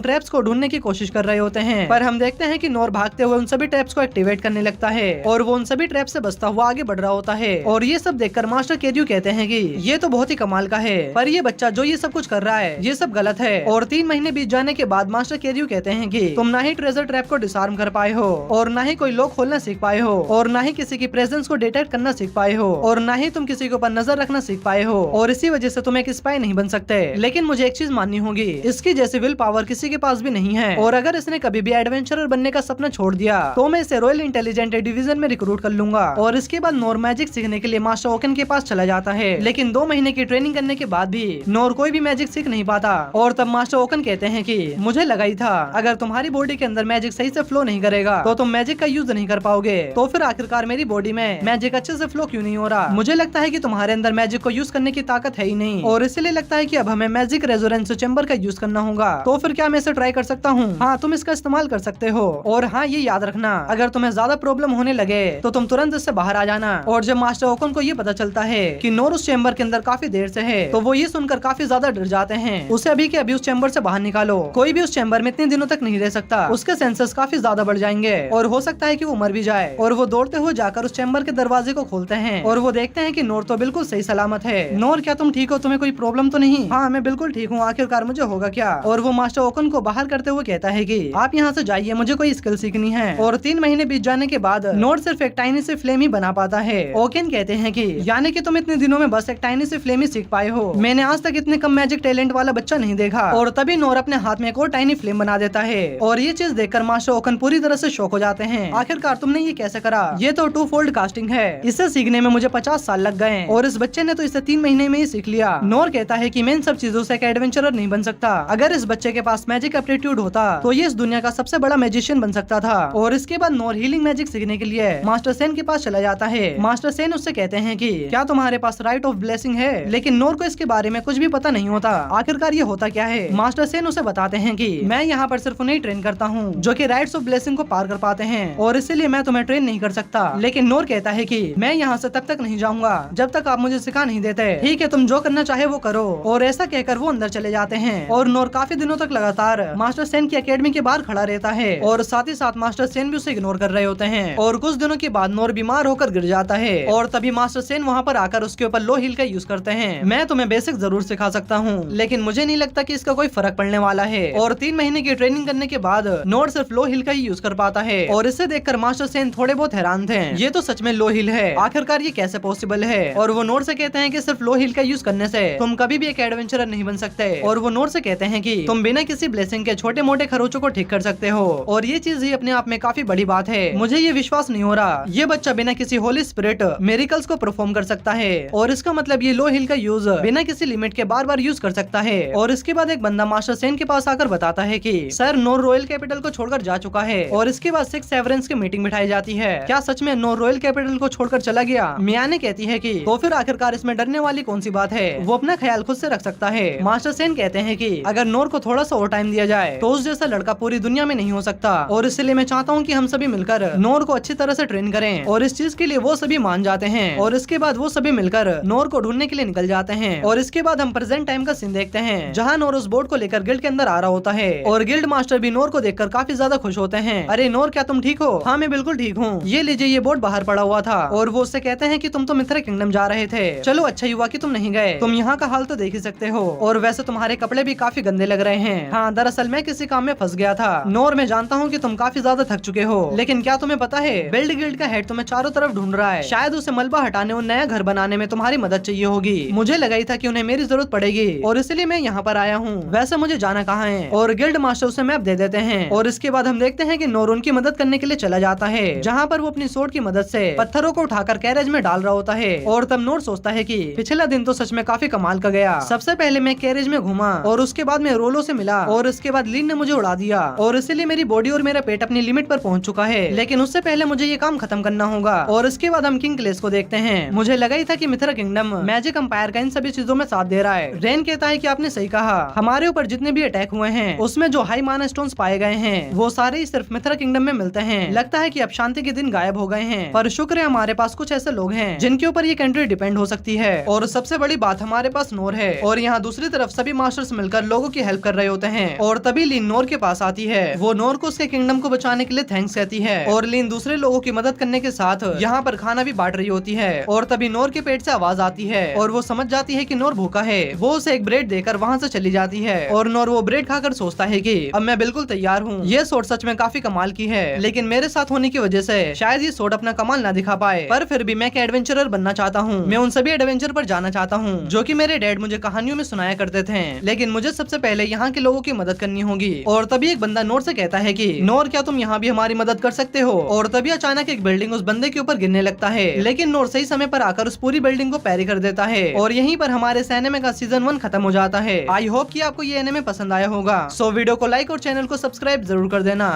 ट्रैप्स को ढूंढने की कोशिश कर रहे होते हैं, पर हम देखते हैं कि नोर भागते हुए उन सभी ट्रैप्स को एक्टिवेट करने लगता है और वो उन सभी ट्रैप से बचता हुआ आगे बढ़ रहा होता है। और ये सब देखकर मास्टर केरियो कहते हैं कि ये तो बहुत ही कमाल का है, पर ये बच्चा जो ये सब कुछ कर रहा है ये सब गलत है। और 3 महीने बीत जाने के बाद मास्टर केरियो कहते हैं कि तुम ना ही ट्रेजर ट्रैप को डिसआर्म कर पाए हो और ना ही कोई लॉक खोलना सीख पाए हो और ना ही किसी की प्रेजेंस को डिटेक्ट करना सीख पाए हो और ना ही तुम किसी के ऊपर नजर रखना सीख पाए हो और इसी वजह से तुम एक स्पाई नहीं बन सकते। लेकिन मुझे एक चीज माननी होगी, इसकी जैसी विल पावर किसी के पास भी नहीं है और अगर इसने कभी भी एडवेंचरर बनने का सपना छोड़ दिया तो मैं इसे रॉयल इंटेलिजेंट डिवीजन में रिक्रूट कर लूंगा। और इसके बाद नोर मैजिक सीखने के लिए मास्टर ओकन के पास चला जाता है, लेकिन 2 महीने की ट्रेनिंग करने के बाद भी नोर कोई भी मैजिक सीख नहीं पाता। और तब मास्टर ओकन कहते हैं कि मुझे लगा ही था अगर तुम्हारी बॉडी के अंदर मैजिक सही से फ्लो नहीं करेगा तो तुम मैजिक का यूज नहीं कर पाओगे, तो फिर आखिरकार मेरी बॉडी में मैजिक अच्छे से फ्लो क्यों नहीं हो रहा। मुझे लगता है कि तुम्हारे अंदर मैजिक को यूज करने की ताकत है ही नहीं और इसलिए लगता है कि अब हमें मैजिक रेजोनेंस चैम्बर का यूज करना होगा। तो फिर क्या मैं इसे ट्राई कर सकता हूँ? हाँ, तुम इसका इस्तेमाल कर सकते हो। और हाँ, ये याद रखना अगर तुम्हें ज्यादा प्रॉब्लम होने लगे तो तुम तुरंत इससे बाहर आ जाना। और जब मास्टर ओकन को ये पता चलता है कि नोर उस चैम्बर के अंदर काफी देर से है तो वो ये सुनकर काफी ज्यादा डर जाते हैं। उसे अभी के अभी उस चैम्बर से बाहर निकालो, कोई भी उस चैम्बर में इतने दिनों तक नहीं रह सकता, उसके सेंसेस काफी ज्यादा बढ़ जाएंगे और हो सकता है कि वो मर भी जाए। और वो दौड़ते हुए जाकर उस चैम्बर के दरवाजे को खोलते हैं और वो देखते हैं कि नोर तो बिल्कुल सही सलामत है। नोर, क्या तुम ठीक हो? तुम्हें कोई प्रॉब्लम तो नहीं? हाँ, मैं बिल्कुल ठीक हूँ, आखिरकार मुझे होगा क्या? और वो मास्टर ओकन को बाहर करते हुए कहता है कि आप यहाँ से जाइए, मुझे कोई स्किल सीखनी है। और 3 महीने बीत जाने के बाद नोर सिर्फ एक टाइनी से फ्लेम ही बना पाता है। ओकन कहते हैं कि यानी कि तुम इतने दिनों में बस एक टाइनी से फ्लेम ही सीख पाए हो, मैंने आज तक इतने कम मैजिक टैलेंट वाला बच्चा नहीं देखा। और तभी नोर अपने हाथ में एक और टाइनी फ्लेम बना देता है और ये चीज देखकर मास्टर ओकन पूरी तरह से शॉक हो जाते हैं। आखिरकार तुमने ये कैसे करा? ये तो 2 फोल्ड कास्टिंग है, इसे सीखने में मुझे 50 साल लग गए और इस बच्चे ने तो इसे 3 महीने में ही सीख लिया। नोर कहता है कि मैं इन सब चीजों से एक एडवेंचरर नहीं बन सकता, अगर इस बच्चे के पास मैजिक एप्टीट्यूड होता तो ये इस दुनिया का सबसे बड़ा मैजिशियन बन सकता था। और इसके बाद नोर हीलिंग मैजिक सीखने के लिए मास्टर सेन के पास चला जाता है। मास्टर सेन उससे कहते हैं कि क्या तुम्हारे पास राइट ऑफ ब्लेसिंग है? लेकिन नोर को इसके बारे में कुछ भी पता नहीं होता, आखिरकार ये होता क्या है? मास्टर सेन उसे बताते हैं कि मैं यहाँ पर सिर्फ उन्हें ट्रेन करता हूँ जो कि राइट्स ऑफ ब्लेसिंग को पार कर पाते हैं और इसीलिए मैं तुम्हें ट्रेन नहीं कर सकता। लेकिन नोर कहता है कि मैं यहाँ से तब तक नहीं जाऊंगा जब तक आप मुझे सिखा नहीं देते। ठीक है, तुम जो करना चाहे वो करो। और ऐसा कहकर वो अंदर चले जाते हैं और नोर काफी दिनों तक लगातार मास्टर सेन की एकेडमी के बाहर खड़ा रहता है और साथ ही साथ मास्टर सेन भी उसे इग्नोर कर रहे होते हैं। और कुछ दिनों के बाद नोर बीमार होकर गिर जाता है और तभी मास्टर सेन वहाँ पर आकर उसके ऊपर लो हील का यूज करते हैं। मैं तुम्हें बेसिक जरूर सिखा सकता हूँ, लेकिन मुझे नहीं लगता कि इसका कोई फर्क पड़ने वाला है। और 3 महीने की ट्रेनिंग करने के बाद नोर सिर्फ लो हील का ही यूज कर पाता है और इसे देखकर मास्टर सेन थोड़े बहुत हैरान थे, ये तो सच में लो हील है, आखिरकार ये कैसे पॉसिबल है? और वो नोर से कहते हैं कि सिर्फ लो हील का यूज करने से तुम कभी भी एक एडवेंचरर नहीं बन सकते। और वो नोर से कहते हैं कि तुम बिना किसी ब्लेसिंग के छोटे मोटे खरोचों को ठीक कर सकते हो और ये चीज ही अपने आप में काफी बड़ी बात है। मुझे ये विश्वास नहीं हो रहा ये बच्चा बिना किसी होली स्पिरिट मिरेकल्स को परफॉर्म कर सकता है और इसका मतलब ये लो हील का यूज बिना किसी लिमिट के बार बार यूज कर सकता है। और इसके बाद एक बंदा मास्टर सेन के पास आकर बताता है कि सर, नोर रॉयल कैपिटल को छोड़कर जा चुका है। और इसके बाद 6 सेवरेंस की मीटिंग बिठाई जाती है। क्या सच में नोर रॉयल कैपिटल को छोड़कर चला गया? मियाने कहती है कि तो फिर आखिरकार इसमें डरने वाली कौन सी बात है, वो अपना ख्याल खुद से रख सकता है। मास्टर सेन कहते हैं कि अगर नोर को थोड़ा सा और टाइम दिया जाए तो उस जैसा लड़का पूरी दुनिया में नहीं हो सकता और इसलिए मैं चाहता हूँ कि हम सभी मिलकर नोर को अच्छी तरह से ट्रेन करें। और इस चीज के लिए वो सभी मान जाते हैं और इसके बाद वो सभी मिलकर नोर को ढूंढने के लिए निकल जाते हैं। और इसके बाद हम प्रेजेंट टाइम का सीन देखते हैं जहाँ नोर उस बोर्ड को लेकर गिल्ड के अंदर आ रहा होता है और गिल्ड मास्टर भी नोर को देखकर काफी ज्यादा खुश होते हैं। अरे नोर, क्या तुम ठीक हो? हाँ, मैं बिल्कुल ठीक हूँ, ये लीजिए, ये बोर्ड बाहर पड़ा हुआ था। और वो उससे कहते हैं कि तुम तो मिथ्रा किंगडम जा रहे थे, चलो अच्छा ही हुआ कि तुम नहीं गए, तुम यहाँ का हाल तो देख ही सकते हो और वैसे तुम्हारे कपड़े भी काफी गंदे लग रहे हैं। हाँ, दरअसल मैं किसी काम में फंस गया था। नोर, मैं जानता हूँ कि तुम काफी ज्यादा थक चुके हो, लेकिन क्या तुम्हें पता है बिल्ड गिल्ड का हेड तुम्हें चारों तरफ ढूंढ रहा है, शायद उसे मलबा हटाने और नया घर बनाने में तुम्हारी मदद चाहिए होगी। मुझे लगा ही था कि उन्हें मेरी जरूरत पड़ेगी और इसलिए मैं यहाँ पर आया हूँ। वैसे मुझे जाना कहाँ है? और गिल्ड मास्टर उसे मैप दे देते हैं और इसके बाद हम देखते हैं कि नोर उनकी मदद करने के लिए चला जाता है, जहाँ पर वो अपनी सोर्ड की मदद से पत्थरों को उठाकर कैरेज में डाल रहा होता है। और तब नोर सोचता है कि पिछला दिन तो सच में काफी कमाल का गया। सबसे पहले मैं कैरेज में घूमा और उसके बाद मैं रोलो से मिला और उसके बाद लीन ने मुझे उड़ा दिया और इसीलिए मेरी बॉडी और मेरा पेट अपनी लिमिट पर पहुंच चुका है, लेकिन उससे पहले मुझे ये काम खत्म करना होगा। और इसके बाद हम किंग क्लेस को देखते हैं। मुझे हमें लगा ही था कि मिथिला किंगडम मैजिक एम्पायर का इन सभी चीजों में साथ दे रहा है। रेन कहता है कि आपने सही कहा, हमारे ऊपर जितने भी अटैक हुए हैं उसमें जो हाई माना स्टोन्स पाए गए हैं वो सारे ही सिर्फ मिथिला किंगडम में मिलते हैं। लगता है कि अब शांति के दिन गायब हो गए हैं, पर शुक्र है हमारे पास कुछ ऐसे लोग हैं जिनके ऊपर ये कंट्री डिपेंड हो सकती है। और सबसे बड़ी बात हमारे पास नोर है और यहाँ दूसरी तरफ सभी मास्टर्स मिलकर लोगों की हेल्प कर रहे होते हैं। और तभी लीन नोर के पास आती है। वो नोर को उसके किंगडम को बचाने के लिए थैंक्स कहती है और लीन दूसरे लोगों की मदद करने के साथ यहाँ पर खाना भी बांट रही होती है। और तभी नोर के पेट से आवाज आती है और वो समझ जाती है कि नोर भूखा है। वो उसे एक ब्रेड देकर वहाँ से चली जाती है और नोर वो ब्रेड खाकर सोचता है कि अब मैं बिल्कुल तैयार हूँ। ये सोट सच में काफी कमाल की है, लेकिन मेरे साथ होने की वजह से शायद ये सोट अपना कमाल ना दिखा पाए। पर फिर भी मैं एक एडवेंचरर बनना चाहता हूँ। मैं उन सभी एडवेंचर पर जाना चाहता हूँ जो कि मेरे डैड मुझे कहानियों में सुनाया करते थे, लेकिन मुझे सबसे पहले यहाँ के लोगों की मदद करनी होगी। और तभी एक बंदा नोर से कहता है कि नोर क्या तुम यहाँ भी हमारी मदद कर सकते हो। और तभी अचानक एक बिल्डिंग उस बंदे के ऊपर गिरने लगता है, लेकिन नोर सही समय पर आकर उस पूरी बिल्डिंग को पैरी कर देता है। और यहीं पर हमारे एनिमे का सीजन 1 खत्म हो जाता है। आई होप कि आपको ये एनिमे पसंद आया होगा। सो वीडियो को लाइक और चैनल को सब्सक्राइब जरूर कर देना।